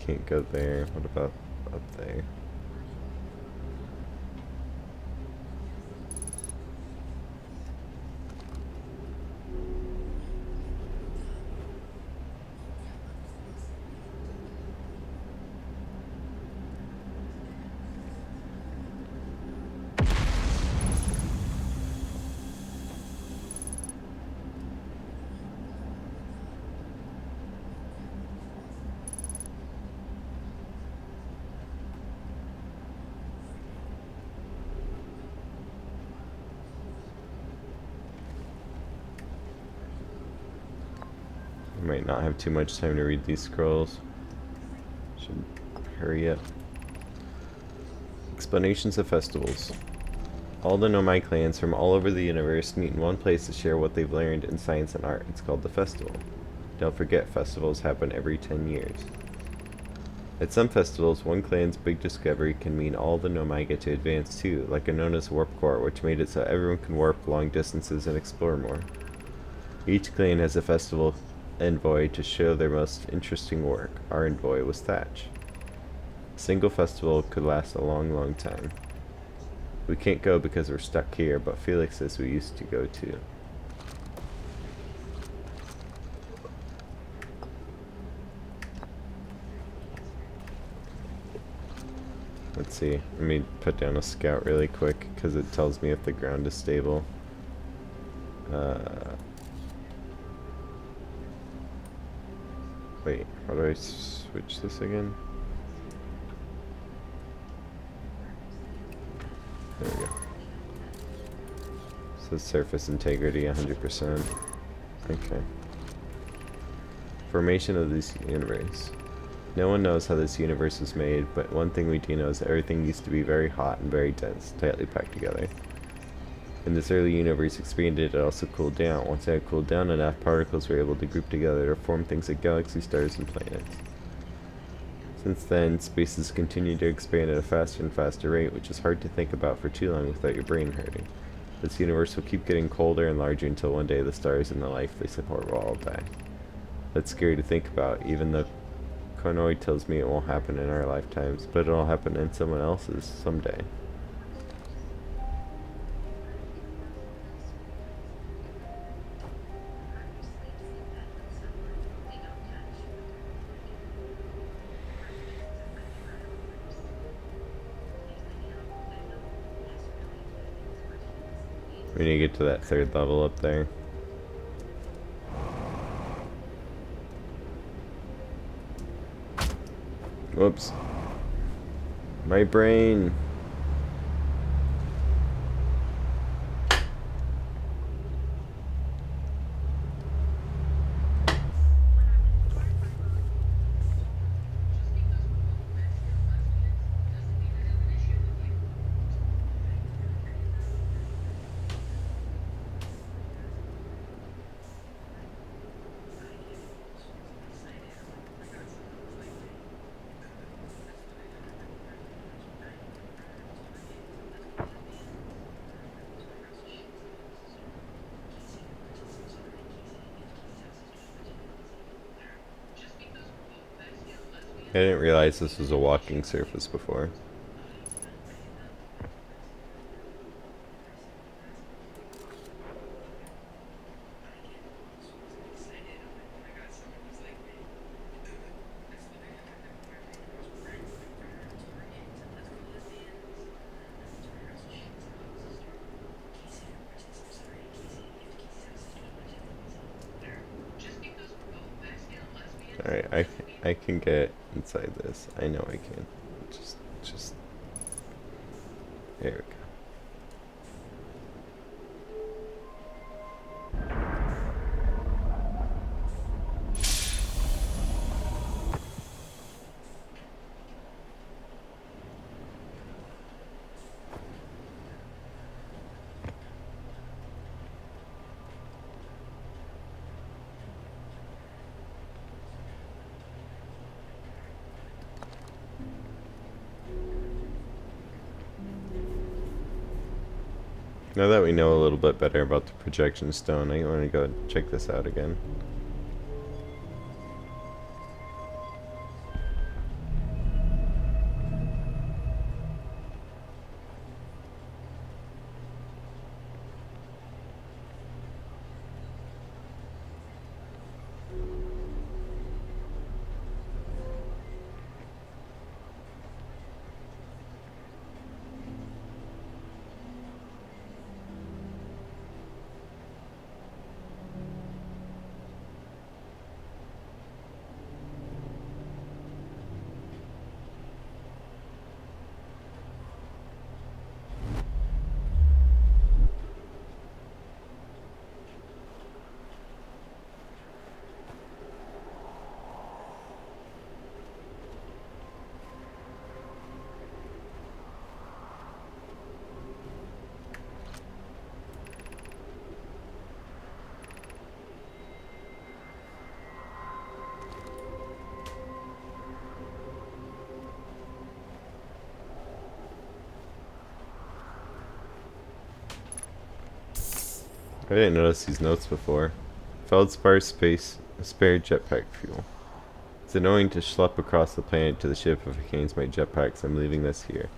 Can't go there. What about up there? I might not have too much time to read these scrolls. Should hurry up. Explanations of festivals. All the Nomai clans from all over the universe meet in one place to share what they've learned in science and art. It's called the festival. Don't forget, festivals happen every 10 years. At some festivals, one clan's big discovery can mean all the Nomai get to advance too, like Anona's warp core, which made it so everyone can warp long distances and explore more. Each clan has a festival envoy to show their most interesting work. Our envoy was Thatch. A single festival could last a long, long time. We can't go because we're stuck here, but Felix says we used to go too. Let's see. Let me put down a scout really quick because it tells me if the ground is stable. Wait, how do I switch this again? There we go. So surface integrity 100%. Okay. Formation of this universe. No one knows how this universe was made, but one thing we do know is that everything used to be very hot and very dense, tightly packed together. When this early universe expanded, it also cooled down. Once it had cooled down, enough particles were able to group together to form things like galaxies, stars, and planets. Since then, space has continued to expand at a faster and faster rate, which is hard to think about for too long without your brain hurting. This universe will keep getting colder and larger until one day the stars and the life they support will all die. That's scary to think about, even though Konoe tells me it won't happen in our lifetimes, but it'll happen in someone else's someday. We need to get to that third level up there. Whoops. My brain. I didn't realize this was a walking surface before. Alright, I can get inside this. I know I can. Just there we go. Now that we know a little bit better about the projection stone, I want to go check this out again. I didn't notice these notes before. Feldspar space, spare jetpack fuel. It's annoying to schlep across the planet to the ship if I can't use my jetpacks. I'm leaving this here.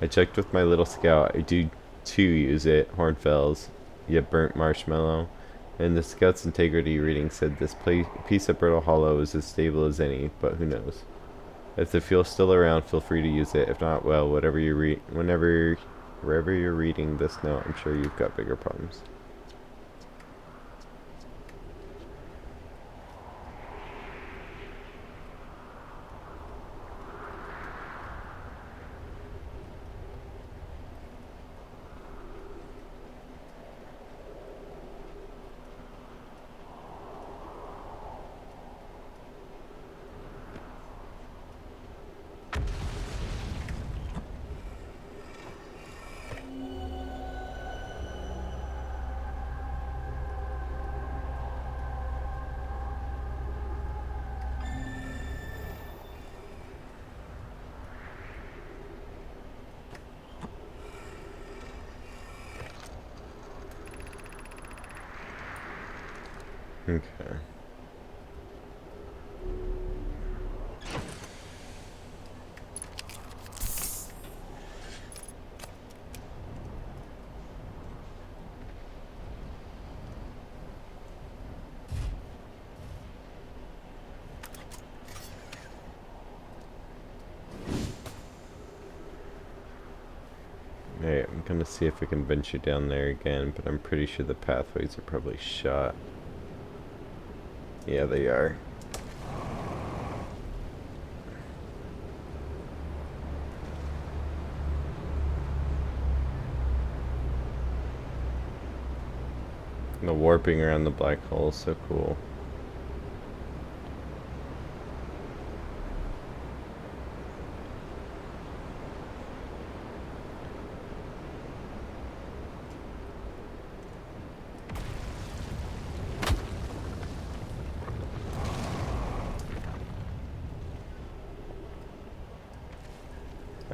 I checked with my little scout. I do too use it. Hornfells, yet burnt marshmallow. And the scout's integrity reading said this piece of brittle hollow is as stable as any, but who knows. If the fuel's still around, feel free to use it. If not, well, wherever you're reading this note, I'm sure you've got bigger problems. Okay. Alright, I'm gonna see if I can venture down there again, but I'm pretty sure the pathways are probably shot. Yeah, they are. The warping around the black hole is so cool.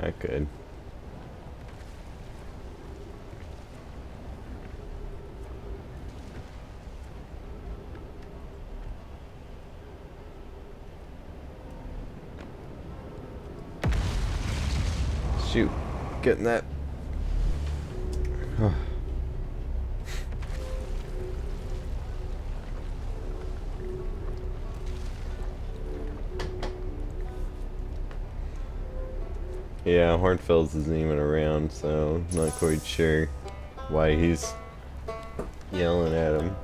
Not good. Shoot. Getting that. Yeah, Hornfels isn't even around, so not quite sure why he's yelling at him.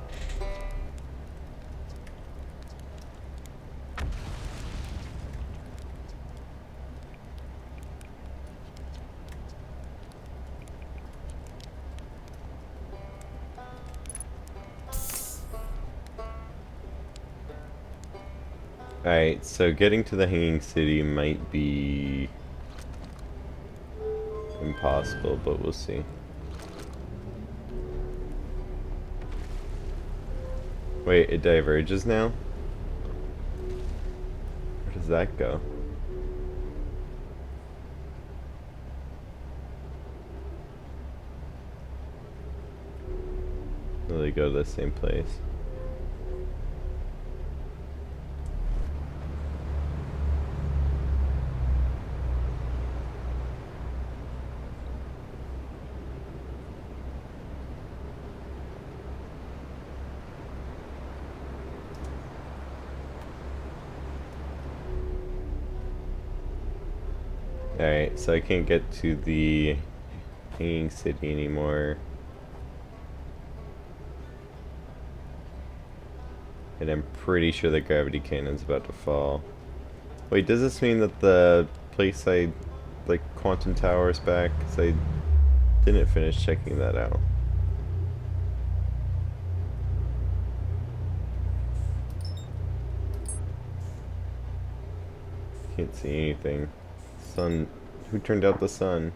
Alright, so getting to the Hanging City might be impossible, but we'll see. Wait, it diverges now? Where does that go? Will they go to the same place? Alright, so I can't get to the Hanging City anymore. And I'm pretty sure the gravity cannon's about to fall. Wait, does this mean that the place like, Quantum Tower is back? 'Cause I didn't finish checking that out. Can't see anything. Sun. Who turned out the sun?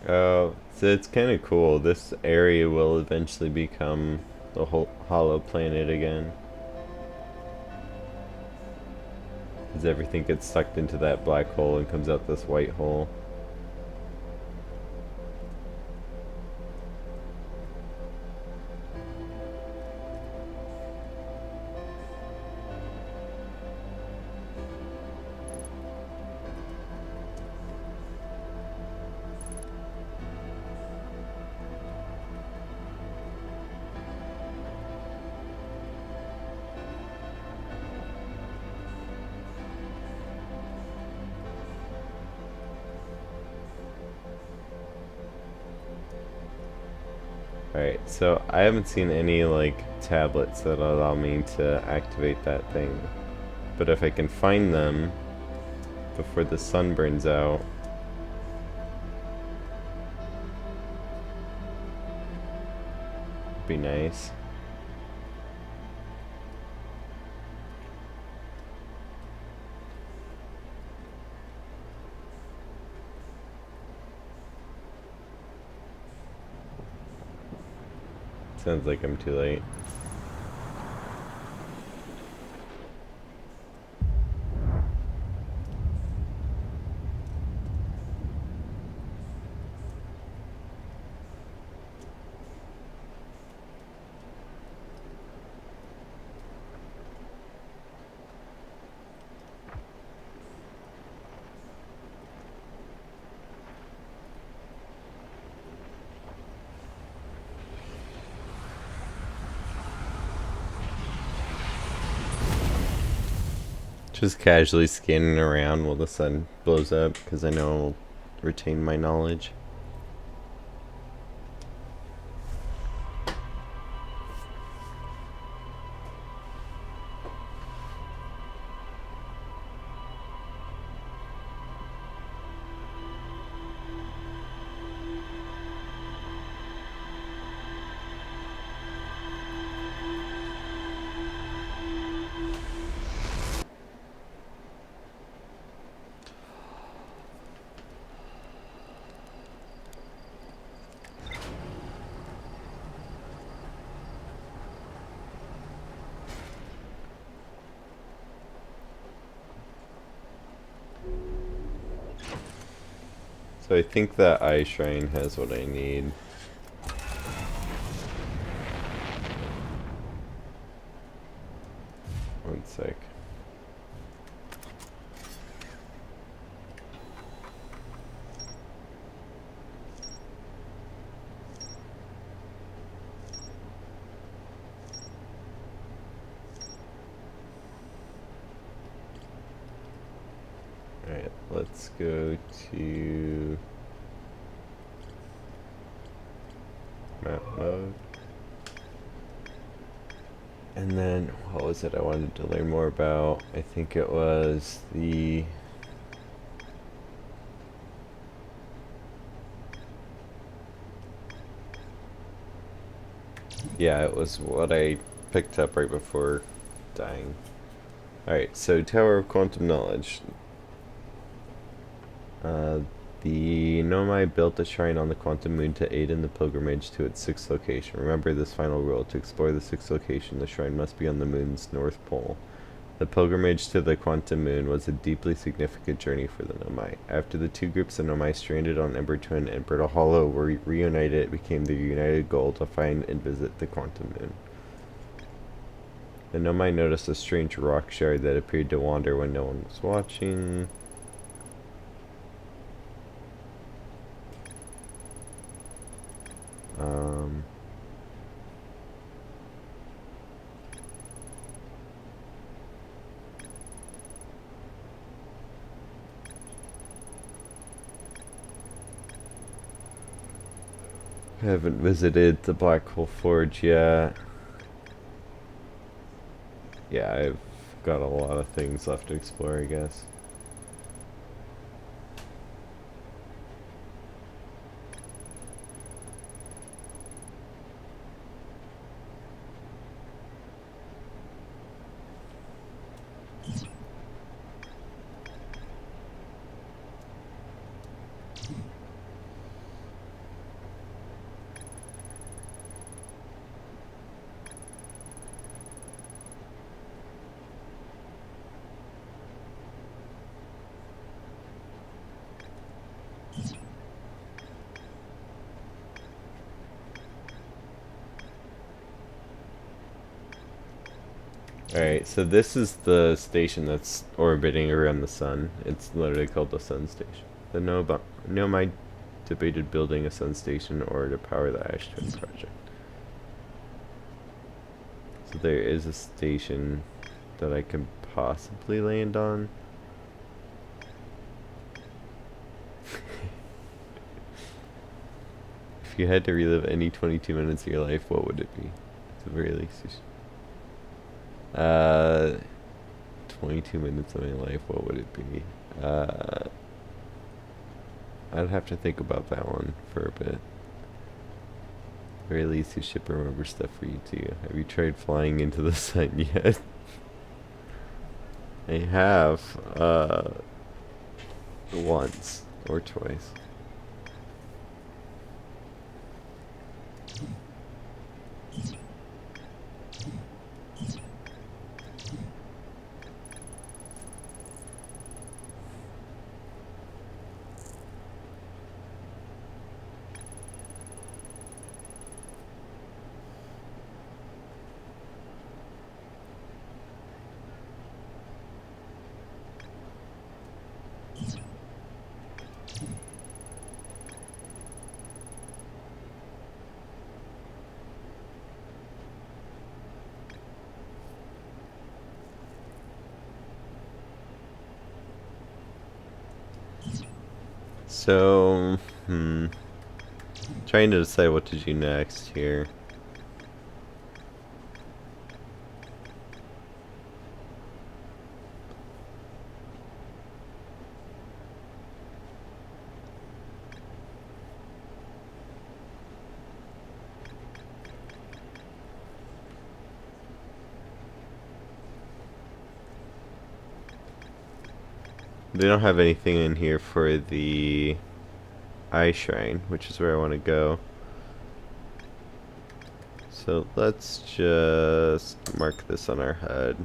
Oh, so it's kind of cool. This area will eventually become the whole hollow planet again. Because everything gets sucked into that black hole and comes out this white hole. Alright, so I haven't seen any, like, tablets that allow me to activate that thing. But if I can find them before the sun burns out, it'd be nice. Sounds like I'm too late. Just casually scanning around while the sun blows up, because I know I'll retain my knowledge. So I think that eye shrine has what I need. One sec. Alright, let's go to map mode. And then, what was it I wanted to learn more about? I think it was the... Yeah, it was what I picked up right before dying. Alright, so Tower of Quantum Knowledge. The Nomai built a shrine on the Quantum Moon to aid in the pilgrimage to its sixth location. Remember this final rule: to explore the sixth location, the shrine must be on the moon's north pole. The pilgrimage to the Quantum Moon was a deeply significant journey for the Nomai. After the two groups of Nomai stranded on Ember Twin and Brittle Hollow were reunited, it became their united goal to find and visit the Quantum Moon. The Nomai noticed a strange rock shard that appeared to wander when no one was watching. I haven't visited the Black Hole Forge yet. Yeah, I've got a lot of things left to explore, I guess. Alright, so this is the station that's orbiting around the sun. It's literally called the Sun Station. The Nomai debated building a sun station in order to power the Ash Twin project. So there is a station that I can possibly land on. If you had to relive any 22 minutes of your life, what would it be? At the very least, 22 minutes of my life, what would it be? I'd have to think about that one for a bit. At the very least, you should remember stuff for you too. Have you tried flying into the sun yet? I have, once or twice. So, trying to decide what to do next here. They don't have anything in here for the Eye Shrine, which is where I want to go. So let's just mark this on our HUD.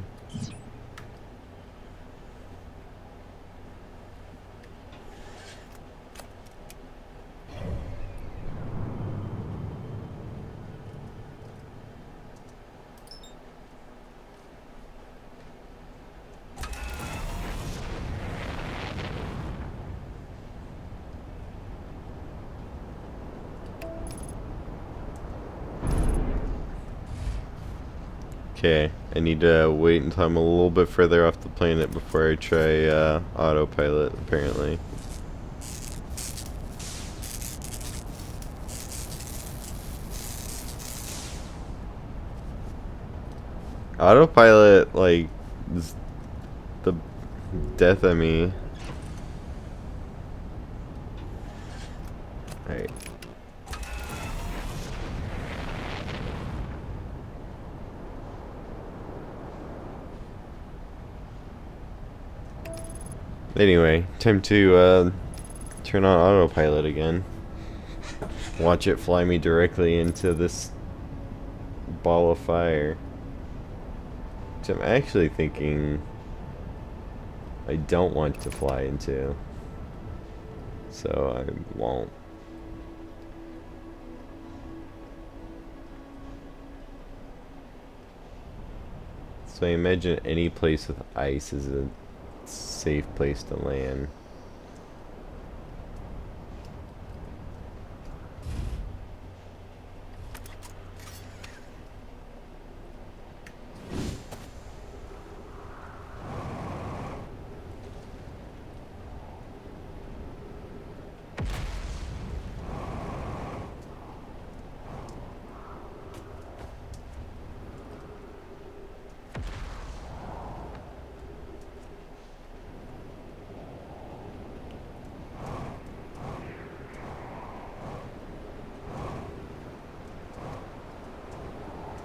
Okay, I need to wait until I'm a little bit further off the planet before I try autopilot, apparently. Autopilot, like, is the death of me. Alright. Anyway, time to turn on autopilot again. Watch it fly me directly into this ball of fire. Which I'm actually thinking I don't want to fly into. So I won't. So I imagine any place with ice is a safe place to land.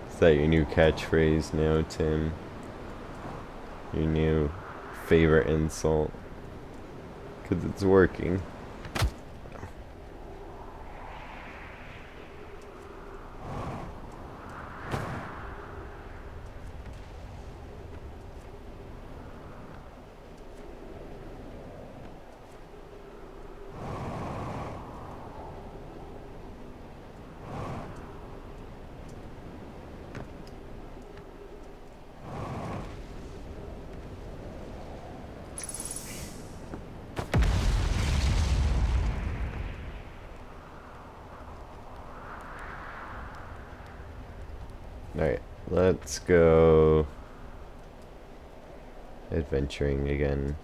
Is that your new catchphrase now, Tim? Your new favorite insult? 'Cause it's working. Alright, let's go adventuring again.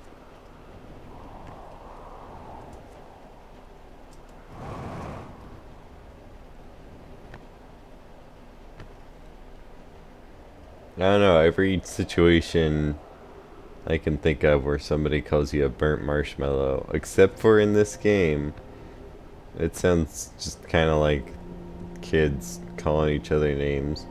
I don't know, every situation I can think of where somebody calls you a burnt marshmallow, except for in this game. It sounds just kind of like kids calling each other names.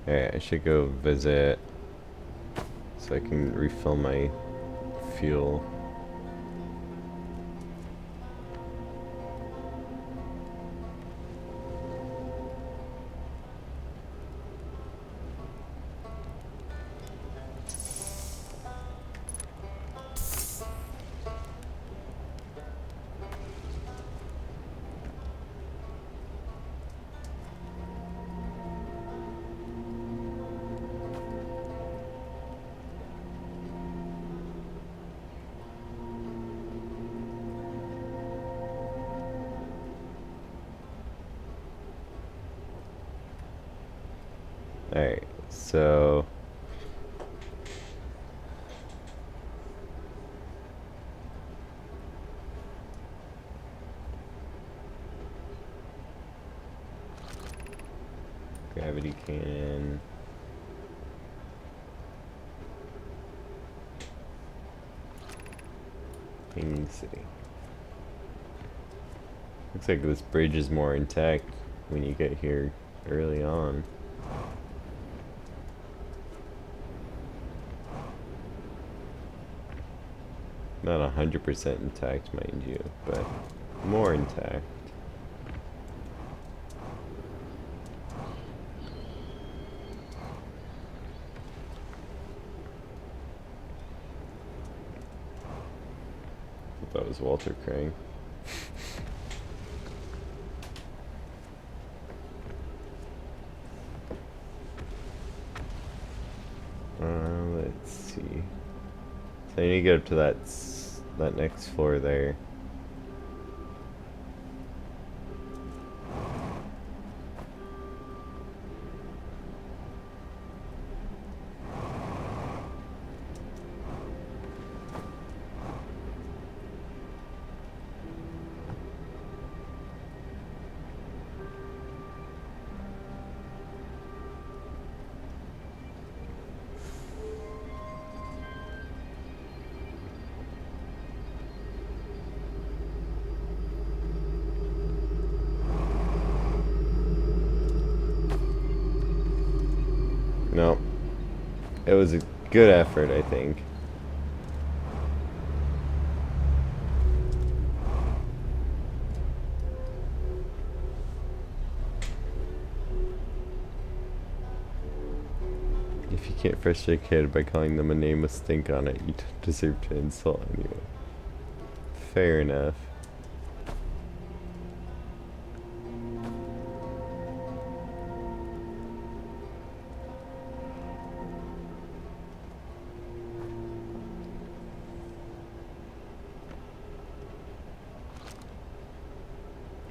Alright, I should go visit so I can refill my fuel. So gravity cannon. Hanging City. Looks like this bridge is more intact when you get here early on. Not 100% intact, mind you, but more intact. That was Walter Crane. Let's see. So I need to get up to that next floor there. No. It was a good effort, I think. If you can't frustrate a kid by calling them a name with stink on it, you don't deserve to insult anyone. Fair enough.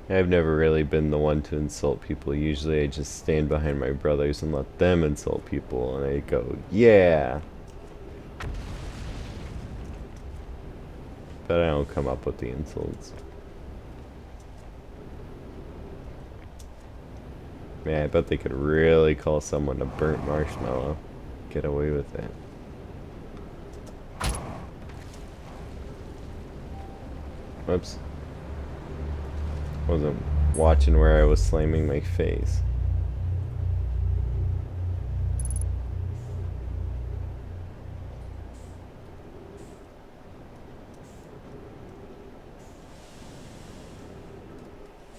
I've never really been the one to insult people. Usually I just stand behind my brothers and let them insult people, and I go, yeah! But I don't come up with the insults. Man, I bet they could really call someone a burnt marshmallow. Get away with it. Whoops. Wasn't watching where I was slamming my face.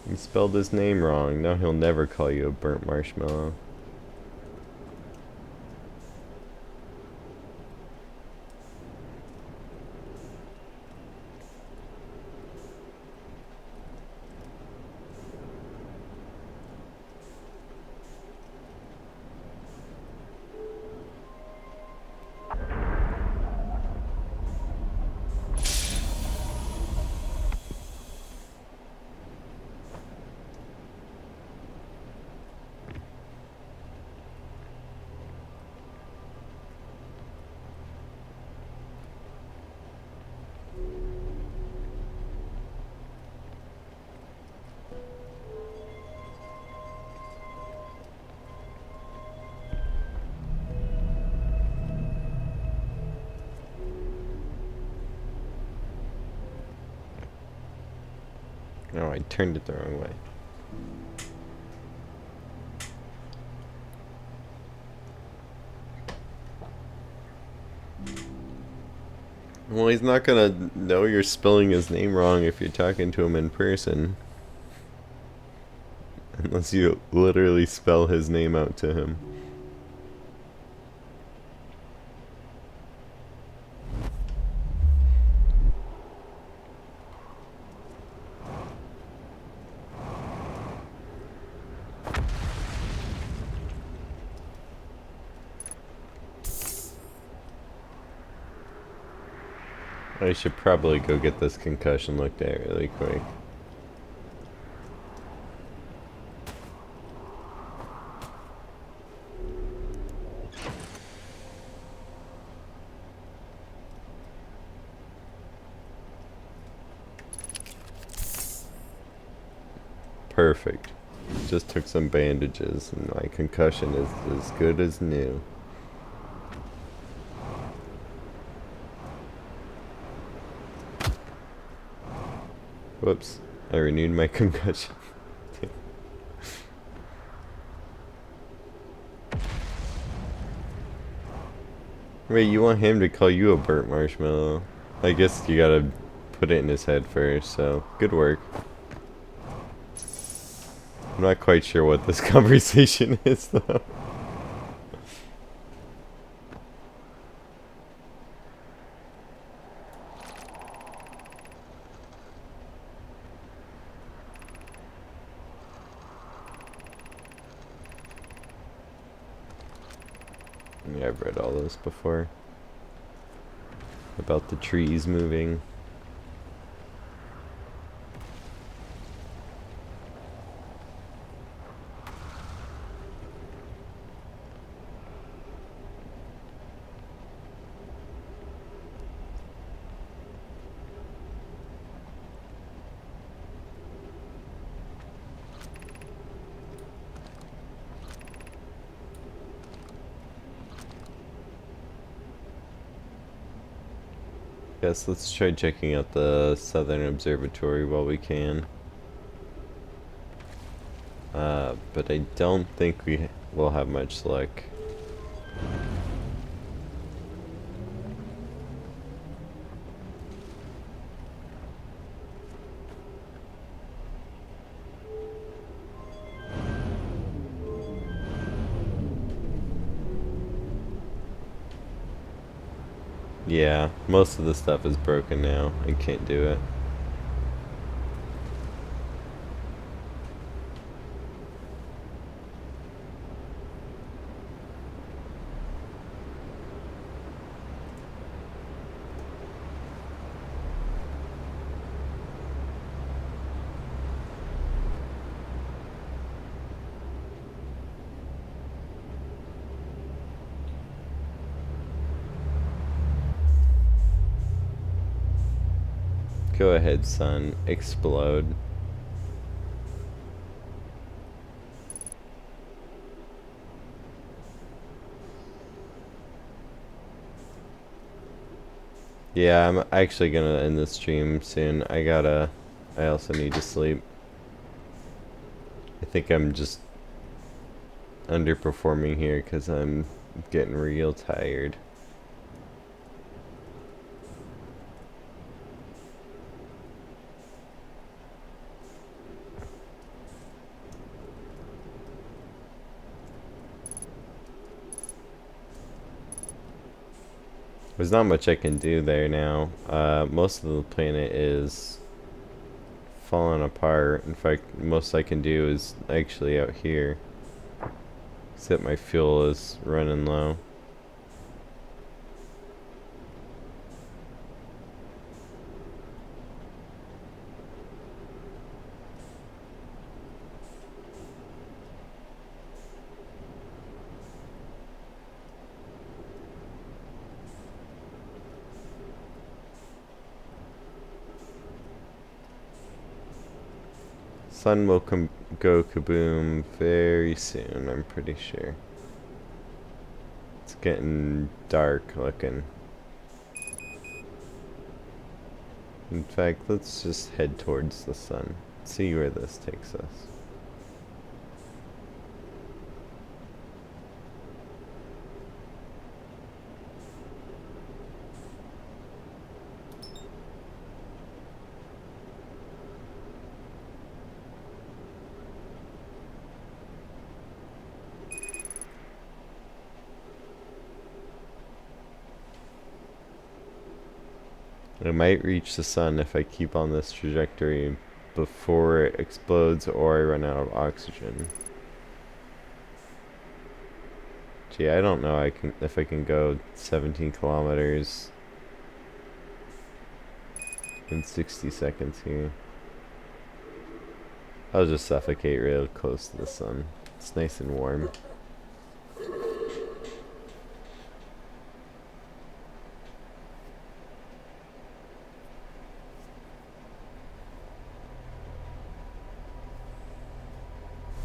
You spelled his name wrong. Now he'll never call you a burnt marshmallow. No, I turned it the wrong way. Well, he's not gonna know you're spelling his name wrong if you're talking to him in person. Unless you literally spell his name out to him. I should probably go get this concussion looked at really quick. perfect. Just took some bandages and my concussion is as good as new. Whoops. I renewed my concussion. Wait, you want him to call you a burnt marshmallow? I guess you gotta put it in his head first, so good work. I'm not quite sure what this conversation is, though. Yeah, I've read all this before. About the trees moving. Yes, let's try checking out the Southern Observatory while we can. But I don't think we will have much luck. Yeah, most of the stuff is broken now. I can't do it. Go ahead, sun. Explode. Yeah, I'm actually gonna end the stream soon. I also need to sleep. I think I'm just underperforming here because I'm getting real tired. There's not much I can do there now. Most of the planet is falling apart. In fact, most I can do is actually out here. Except my fuel is running low. Sun will go kaboom very soon, I'm pretty sure. It's getting dark looking. In fact, let's just head towards the sun. See where this takes us. I might reach the sun if I keep on this trajectory before it explodes or I run out of oxygen. Gee, I don't know if I can go 17 kilometers in 60 seconds here. I'll just suffocate real close to the sun. It's nice and warm.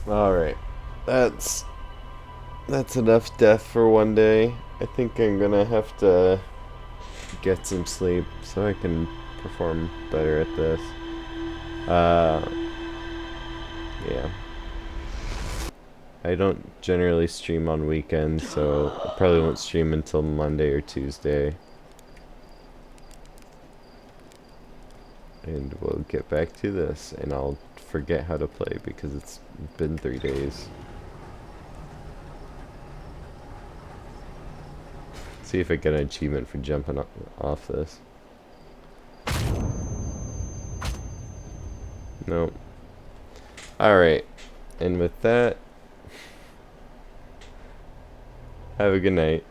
Alright. That's enough death for one day. I think I'm gonna have to get some sleep so I can perform better at this. Yeah. I don't generally stream on weekends, so I probably won't stream until Monday or Tuesday. And we'll get back to this, and I'll forget how to play because it's been 3 days. See if I get an achievement for jumping off this. Nope. Alright. And with that, have a good night.